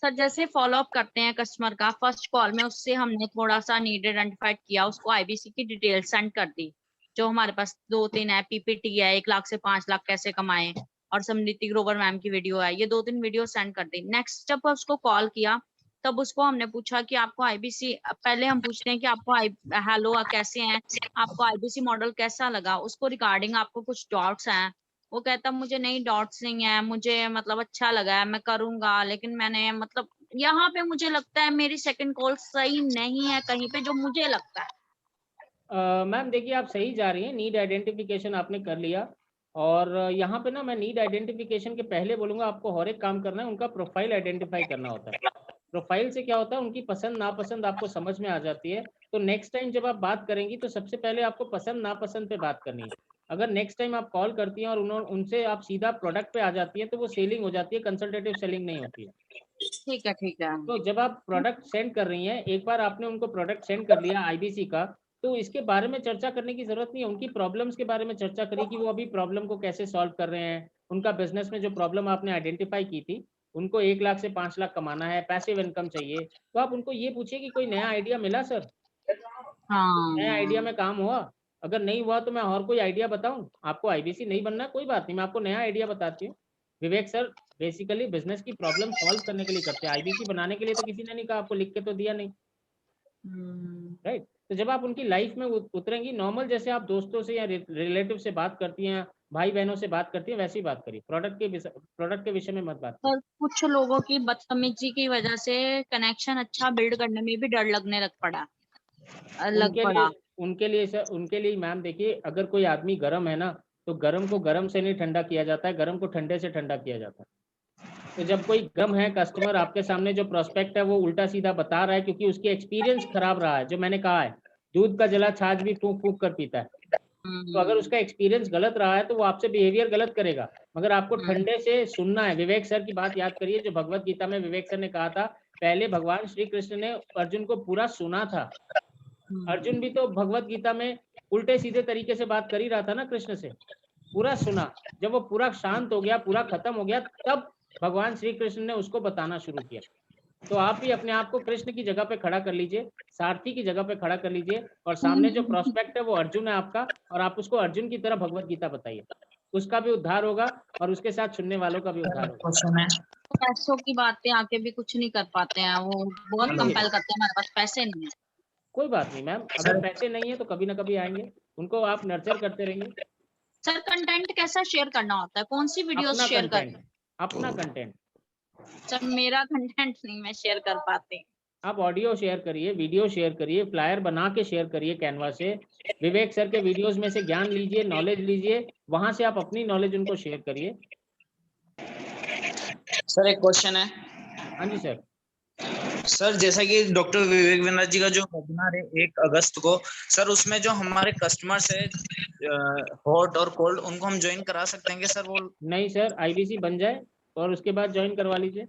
Sir. जैसे फॉलो अप करते हैं कस्टमर का, फर्स्ट कॉल में उससे हमने थोड़ा सा नीड आइडेंटिफाइड किया, उसको आईबीसी की डिटेल सेंड कर दी, जो हमारे पास 2-3 है, पीपीटी है, 1 लाख से 5 लाख कैसे कमाएं, और समृति ग्रोवर मैम की वीडियो है, ये 2-3 वीडियो सेंड कर दी। नेक्स्ट जब उसको कॉल किया, तब उसको हमने पूछा कि आपको आईबीसी, पहले हम पूछते हैं कि आपको हेलो कैसे हैं, आपको आईबीसी मॉडल कैसा लगा, उसको रिगार्डिंग आपको कुछ डाउट्स हैं। वो कहता मुझे नहीं डाउट्स नहीं है, मुझे मतलब अच्छा लगा है, मैं करूंगा, लेकिन मैंने मतलब यहाँ पे मुझे लगता है मेरी सेकंड कॉल सही नहीं है कहीं पे, जो मुझे लगता है। मैम देखिए, आप सही जा रही हैं, नीड आइडेंटिफिकेशन आपने कर लिया। और यहाँ पे ना मैं नीड आइडेंटिफिकेशन के पहले बोलूँगा, आपको और एक काम करना है, उनका प्रोफाइल आइडेंटिफाई करना होता है। प्रोफाइल से क्या होता है, उनकी पसंद नापसंद आपको समझ में आ जाती है। तो नेक्स्ट टाइम जब आप बात करेंगी, तो सबसे पहले आपको पसंद नापसंद पे बात करनी है। अगर नेक्स्ट टाइम आप कॉल करती हैं और उनसे आप सीधा प्रोडक्ट पे आ जाती हैं, तो वो सेलिंग हो जाती है, कंसल्टेटिव सेलिंग नहीं होती है। ठीक है, ठीक है। तो जब आप प्रोडक्ट सेंड कर रही हैं, एक बार आपने उनको प्रोडक्ट सेंड कर लिया आईबीसी का, तो इसके बारे में चर्चा करने की जरूरत नहीं है। उनकी प्रॉब्लम्स के बारे में चर्चा करिए कि वो अभी प्रॉब्लम को कैसे सॉल्व कर रहे हैं। उनका बिजनेस में जो प्रॉब्लम आपने आइडेंटिफाई की थी, उनको 1 लाख से 5 लाख कमाना है, पैसिव इनकम चाहिए, तो आप उनको ये पूछिए कि कोई नया आइडिया मिला सर? नया आइडिया में काम हुआ? अगर नहीं हुआ तो मैं और कोई आइडिया बताऊं? आपको आईबीसी नहीं बनना, कोई बात नहीं, मैं आपको नया आइडिया बताती हूँ। विवेक सर बेसिकली बिजनेस की प्रॉब्लम सॉल्व करने के लिए करते हैं, आईबीसी बनाने के लिए तो किसी ने नहीं कहा, आपको लिख के तो दिया नहीं, राइट? तो जब आप उनकी लाइफ में उतरेंगी, नॉर्मल जैसे आप दोस्तों से या रिलेटिव से बात करती हैं, भाई बहनों से बात करती हैं, वैसी बात करिए, प्रोडक्ट के विषय में मत बात पर कुछ लोगों की बदतमीजी की वजह से कनेक्शन अच्छा बिल्ड करने में भी डर लगने लग पड़ा। उनके लिए मैम देखिए, अगर कोई आदमी गर्म है ना, तो गर्म को गर्म से नहीं ठंडा किया जाता है, गर्म को ठंडे से ठंडा किया जाता है। तो जब कोई गर्म है कस्टमर, आपके सामने जो प्रोस्पेक्ट है वो उल्टा सीधा बता रहा है क्योंकि उसकी एक्सपीरियंस खराब रहा है, जो मैंने कहा है दूध का जला छाछ भी फूंक फूंक कर पीता है, तो अगर उसका एक्सपीरियंस गलत रहा है तो वो आपसे बिहेवियर गलत करेगा। मगर आपको ठंडे से सुनना है। विवेक सर की बात याद करिए, जो भगवत गीता में विवेक सर ने कहा था, पहले भगवान श्री कृष्ण ने अर्जुन को पूरा सुना था। अर्जुन भी तो भगवत गीता में उल्टे सीधे तरीके से बात कर ही रहा था ना कृष्ण से, पूरा सुना। जब वो पूरा शांत हो गया, पूरा खत्म हो गया, तब भगवान श्री कृष्ण ने उसको बताना शुरू किया। तो आप भी अपने आप को कृष्ण की जगह पे खड़ा कर लीजिए, सारथी की जगह पे खड़ा कर लीजिए, और सामने जो प्रोस्पेक्ट है वो अर्जुन है आपका, और आप उसको अर्जुन की तरह भगवत गीता बताइए, उसका भी उद्धार होगा और उसके साथ सुनने वालों का भी उद्धार होगा। पैसों की बातें आके भी कुछ नहीं कर पाते हैं, वो बहुत कंपेल करते हैं, हमारे पास पैसे नहीं है। कोई बात नहीं मैम, अगर पैसे नहीं है तो कभी ना कभी आएंगे, उनको आप नर्चर करते रहिए। सर कंटेंट कैसा शेयर करना होता है, कौन सी वीडियोस शेयर करनी है? अपना कंटेंट। सर मेरा कंटेंट नहीं मैं शेयर कर पाती। आप ऑडियो शेयर करिए, वीडियो शेयर करिए, फ्लायर बना के शेयर करिए कैनवा से, विवेक सर के वीडियोस में से ज्ञान लीजिए, नॉलेज लीजिए, वहां से आप अपनी नॉलेज उनको शेयर करिए। सर एक क्वेश्चन है। हाँ जी सर। सर जैसा कि डॉक्टर विवेक विनर जी का जो वेबिनार है 1 अगस्त को, सर उसमें जो हमारे कस्टमर्स है हॉट और कोल्ड, उनको हम ज्वाइन करा सकते हैं क्या सर? वो नहीं सर, आईबीसी बन जाए और उसके बाद ज्वाइन करवा लीजिए।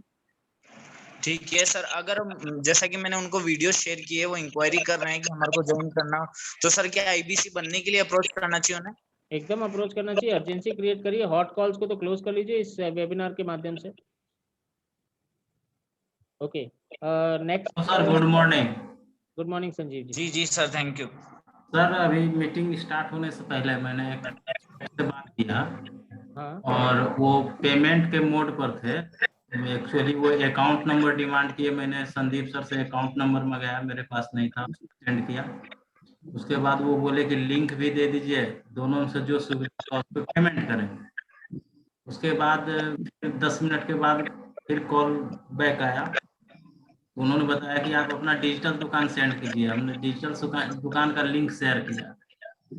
ठीक है सर। अगर जैसा कि मैंने उनको वीडियो शेयर की है, वो इंक्वायरी कर रहे हैं कि हमारे को ज्वाइन करना हो, तो सर क्या आईबीसी बनने के लिए अप्रोच करना चाहिए उन्हें? एकदम अप्रोच करना चाहिए, अर्जेंसी क्रिएट करिए, हॉट कॉल्स को तो क्लोज कर लीजिए इस वेबिनार के माध्यम से। Okay, next sir good morning. Good morning Sanjeev ji. जी सर, थैंक यू सर। अभी मीटिंग स्टार्ट होने से पहले मैंने एक से बात किया। हाँ। और वो पेमेंट के मोड पर थे। एक्चुअली वो अकाउंट नंबर डिमांड किए, मैंने संदीप सर से अकाउंट नंबर मंगाया, मेरे पास नहीं था, सेंड किया। उसके बाद वो बोले कि लिंक भी दे दीजिए, दोनों से जो सुविधा उस पर पेमेंट करेंगे। उसके बाद 10 मिनट के बाद फिर कॉल बैक आया, उन्होंने बताया कि आप अपना डिजिटल दुकान सेंड कीजिए। हमने डिजिटल दुकान का लिंक शेयर किया।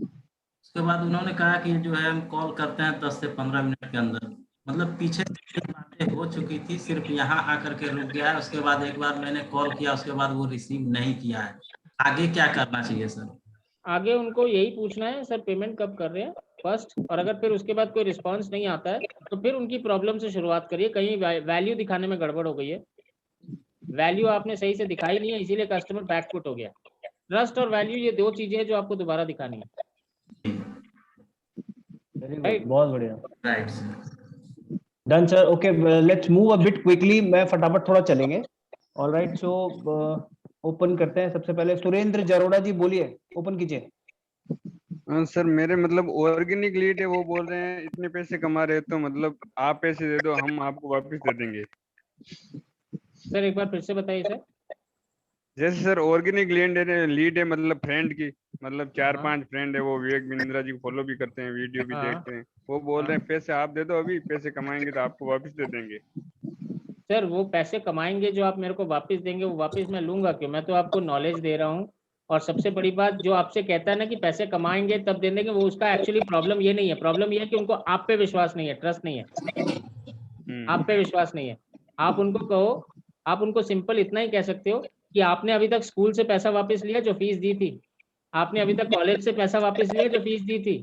उसके बाद उन्होंने कहा कि जो है हम कॉल करते हैं 10 से 15 मिनट के अंदर। मतलब पीछे बातें हो चुकी थी, सिर्फ यहाँ आकर के रुक गया है। उसके बाद एक बार मैंने कॉल किया, उसके बाद वो रिसीव नहीं किया है। आगे क्या करना चाहिए सर? आगे उनको यही पूछना है सर पेमेंट कब कर रहे हैं फर्स्ट, और अगर फिर उसके बाद कोई रिस्पांस नहीं आता है तो फिर उनकी प्रॉब्लम से शुरुआत करिए। कहीं वैल्यू दिखाने में गड़बड़ हो गई है, वैल्यू आपने सही से दिखाई नहीं है, इसीलिए कस्टमर बैकफुट हो गया। ट्रस्ट और वैल्यू ये 2 चीजें हैं जो आपको दोबारा दिखानी है। राइट, बहुत बढ़िया। Right done sir. Okay, let's move a bit quickly, मैं फटाफट थोड़ा चलेंगे। ऑलराइट, सो ओपन करते हैं। सबसे पहले सुरेंद्र जरोड़ा जी बोलिए, ओपन कीजिए। सर मेरे मतलब ऑर्गेनिक लीड है, वो बोल रहे हैं इतने पैसे कमा रहे तो मतलब आप पैसे दे दो, हम आपको वापस दे देंगे। सर एक बार फिर से बताइए सर। जैसे सर ऑर्गेनिक लीड है मतलब फ्रेंड की, मतलब 4-5 फ्रेंड है, वो विवेक बिंद्रा जी को फॉलो भी करते हैं, वीडियो भी देखते हैं। वो बोल रहे हैं पैसे आप दे दो, अभी पैसे कमाएंगे तो आपको वापस दे देंगे। सर वो पैसे कमाएंगे जो आप मेरे को वापस देंगे, वो वापस मैं लूंगा क्यों? मैं तो आपको नॉलेज दे रहा हूँ। और सबसे बड़ी बात, जो आपसे कहता है ना कि पैसे कमाएंगे तब दे देंगे, वो उसका एक्चुअली प्रॉब्लम ये नहीं है। प्रॉब्लम ये है कि उनको आप पे विश्वास नहीं है, ट्रस्ट नहीं है, आप पे विश्वास नहीं है। आप उनको कहो, आप उनको सिंपल इतना ही कह सकते हो कि आपने अभी तक स्कूल से पैसा वापस लिया जो फीस दी थी, आपने अभी तक कॉलेज से पैसा वापस लिया जो फीस दी थी,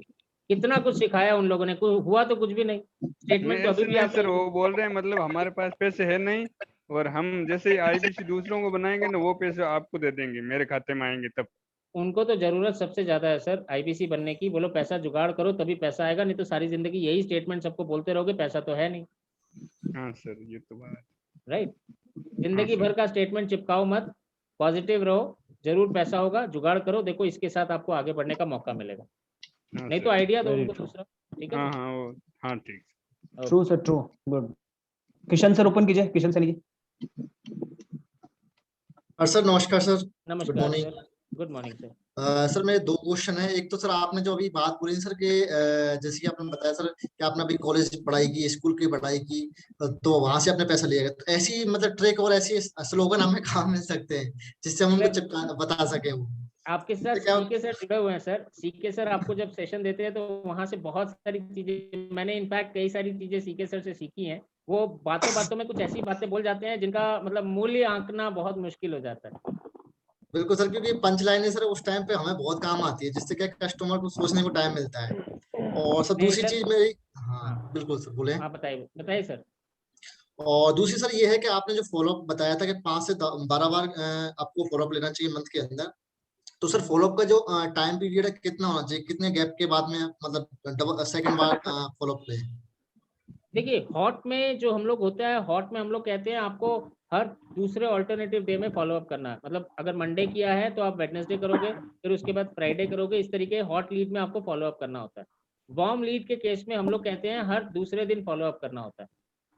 कितना कुछ सिखाया उन लोगों ने, कुछ हुआ तो कुछ भी नहीं। स्टेटमेंट तो अभी भी सर वो बोल रहे हैं मतलब हमारे पास पैसे है नहीं, और हम जैसे आईबीसी दूसरों को बनाएंगे ना, वो पैसे आपको दे देंगे, मेरे खाते में आएंगे तब। उनको तो जरूरत सबसे ज्यादा है सर आईबीसी बनने की। बोलो पैसा जुगाड़ करो तभी पैसा आएगा, नहीं तो सारी जिंदगी यही स्टेटमेंट सबको बोलते रहोगे, पैसा तो है नहीं। हाँ सर ये तो बात। राइट। जिंदगी भर का स्टेटमेंट चिपकाओ मत, पॉजिटिव रहो, जरूर पैसा होगा, जुगाड़ करो, देखो इसके साथ आपको आगे बढ़ने का मौका मिलेगा। नहीं तो आइडिया दो उनको दूसरा, ठीक है। हाँ ठीक। True sir, true, good. Kishan sir open कीजिए, किशन सर लीजिए। सर नमस्कार सर। नमस्कार good morning. Sir, good morning sir. Sir मेरे दो क्वेश्चन है। एक तो सर आपने जो अभी बात बोली सर कि जैसे कि आपने बताया सर कि आपने अभी कॉलेज पढ़ाई की, स्कूल की पढ़ाई की, तो वहां से आपने पैसा लिया। तो ऐसी मतलब ट्रिक और ऐसी स्लोगन हमें कहाँ मिल सकते हैं जिससे हम उनको चिपका बता सके वो? आपके साथ सीके सर जुड़े हुए हैं सर। सीके सर आपको जब सेशन देते हैं तो वहां से बहुत सारी चीजें, मैंने इनफैक्ट कई सारी चीजें सीके सर से सीखी हैं। वो बातों बातों में कुछ ऐसी बातें बोल जाते हैं जिनका मतलब मूल्य आंकना बहुत मुश्किल हो जाता है। बिल्कुल सर, क्योंकि पंच लाइनें सर उस टाइम पे हमें बहुत काम आती है, जिससे क्या कस्टमर को सोचने को टाइम मिलता है। और सर दूसरी चीज मेरी, हाँ बिल्कुल सर बोले। हाँ बताइए बताइए सर। और दूसरी सर ये है कि आपने जो फॉलोअप बताया था कि 5 से 12 बार आपको फॉलोअप लेना चाहिए मंथ के अंदर, तो सर फॉलोअप का जो टाइम पीरियड है कितना होना चाहिए, कितने गैप के बाद में मतलब सेकंड बार फॉलोअप ले? देखिए हॉट में जो हम लोग होता है, हॉट में हम लोग कहते हैं आपको हर दूसरे ऑल्टरनेटिव डे में फॉलो अप करना है। मतलब अगर मंडे किया है तो आप वेडनेसडे करोगे, फिर उसके बाद फ्राइडे करोगे, इस तरीके हॉट लीड में आपको फॉलो अप करना होता है। वार्म लीड के केस में हम लोग कहते हैं हर दूसरे दिन फॉलो अप करना होता है।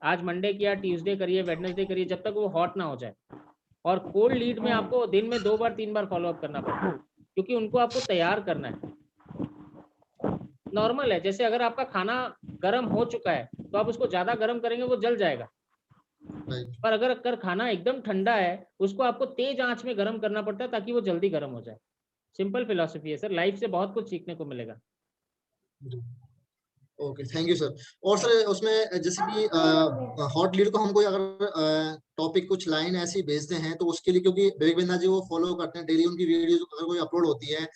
आज मंडे किया, ट्यूसडे करिए, वेडनेसडे करिए, जब तक वो हॉट ना हो जाए। और कोल्ड लीड में आपको दिन में 2 बार 3 बार फॉलो अप करना पड़ता है, क्योंकि उनको आपको तैयार करना है। नॉर्मल है, जैसे अगर आपका खाना गर्म हो चुका है तो आप उसको ज्यादा गर्म करेंगे वो जल जाएगा, पर अगर खाना एकदम ठंडा है उसको आपको तेज आंच में गर्म करना पड़ता है ताकि वो जल्दी गर्म हो जाए। सिंपल फिलॉसफी है सर, लाइफ से बहुत कुछ सीखने को मिलेगा। Okay thank you sir. और सर उसमें जैसे कि हॉट लीड को हम कोई अगर टॉपिक कुछ लाइन ऐसी भेजते हैं तो उसके लिए, क्योंकि विवेक बिंदा जी वो फॉलो करते हैं डेली, उनकी वीडियो अगर कोई अपलोड होती है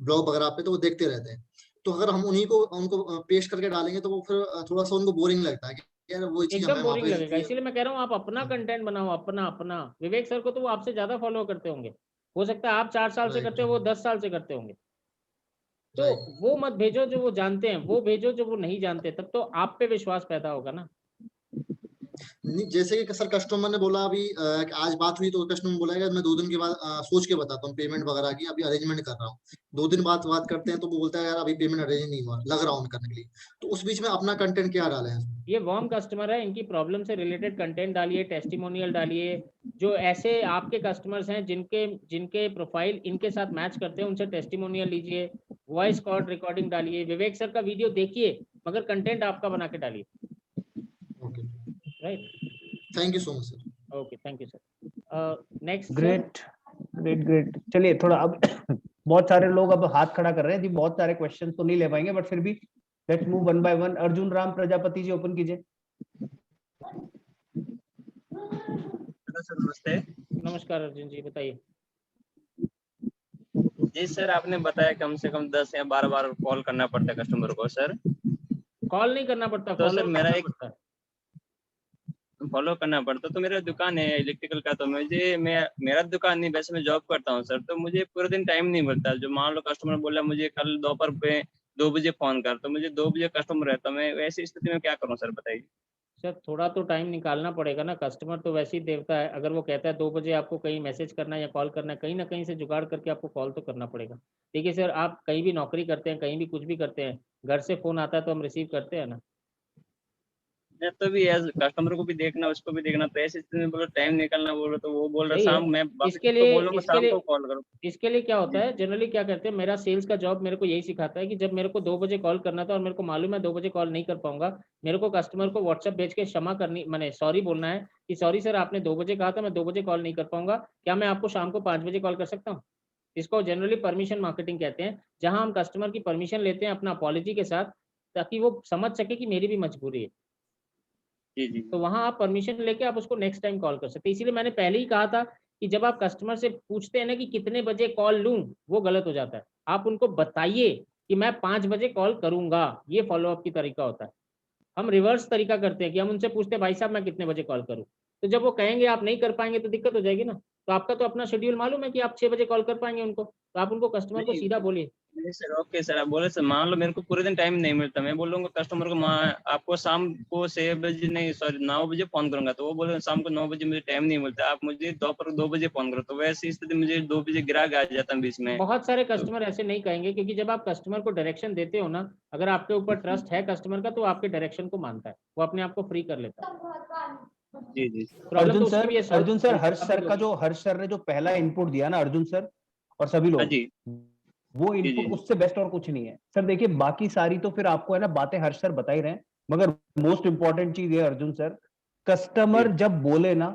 ब्लॉग वगैरह पे तो वो देखते रहते हैं। तो अगर हम उन्हीं को उनको पेश करके डालेंगे तो वो फिर थोड़ा सा उनको बोरिंग लगता है कि यार वो चीज एकदम हमें वहाँ बोरिंग पे लगेगा, इसीलिए मैं कह रहा हूँ आप अपना कंटेंट बनाओ, अपना अपना। विवेक सर को तो वो आपसे ज्यादा फॉलो करते होंगे, हो सकता है आप 4 साल से करते हो, वो 10 साल से करते होंगे। तो वो मत भेजो जो वो जानते हैं, वो भेजो जो वो नहीं जानते, तब तो आप पे विश्वास पैदा होगा ना। नहीं, जैसे कि सर कस्टमर ने बोला अभी कि आज बात हुई तो कस्टमर बोला कि मैं 2 दिन के बाद सोच के बताता हूँ पेमेंट वगैरह की, अभी अरेंजमेंट कर रहा हूँ। 2 दिन बाद बात करते हैं तो वो बोलता है यार अभी पेमेंट अरेंज नहीं हुआ, लग रहा हूँ करने के लिए। तो उस बीच में अपना कंटेंट क्या डालें? ये वार्म कस्टमर है, इनकी प्रॉब्लम से रिलेटेड कंटेंट डालिए, टेस्टिमोनियल डालिए। जो ऐसे आपके कस्टमर्स हैं जिनके जिनके प्रोफाइल इनके साथ मैच करते हैं उनसे टेस्टिमोनियल लीजिए, वॉइस कॉल रिकॉर्डिंग डालिए, विवेक सर का वीडियो देखिए मगर कंटेंट आपका बना के डालिए। Right, thank you so much sir. Okay thank you sir. Next great great great. चलिए थोड़ा अब बहुत सारे लोग अब हाथ खड़ा कर रहे हैं जी, बहुत सारे क्वेश्चन तो नहीं ले पाएंगे बट फिर भी let's move one by one. Arjun Ram Prajapati ji open कीजिए। नमस्ते। नमस्कार अर्जुन जी, बताइए। जी सर, आपने बताया कम से कम 10 या 12 बार कॉल करना पड़ता है कस्टमर को। सर कॉल नहीं करना पड़ता, तो सर मेरा एक पड़ता है, फॉलो करना पड़ता। तो मेरा दुकान है इलेक्ट्रिकल का, तो मेरा दुकान नहीं, वैसे मैं जॉब करता हूँ सर, तो मुझे पूरे दिन टाइम नहीं मिलता। जो मान लो कस्टमर बोला मुझे कल दोपहर पे 2 बजे फोन कर, तो मुझे 2 बजे कस्टमर रहता, मैं ऐसी स्थिति में क्या करूँ सर, बताइए। सर थोड़ा तो टाइम निकालना पड़ेगा ना, कस्टमर तो वैसे ही देवता है। अगर वो कहता है 2 बजे आपको कहीं मैसेज करना है या कॉल करना है, कहीं ना कहीं से जुगाड़ करके आपको कॉल तो करना पड़ेगा। देखिए सर, आप कहीं भी नौकरी करते हैं, कहीं भी कुछ भी करते हैं, घर से फोन आता है तो हम रिसीव करते हैं ना। तो भी एज कस्टमर को भी देखना, उसको भी देखना, तो ऐसी स्थिति में बोलो टाइम निकालना बोलो, तो वो बोल रहा सही है। शाम मैं इसके तो लिए बोलूंगा इसके शाम लिए को कॉल करो। इसके लिए क्या होता है, जनरली क्या करते हैं, मेरा सेल्स का जॉब मेरे को यही सिखाता है कि जब मेरे को 2 बजे कॉल करना था और मेरे को मालूम है 2 बजे कॉल नहीं कर पाऊंगा, मेरे को कस्टमर को व्हाट्सएप भेज के क्षमा करनी, मैंने सॉरी बोलना है कि सॉरी सर आपने 2 बजे कहा था, मैं 2 बजे कॉल नहीं कर पाऊंगा, क्या मैं आपको शाम को 5 बजे कॉल कर सकता हूँ। इसको जनरली परमिशन मार्केटिंग कहते हैं, जहां हम कस्टमर की परमिशन लेते हैं अपना अपॉलॉजी के साथ, ताकि वो समझ सके कि मेरी भी मजबूरी है। जी। तो वहां आप परमिशन लेके आप उसको नेक्स्ट टाइम कॉल कर सकते हैं। इसीलिए मैंने पहले ही कहा था कि जब आप कस्टमर से पूछते हैं ना कि कितने बजे कॉल लूं, वो गलत हो जाता है। आप उनको बताइए कि मैं 5 बजे कॉल करूंगा, ये फॉलोअप की तरीका होता है। हम रिवर्स तरीका करते हैं कि हम उनसे पूछते हैं भाई साहब मैं कितने बजे कॉल करूं, तो जब वो कहेंगे आप नहीं कर पाएंगे तो दिक्कत हो जाएगी ना। तो आपका तो अपना शेड्यूल मालूम है कि आप 6 बजे कॉल कर पाएंगे उनको, तो आप उनको कस्टमर को सीधा बोलिए। नहीं सर, ओके सर, आप बोले सर, मान लो मेरे को पूरे दिन टाइम नहीं मिलता, मैं बोलूंगा कस्टमर को आपको शाम को 6 बजे नहीं सॉरी 9 बजे फोन करूंगा, तो वो बोले शाम को 9 बजे मुझे टाइम नहीं मिलता, आप मुझे दोपहर 2 बजे फोन करो, तो वैसी स्थिति मुझे 2 बजे ग्राहक आ जाता है बीच में। बहुत सारे कस्टमर ऐसे नहीं कहेंगे, क्योंकि जब आप कस्टमर को डायरेक्शन देते हो ना, अगर आपके ऊपर ट्रस्ट है कस्टमर का, तो आपके डायरेक्शन को मानता है, वो अपने आप को फ्री कर लेता है। जी जी प्रॉब्लम तो उसकी भी है सर। अर्जुन सर, हर्ष सर ने जो पहला इनपुट दिया ना अर्जुन सर और सभी लोग, वो इनपुट उससे बेस्ट और कुछ नहीं है सर। देखिए बाकी सारी तो फिर आपको है ना बातें हर्ष सर बता ही रहे हैं, मगर मोस्ट इंपॉर्टेंट चीज ये अर्जुन सर, कस्टमर जब बोले ना,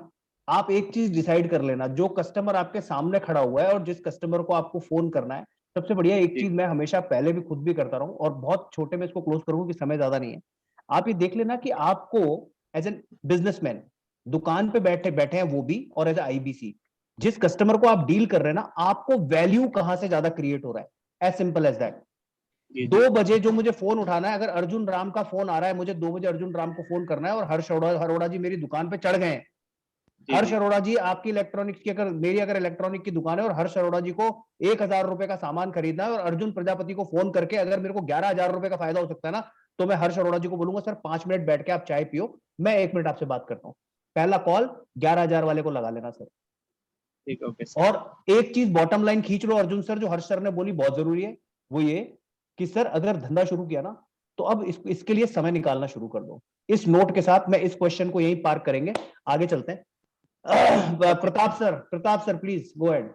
आप एक चीज डिसाइड कर लेना, जो कस्टमर आपके सामने खड़ा हुआ है और जिस कस्टमर को आपको फोन करना है, सबसे बढ़िया एक चीज मैं हमेशा पहले भी खुद भी करता रहा हूं और बहुत छोटे में इसको क्लोज करूंगा कि समय ज्यादा नहीं है। आप ये देख लेना कि आपको एज एन बिजनेसमैन दुकान पे बैठे बैठे हैं वो भी, और एज आईबीसी जिस कस्टमर को आप डील कर रहे हैं ना, आपको वैल्यू कहां से ज्यादा क्रिएट हो रहा है, एज सिंपल एज दैट। 2 बजे जो मुझे फोन उठाना है, अगर अर्जुन राम का फोन आ रहा है, मुझे 2 बजे अर्जुन राम को फोन करना है और हर्ष अरोड़ा जी मेरी दुकान पे चढ़ गए हैं। हर्ष अरोड़ा जी आपकी इलेक्ट्रॉनिक्स की, अगर इलेक्ट्रॉनिक की दुकान है और हर्ष अरोड़ा जी को 1000 रुपए का सामान खरीदना है और अर्जुन प्रजापति को फोन करके अगर मेरे को 11,000 रुपए का फायदा हो सकता है ना, तो मैं हर्ष अरोड़ा जी को बोलूंगा सर 5 मिनट बैठ के आप चाय पियो, मैं 1 मिनट आपसे बात करता हूँ। पहला कॉल 11,000 वाले को लगा लेना सर। ठीक, ओके। और एक चीज बॉटम लाइन खींच लो अर्जुन सर, जो हर्ष सर ने बोली बहुत जरूरी है, वो ये कि सर अगर धंधा शुरू किया ना, तो अब इसके लिए समय निकालना शुरू कर दो। इस नोट के साथ मैं इस क्वेश्चन को यहीं पार्क करेंगे, आगे चलते हैं। Pratap sir please go ahead.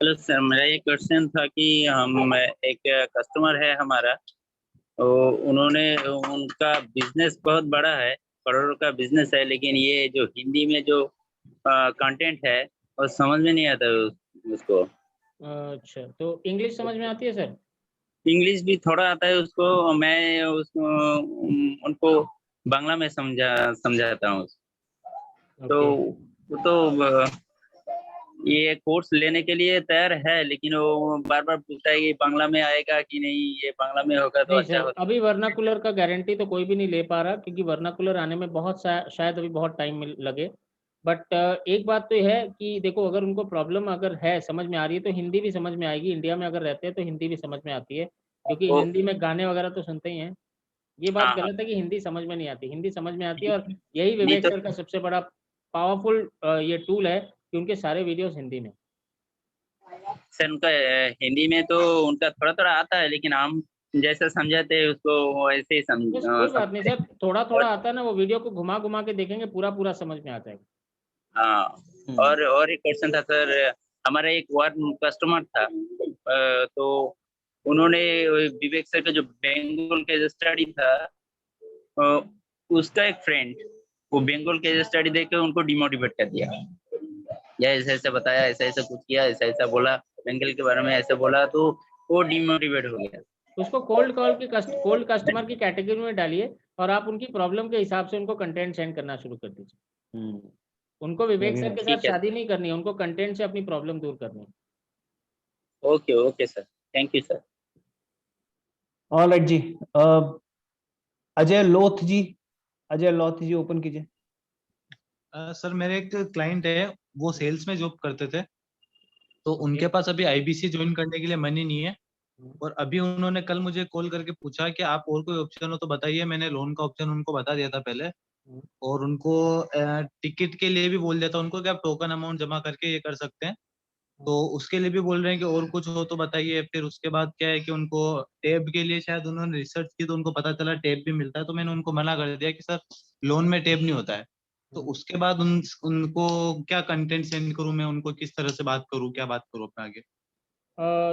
Hello sir, मेरा ये क्वेश्चन था कि हम एक कस्टमर है हमारा, तो उनका बिजनेस बहुत बड़ा है, करोड़ों का बिजनेस है, लेकिन ये जो हिंदी में जो कंटेंट है वो समझ में नहीं आता उसको। अच्छा, तो इंग्लिश समझ में आती है सर? इंग्लिश भी थोड़ा आता है उसको, मैं उनको बांग्ला में समझाता हूँ। तो ये कोर्स लेने के लिए तैयार है, लेकिन वो बार बार पूछता है कि बांग्ला में आएगा कि नहीं, ये बांग्ला में होगा तो अच्छा होता। अभी वर्नाकुलर का गारंटी तो कोई भी नहीं ले पा रहा, क्योंकि वर्नाकुलर आने में शायद अभी बहुत टाइम लगे। बट एक बात तो है कि देखो, अगर उनको प्रॉब्लम अगर है, समझ में आ रही है, तो हिंदी भी समझ में आएगी। इंडिया में अगर रहते हैं तो हिंदी भी समझ में आती है, क्योंकि हिंदी में गाने वगैरह तो सुनते ही हैं। ये बात गलत है कि हिंदी समझ में नहीं आती, हिंदी समझ में आती है, और यही विवेक सर का सबसे बड़ा पावरफुल ये टूल है कि उनके सारे वीडियोस हिंदी में। सर उनका हिंदी में तो उनका थोड़ा थोड़ा आता है, लेकिन हम जैसा समझाते हैं उसको वो ऐसे ही कोई बात नहीं सर, थोड़ा थोड़ा आता है ना, वो वीडियो को घुमा घुमा के देखेंगे, पूरा पूरा समझ में आ जाएगा। हाँ, और एक क्वेश्चन था सर, हमारा एक कस्टमर था, तो उन्होंने विवेक सर का जो बंगाल के स्टडी था, उसका एक फ्रेंड वो बंगाल के स्टडी देख के उनको डिमोटिवेट कर दिया, या ऐसा ऐसा बताया, ऐसा ऐसा कुछ किया, ऐसा ऐसा बोला, बंगाल के बारे में ऐसे बोला, तो वो डिमोटिवेट हो गया। उसको कोल्ड कस्टमर की कैटेगरी में डालिए और आप उनकी प्रॉब्लम के हिसाब से उनको कंटेंट सेंड करना शुरू कर दीजिए। उनको विवेक सर के साथ शादी नहीं करनी है, उनको कंटेंट से अपनी प्रॉब्लम दूर करनी है। Okay okay sir, thank you sir. Alright जी, अजय लोथ जी ओपन कीजिए। सर मेरे एक क्लाइंट है, वो सेल्स में जॉब करते थे, तो उनके पास अभी आईबीसी ज्वाइन करने के लिए मनी नहीं है, और अभी उन्होंने कल मुझे कॉल करके पूछा कि आप और कोई ऑप्शन हो तो बताइए। मैंने लोन का ऑप्शन उनको बता दिया था पहले, और उनको टिकट के लिए भी बोल दिया था उनको कि आप टोकन अमाउंट जमा करके ये कर सकते हैं, तो उसके लिए भी बोल रहे हैं कि और कुछ हो तो बताइए। फिर उसके बाद क्या है कि उनको टैब के लिए शायद उन्होंने रिसर्च की, तो उनको पता चला टैब भी मिलता है, तो मैंने उनको मना कर दिया कि सर लोन में टैब नहीं होता है। तो उसके बाद उनको क्या कंटेंट सेंड करूं मैं, उनको किस तरह से बात करूं, क्या बात करूं अपने आगे?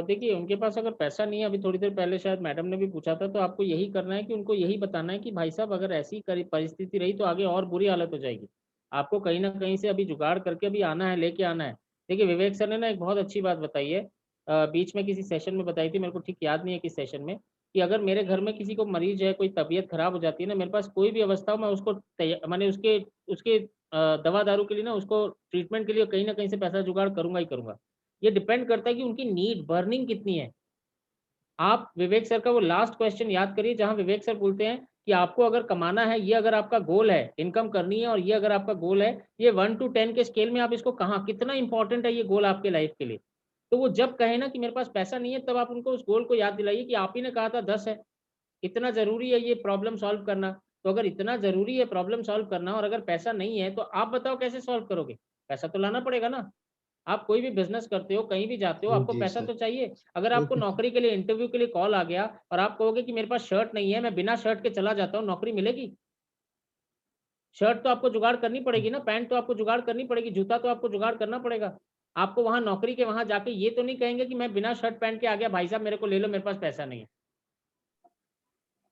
देखिए, उनके पास अगर पैसा नहीं है, अभी थोड़ी देर पहले शायद मैडम ने भी पूछा था, तो आपको यही करना है कि उनको यही बताना है कि भाई साहब अगर ऐसी परिस्थिति रही तो आगे और बुरी हालत हो जाएगी, आपको कहीं ना कहीं से अभी जुगाड़ करके अभी आना है, लेके आना है। देखिए, विवेक सर ने ना एक बहुत अच्छी बात बताई है, बीच में किसी सेशन में बताई थी, मेरे को ठीक याद नहीं है किस सेशन में, कि अगर मेरे घर में किसी को मरीज है, कोई तबीयत खराब हो जाती है ना, मेरे पास कोई भी अवस्था हो, मैं उसको मैंने उसके दवा दारू के लिए ना, उसको ट्रीटमेंट के लिए कहीं ना कहीं से पैसा जुगाड़ करूंगा ही करूंगा। ये डिपेंड करता है कि उनकी नीड बर्निंग कितनी है। आप विवेक सर का वो लास्ट क्वेश्चन याद करिए, जहां विवेक सर बोलते हैं कि आपको अगर कमाना है, ये अगर आपका गोल है, इनकम करनी है, और ये अगर आपका गोल है, ये 1 to 10 के स्केल में आप इसको कहाँ, कितना इंपॉर्टेंट है ये गोल आपके लाइफ के लिए। तो वो जब कहे ना कि मेरे पास पैसा नहीं है, तब आप उनको उस गोल को याद दिलाइए कि आप ही ने कहा था 10 है, इतना जरूरी है ये प्रॉब्लम सॉल्व करना। तो अगर इतना जरूरी है प्रॉब्लम सॉल्व करना और अगर पैसा नहीं है, तो आप बताओ कैसे सॉल्व करोगे? पैसा तो लाना पड़ेगा ना। आप कोई भी बिजनेस करते हो, कहीं भी जाते हो, आपको जी पैसा सर। तो चाहिए। अगर आपको नौकरी के लिए, इंटरव्यू के लिए कॉल आ गया और आप कहोगे कि मेरे पास शर्ट नहीं है, मैं बिना शर्ट के चला जाता हूँ, नौकरी मिलेगी? शर्ट तो आपको जुगाड़ करनी पड़ेगी ना, पैंट तो आपको जुगाड़ करनी पड़ेगी, जूता तो आपको जुगाड़ करना पड़ेगा। आपको वहां नौकरी के वहां जाके ये तो नहीं कहेंगे कि मैं बिना शर्ट पहन के आ गया, भाई साहब मेरे को ले लो, मेरे पास पैसा नहीं है।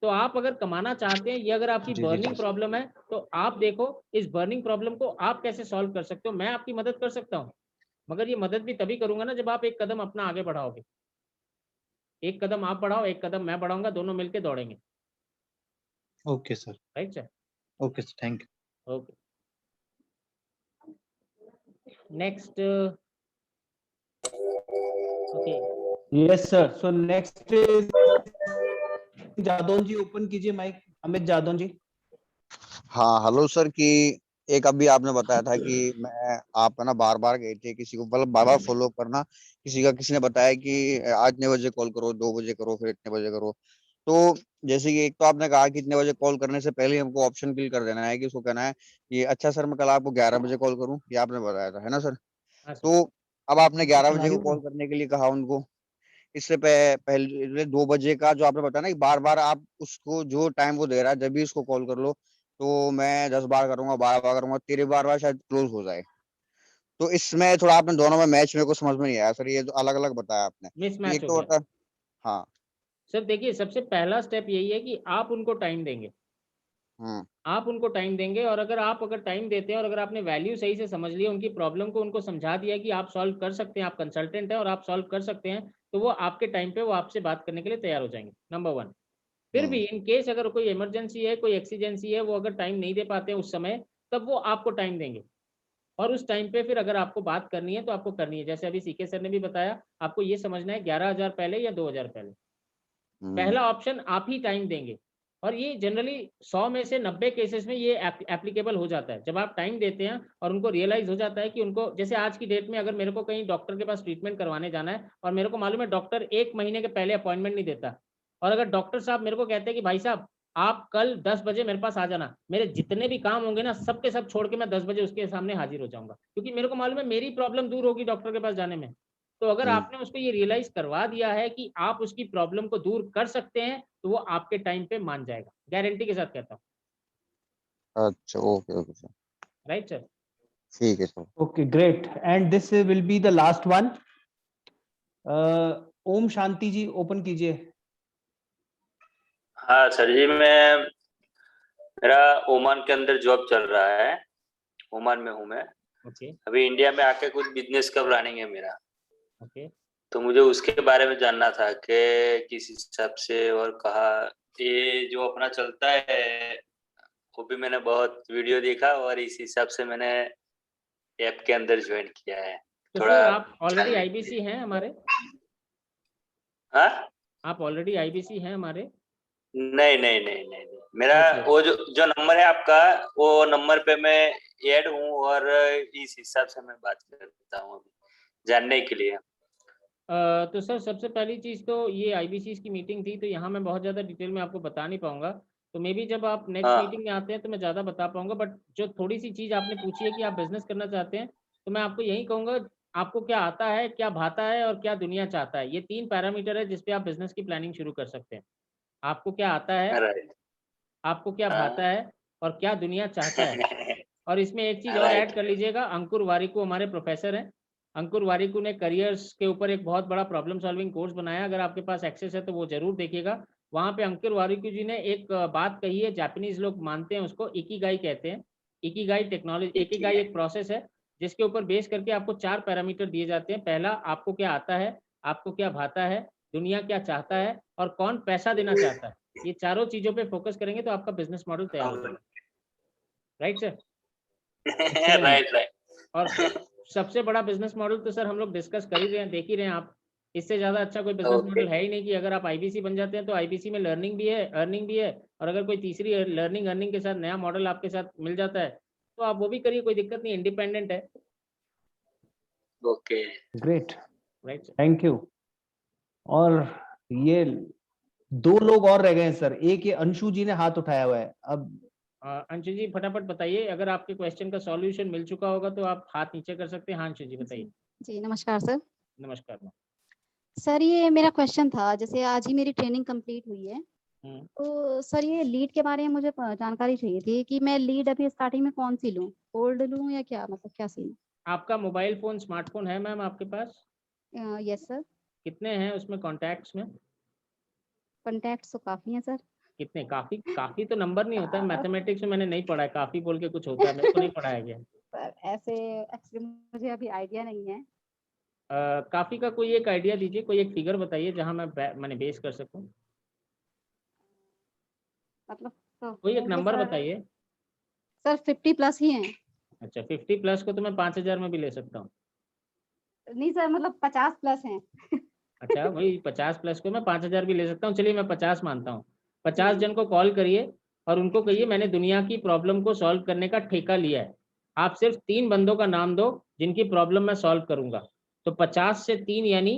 तो आप अगर कमाना चाहते हैं, ये अगर आपकी बर्निंग प्रॉब्लम है, तो आप देखो इस बर्निंग प्रॉब्लम को आप कैसे सॉल्व कर सकते हो। मैं आपकी मदद कर सकता हूँ, मगर ये मदद भी तभी करूंगा ना जब आप एक कदम अपना आगे बढ़ाओगे। एक कदम आप बढ़ाओ, एक कदम मैं बढ़ाऊंगा, दोनों मिलके दौड़ेंगे। Okay sir. Right sir? Okay sir, thank you. Okay, next. Okay, yes sir, so next Jadaun ji, open कीजिए माइक। अमित जादौन जी। हाँ हेलो सर। कि एक अभी आपने बताया था कि मैं आप है ना बार बार गए थे किसी को, मतलब बार बार फॉलो करना, किसी ने बताया कि आज इतने बजे कॉल करो, 2 बजे करो, फिर इतने बजे करो। तो जैसे कि एक तो आपने कहा कि इतने बजे कॉल करने से पहले हमको ऑप्शन फिल कर देना है कि उसको कहना है कि अच्छा सर मैं कल आपको 11 बजे कॉल करूं, ये आपने बताया था, है ना सर? हाँ सर। तो अब आपने 11 बजे को कॉल करने के लिए कहा उनको, इससे पहले 2 बजे का जो आपने बताया ना कि बार बार आप उसको जो टाइम वो दे रहा है जब भी उसको कॉल कर लो, तो मैं 10 बार करूंगा, 12 बार करूंगा, 13 बार शायद क्लोज हो जाए। तो इसमें थोड़ा आपने दोनों में मैच मेरे को समझ में नहीं आया सर, ये तो अलग अलग बताया आपने। मिसमैच एक हो तो गया बता, हाँ। सर। देखिए, सबसे पहला स्टेप यही है कि आप उनको टाइम देंगे। आप उनको टाइम देंगे, और अगर टाइम देते हैं और अगर आपने वैल्यू सही से समझ लिया, उनकी प्रॉब्लम को उनको समझा दिया कि आप सॉल्व कर सकते हैं, आप कंसल्टेंट हैं और आप सॉल्व कर सकते हैं, तो वो आपके टाइम पे वो आपसे बात करने के लिए तैयार हो जाएंगे, नंबर 1। फिर भी इन केस अगर कोई इमरजेंसी है, कोई एक्सीजेंसी है, वो अगर टाइम नहीं दे पाते हैं उस समय, तब वो आपको टाइम देंगे। और उस टाइम पे फिर अगर आपको बात करनी है तो आपको करनी है। जैसे अभी सीके सर ने भी बताया, आपको ये समझना है 11,000 पहले या 2,000 पहले। पहला ऑप्शन आप ही टाइम देंगे, और ये जनरली 100 में से 90 केसेस में ये एप्लीकेबल हो जाता है। जब आप टाइम देते हैं और उनको रियलाइज हो जाता है कि उनको, जैसे आज की डेट में अगर मेरे को कहीं डॉक्टर के पास ट्रीटमेंट करवाने जाना है और मेरे को मालूम है डॉक्टर 1 महीने के पहले अपॉइंटमेंट नहीं देता, और अगर डॉक्टर साहब मेरे को कहते हैं कि भाई साहब आप कल 10 बजे मेरे पास आ जाना, मेरे जितने भी काम होंगे ना सबके सब छोड़ के मैं 10 बजे उसके सामने हाजिर हो जाऊंगा, क्योंकि मेरे को मालूम है मेरी प्रॉब्लम दूर होगी डॉक्टर के पास जाने में। तो अगर आपने उसको ये रियलाइज करवा दिया है कि आप उसकी प्रॉब्लम को दूर कर सकते हैं, तो वो आपके टाइम पे मान जाएगा, गारंटी के साथ कहता हूँ। अच्छा, okay okay sir, right sir? ठीक है sir. Okay great, and this will be the last one. Om Shanti ji, open कीजिए। हाँ सर जी, मेरा ओमान के अंदर जॉब चल रहा है, ओमान में हूँ मैं। ओके अभी इंडिया में आके कुछ बिजनेस का प्लानिंग है मेरा, ओके। तो मुझे उसके बारे में जानना था कि किस हिसाब से और कहा ये जो अपना चलता है, वो भी मैंने बहुत वीडियो देखा और इस हिसाब से मैंने ऐप के अंदर ज्वाइन किया है। तो थोड़ा सर आप ऑलरेडी जानने आईबीसी हैं हमारे? हाँ? आप ऑलरेडी आईबीसी हैं हमारे? नहीं नहीं नहीं नहीं, मेरा वो जो नंबर है आपका, वो नंबर पे मैं ऐड हूँ और इस हिसाब से मैं बात करता हूँ अभी जानने के लिए। तो सर सबसे पहली चीज़ तो ये आईबीसी की मीटिंग थी, तो यहाँ मैं बहुत ज़्यादा डिटेल में आपको बता नहीं पाऊंगा, तो मे बी जब आप नेक्स्ट मीटिंग में आते हैं तो मैं ज़्यादा बता पाऊंगा। बट जो थोड़ी सी चीज़ आपने पूछी है कि आप बिजनेस करना चाहते हैं, तो मैं आपको यही कहूँगा, आपको क्या आता है, क्या भाता है और क्या दुनिया चाहता है, ये 3 पैरामीटर है जिसपे आप बिजनेस की प्लानिंग शुरू कर सकते हैं। आपको क्या आता है, आपको क्या भाता है और क्या दुनिया चाहता है। और इसमें एक चीज़ और ऐड कर लीजिएगा, अंकुर वारिकू हमारे प्रोफेसर हैं। अंकुर वारिकू ने करियर्स के ऊपर एक बहुत बड़ा प्रॉब्लम सॉल्विंग कोर्स बनाया, अगर आपके पास एक्सेस है तो वो जरूर देखिएगा। वहाँ पे अंकुर वारिकू जी ने एक बात कही है, जापानीज लोग मानते हैं उसको, इकिगाई कहते हैं। इकिगाई टेक्नोलॉजी, इकिगाई एक प्रोसेस है जिसके ऊपर बेस करके आपको 4 पैरामीटर दिए जाते हैं। पहला, आपको क्या आता है, आपको क्या भाता है, दुनिया क्या चाहता है और कौन पैसा देना चाहता है। ये चारों चीजों पे फोकस करेंगे तो आपका बिजनेस मॉडल तैयार हो जाएगा। Right sir? Right right. और सबसे बड़ा बिजनेस मॉडल तो सर हम लोग डिस्कस कर ही रहे हैं, देख ही रहे हैं आप, इससे ज्यादा अच्छा कोई बिजनेस ओके मॉडल है ही नहीं कि अगर आप आईबीसी बन जाते हैं तो आईबीसी में लर्निंग भी है, अर्निंग भी है, और अगर कोई तीसरी लर्निंग अर्निंग के साथ नया मॉडल आपके साथ मिल जाता है तो आप वो भी करिए, कोई दिक्कत नहीं, इंडिपेंडेंट है। Okay great, right thank you. और ये 2 लोग और रह गए हैं सर, एक ये अंशु जी ने हाथ उठाया हुआ है। अब अंशु जी फटाफट बताइए, अगर आपके क्वेश्चन का सॉल्यूशन मिल चुका होगा तो आप हाथ नीचे कर सकते हैं। हाँ अंशु जी बताइए। जी नमस्कार सर। नमस्कार मैम। सर ये मेरा क्वेश्चन था, जैसे आज ही मेरी ट्रेनिंग कंप्लीट हुई है, हम्म, तो सर ये लीड के बारे में मुझे जानकारी चाहिए थी कि मैं लीड अभी स्टार्टिंग में कौन सी लूँ, ओल्ड लूँ या क्या, मतलब क्या सीन? आपका मोबाइल फोन स्मार्टफोन है मैम आपके पास? Yes sir. कितने हैं उसमें कॉन्टैक्ट्स में? कॉन्टैक्ट्स तो काफी हैं सर। कितने? काफी काफी तो नंबर नहीं होता है, मैथमेटिक्स में मैंने नहीं पढ़ा है, काफी बोल के कुछ होता है, मेरे को नहीं पढ़ाया गया। सर ऐसे एक्चुअली मुझे अभी आइडिया नहीं है। काफी का कोई एक आइडिया दीजिए, कोई एक फिगर बताइए जहां मैंने बेस कर सकूं। मतलब तो कोई एक होंगे नंबर सर, बताइए। सर 50 प्लस ही हैं। अच्छा 50 प्लस को तो मैं 5000 में भी ले सकता हूँ। नहीं सर, मतलब 50 प्लस हैं। अच्छा वही 50 प्लस को मैं 5000 भी ले सकता हूँ, चलिए मैं 50 मानता हूँ। 50 जी जन को कॉल करिए और उनको कहिए मैंने दुनिया की प्रॉब्लम को सॉल्व करने का ठेका लिया है, आप सिर्फ 3 बंदों का नाम दो जिनकी प्रॉब्लम मैं सॉल्व करूंगा। तो 50 से 3 यानी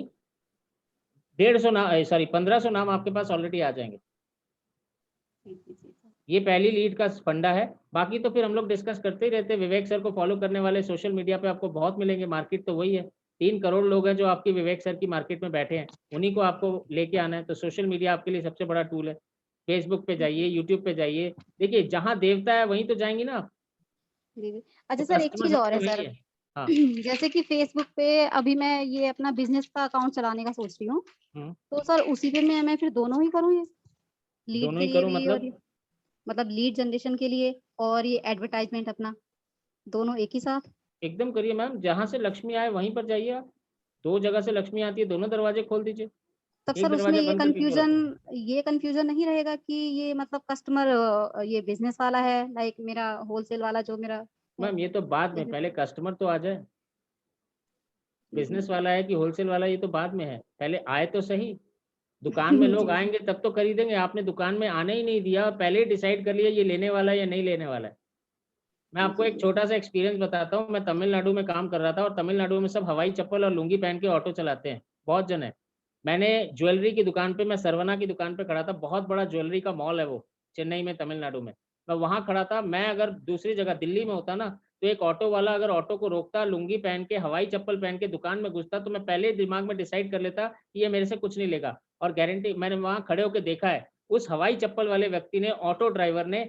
150 नाम, सॉरी 1500 नाम आपके पास ऑलरेडी आ जाएंगे। जी जी जी सर। ये पहली लीड का फंडा है, बाकी तो फिर हम लोग डिस्कस करते ही रहते हैं। विवेक सर को फॉलो करने वाले सोशल मीडिया पे आपको बहुत मिलेंगे, मार्केट तो वही है, 3 करोड़ लोग हैं जो आपकी विवेक सर की मार्केट में बैठे हैं, उन्हीं को आपको लेके आना है। तो सोशल मीडिया आपके लिए सबसे बड़ा टूल है। फेसबुक पे जाइए, यूट्यूब पे जाइए, देखिए जहाँ देवता है वहीं तो जाएंगी ना आप। जी जी। अच्छा तो सर एक कस्टमर चीज और सबसे है वही सर, है। हाँ जैसे कि फेसबुक पे अभी मैं ये अपना बिजनेस का अकाउंट चलाने का सोच रही हूँ, तो सर उसी पे मैं फिर दोनों ही करूँ, ये लीड दोनों के ही लिए करूँ भी और मतलब? ये मतलब लीड जनरेशन के लिए और ये एडवर्टाइजमेंट अपना, दोनों एक ही साथ? एकदम करिए मैम, जहाँ से लक्ष्मी आए वहीं पर जाइए आप। 2 जगह से लक्ष्मी आती है, दोनों दरवाजे खोल दीजिए, तब एक सर उसमें दरवाजा बंद करके क्यों रखें? ये कंफ्यूजन नहीं रहेगा कि ये मतलब कस्टमर ये बिजनेस वाला है, लाइक मेरा होलसेल वाला जो मेरा है मैम ये तो बाद में, business- पहले कस्टमर तो आ जाए। जी जी बिजनेस वाला है कि होलसेल वाला ये तो बाद में है, पहले आए तो सही। दुकान में लोग जी जी आएंगे तब तो खरीदेंगे, आपने दुकान में आने ही नहीं दिया, पहले ही डिसाइड कर लिया ये लेने वाला है या नहीं लेने वाला है। मैं आपको जी एक छोटा सा एक्सपीरियंस बताता हूँ। मैं तमिलनाडु में काम कर रहा था और तमिलनाडु में सब हवाई चप्पल और लुंगी पहन के ऑटो चलाते हैं, बहुत जन है। मैंने ज्वेलरी की दुकान पे, मैं सरवना की दुकान पे खड़ा था, बहुत बड़ा ज्वेलरी का मॉल है वो, चेन्नई में, तमिलनाडु में। मैं वहां खड़ा था, मैं अगर दूसरी जगह दिल्ली में होता ना, तो एक ऑटो वाला अगर ऑटो को रोकता, लुंगी पहन के हवाई चप्पल पहन के दुकान में घुसता, तो मैं पहले ही दिमाग में डिसाइड कर लेता कि ये मेरे से कुछ नहीं लेगा। और गारंटी, मैंने वहां खड़े होकर देखा है, उस हवाई चप्पल वाले व्यक्ति ने, ऑटो ड्राइवर ने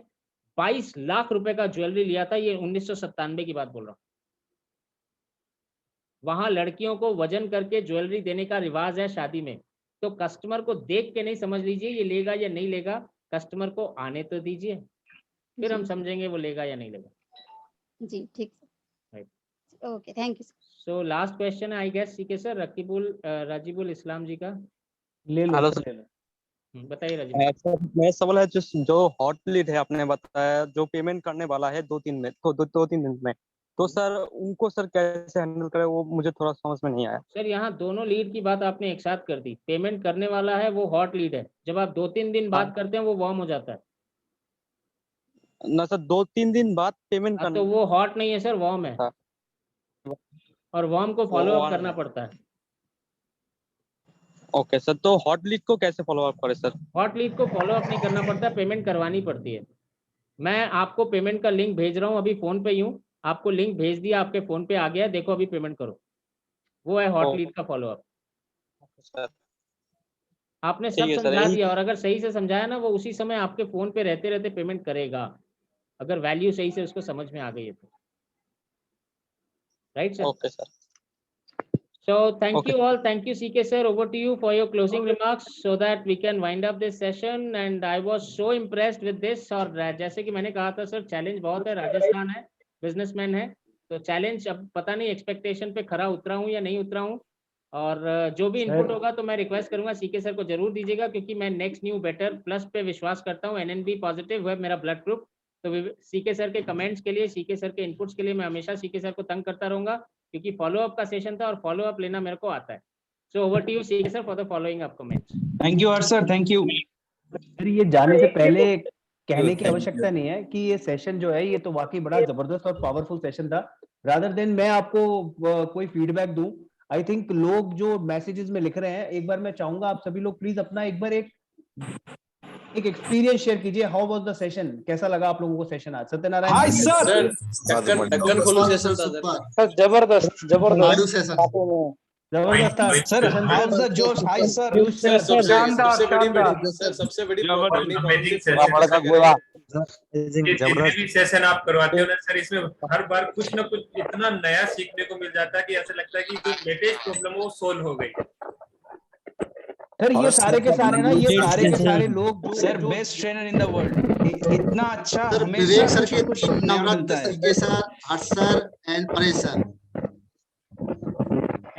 22 लाख रुपए का ज्वेलरी लिया था। ये 1997 की बात बोल रहा हूँ। वहां लड़कियों को वजन करके ज्वेलरी देने का रिवाज है शादी में। तो कस्टमर को देख के नहीं समझ लीजिए ये लेगा या नहीं लेगा, कस्टमर को आने तो दीजिए, फिर हम जी समझेंगे वो लेगा या नहीं लेगा। जी ठीक right. Sir, okay thank you sir. So last question है आई गेस सीके सर, राजीबुल इस्लाम जी का। ले लो हेलो सर, सर। ले लो। बताइए राजीबुल। सर मेरा सवाल है जो हॉट लीड है आपने बताया जो पेमेंट करने वाला है 2-3 में तो 2-3 दिन में, तो सर उनको सर कैसे हैंडल करें वो मुझे थोड़ा समझ में नहीं आया। सर यहाँ दोनों लीड की बात आपने एक साथ कर दी। पेमेंट करने वाला है वो हॉट लीड है, जब आप 2-3 दिन हाँ बात करते हैं वो वार्म हो जाता है। ना सर 2-3 दिन बाद पेमेंट तो वो हॉट नहीं है सर, वार्म है, करना और वार्म को वो फॉलो अप ऑन करना है। पड़ता है। ओके सर, तो हॉट लीड को कैसे फॉलो अप करें सर? हॉट लीड को फॉलो अप नहीं करना पड़ता, पेमेंट करवानी पड़ती है। मैं आपको पेमेंट का लिंक भेज रहा हूँ, अभी फोन पे ही हूँ, आपको लिंक भेज दिया, आपके फोन पे आ गया, देखो अभी पेमेंट करो। वो है हॉट लीड का फॉलो अप। सर आपने ठीक सब है सर, समझा यही दिया, और अगर सही से समझाया ना, वो उसी समय आपके फोन पे रहते रहते पेमेंट करेगा, अगर वैल्यू सही से उसको समझ में आ गई है तो। Right sir? Okay sir. So thank okay you all. Thank you, CK sir. Over to you for your closing remarks so that we can wind up this session. And I was so impressed with this. और जैसे कि मैंने कहा था सर, चैलेंज बहुत है, राजस्थान है, बिजनेसमैन है, तो चैलेंज अब पता नहीं एक्सपेक्टेशन पे खरा उतरा हूँ या नहीं उतरा हूँ। और जो भी इनपुट होगा तो मैं रिक्वेस्ट करूंगा सीके सर को जरूर दीजिएगा, क्योंकि मैं नेक्स्ट न्यू बेटर प्लस पे विश्वास करता हूँ। एनएनबी पॉजिटिव है मेरा ब्लड ग्रुप। तो सीके सर के कमेंट्स के लिए, सीके सर के इनपुट्स के लिए मैं हमेशा सीके सर को तंग करता रहूंगा, क्योंकि फॉलो अप का सेशन था और फॉलो अप लेना मेरे को आता है। So over to you, CK sir, for the following up comments. Thank you, Harsh sir. Thank you. Sir ये जाने से पहले कहने की आवश्यकता नहीं है कि ये सेशन जो है ये तो वाकई बड़ा जबरदस्त और पावरफुल सेशन था। रादर देन मैं आपको कोई फीडबैक दूं, आई थिंक लोग जो मैसेजेस में लिख रहे हैं, एक बार मैं चाहूंगा आप सभी लोग प्लीज अपना एक बार एक एक्सपीरियंस शेयर कीजिए। हाउ वाज द सेशन, कैसा लगा आप लोगों को सेशन आज? सत्यनारायण हाय सर, ढक्कन खोलो सेशन था सर, जबरदस्त जबरदस्त था सर। हाउ द जोश? हाय सर, सबसे बड़ी सेशन आप करवाते हो ना सर, इसमें हर बार कुछ ना कुछ इतना नया सीखने को मिल जाता है कि ऐसा लगता है कि जो लेटेस्ट प्रॉब्लम वो सोल्व हो गई। सर ये सारे के सारे ना, ये सारे के सारे लोग sir best trainer in the world, इतना अच्छा विवेक सर के नवरत्न CK sir, Harsh sir and Paresh sir.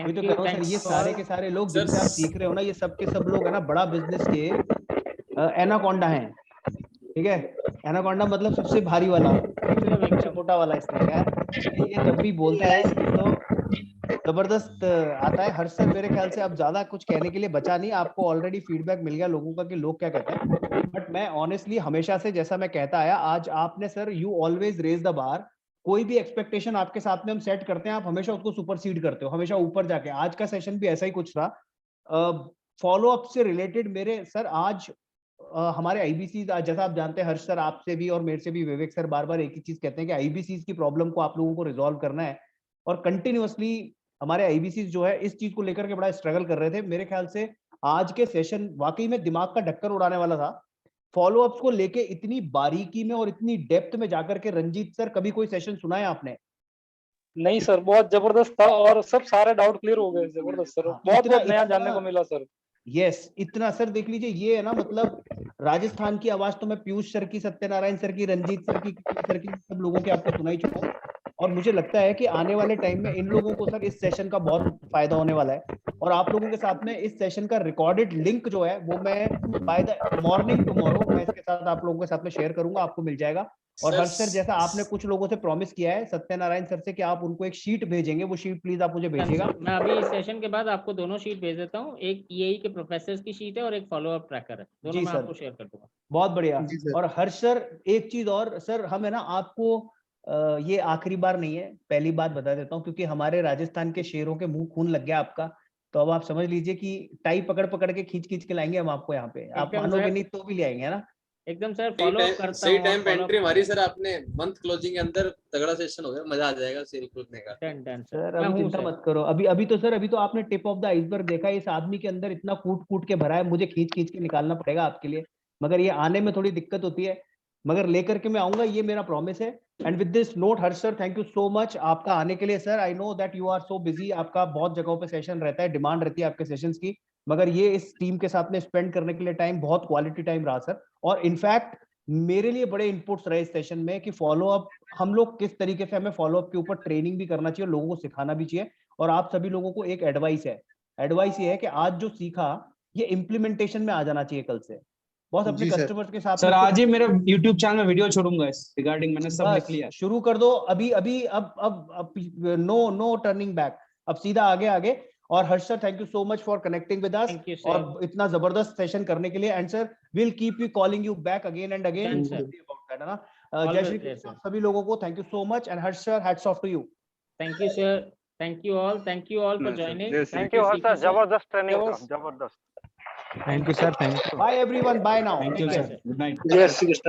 तो करो सर, ये सारे के सारे लोग जिनसे आप सीख रहे हो ना, ये सब के सब लोग है ना बड़ा बिजनेस के एनाकोंडा हैं, ठीक है। एनाकोंडा मतलब सबसे भारी वाला, छोटा वाला इसमें है। ये जब भी बोलता है तो जबरदस्त आता है। हर्ष सर मेरे ख्याल से अब ज्यादा कुछ कहने के लिए बचा नहीं, आपको ऑलरेडी फीडबैक मिल गया लोगों का कि लोग क्या कहते हैं। बट मैं ऑनेस्टली हमेशा से जैसा मैं कहता आया, आज आपने sir you always raise the bar. कोई भी एक्सपेक्टेशन आपके साथ में हम सेट करते हैं, आप हमेशा उसको सुपरसीड करते हो, हमेशा ऊपर जाके। आज का सेशन भी ऐसा ही कुछ था। फॉलो अप से रिलेटेड मेरे सर आज हमारे आईबीसी, जैसा आप जानते हैं हर्ष सर, आपसे भी और मेरे से भी विवेक सर बार बार एक ही चीज कहते हैं कि आईबीसी की प्रॉब्लम को आप लोगों को रिजॉल्व करना है। और कंटिन्यूअसली हमारे आईबीसी जो है इस चीज को लेकर के बड़ा स्ट्रगल कर रहे थे। मेरे ख्याल से आज के सेशन वाकई में दिमाग का ढक्कन उड़ाने वाला था। फॉलो अप्स को लेके इतनी बारीकी में और इतनी डेप्थ में जाकर के, रंजीत सर कभी कोई सेशन सुना है आपने? नहीं सर, बहुत जबरदस्त था और सब सारे डाउट क्लियर हो गए। जबरदस्त सर, बहुत नया जानने को मिला सर। यस, इतना सर देख लीजिए, ये है ना मतलब राजस्थान की आवाज तो मैं पीयूष सर की, सत्यनारायण सर की, रंजीत सर की, सब लोगों की आपको सुनाई चुका हूं। और मुझे लगता है कि आने वाले टाइम में इन लोगों को सर इस सेशन का बहुत फायदा होने वाला है। और आप लोगों के साथ में इस सेशन का रिकॉर्डेड लिंक जो है वो मैं बाय द मॉर्निंग टुमारो मैं इसके साथ आप लोगों के साथ में शेयर करूंगा, आपको मिल जाएगा। और हर्ष सर, जैसा आपने कुछ लोगों से प्रॉमिस किया है सत्यनारायण सर से कि आप उनको एक शीट भेजेंगे, वो शीट प्लीज आप मुझे भेजिएगा। मैं अभी इस सेशन के बाद आपको दोनों शीट भेज देता हूँ, एक EAE के प्रोफेसर्स की शीट है और एक फॉलो अप ट्रैकर है, दोनों मैं आपको शेयर कर दूंगा। बहुत बढ़िया। और हर्ष सर एक चीज और सर, हम है ना आपको ये आखिरी बार नहीं है, पहली बात बता देता हूँ, क्योंकि हमारे राजस्थान के शेरों के मुंह खून लग गया आपका, तो अब आप समझ लीजिए कि टाई पकड़ पकड़ के खींच खींच के लाएंगे हम आपको यहाँ पे। आप मानोगे नहीं तो भी ले आएंगे, है ना? एकदम सर, फॉलो अप करता हूं। सही टाइम पे एंट्री हमारी सर, आपने मंथ क्लोजिंग के अंदर तगड़ा सेशन हो गया, मजा आ जाएगा सेल खोलने का। डन सर अभी चिंता मत करो। अभी तो सर, अभी तो आपने टिप ऑफ द आइसबर्ग देखा। इस आदमी के अंदर इतना कूट कूट के भरा है, मुझे खींच खींच के निकालना पड़ेगा आपके लिए, मगर ये आने में थोड़ी दिक्कत होती है, मगर लेकर के मैं आऊंगा, ये मेरा प्रॉमिस है। And with this note Harsh sir, thank you so much आपका आने के लिए। Sir I know that you are so busy, आपका बहुत जगहों पे सेशन रहता है, डिमांड रहती है आपके सेशंस की, मगर ये इस टीम के साथ में स्पेंड करने के लिए टाइम बहुत क्वालिटी टाइम रहा सर। और इनफैक्ट मेरे लिए बड़े इनपुट्स रहे इस सेशन में कि फॉलो अप, हम लोग किस तरीके से, हमें फॉलो अप के ऊपर ट्रेनिंग भी करना चाहिए, लोगों को सिखाना भी चाहिए। और आप सभी लोगों को एक एडवाइस है, एडवाइस ये है कि आज जो सीखा ये इम्प्लीमेंटेशन में आ जाना चाहिए कल से। बहुत अपने कस्टमर्स के साथ सर आज ही मेरे YouTube चैनल में वीडियो छोड़ूंगा इस रिगार्डिंग, मैंने सब लिख लिया। शुरू कर दो अभी अभी, अब नो टर्निंग बैक, अब सीधा आगे आगे। और Harsh sir, thank you so much for connecting with us और इतना जबरदस्त सेशन करने के लिए। And sir will keep you calling you back again and again, है ना? जय श्री कृष्ण सभी लोगों को, thank you so much. And Harsh sir, hats off to you. Thank you sir, thank you all for joining. Thank you Harsh sir, जबरदस्त ट्रेनिंग था, जबरदस्त। Thank you sir, thank you. Bye everyone, bye now. Thank you sir, good night. जय श्री कृष्ण।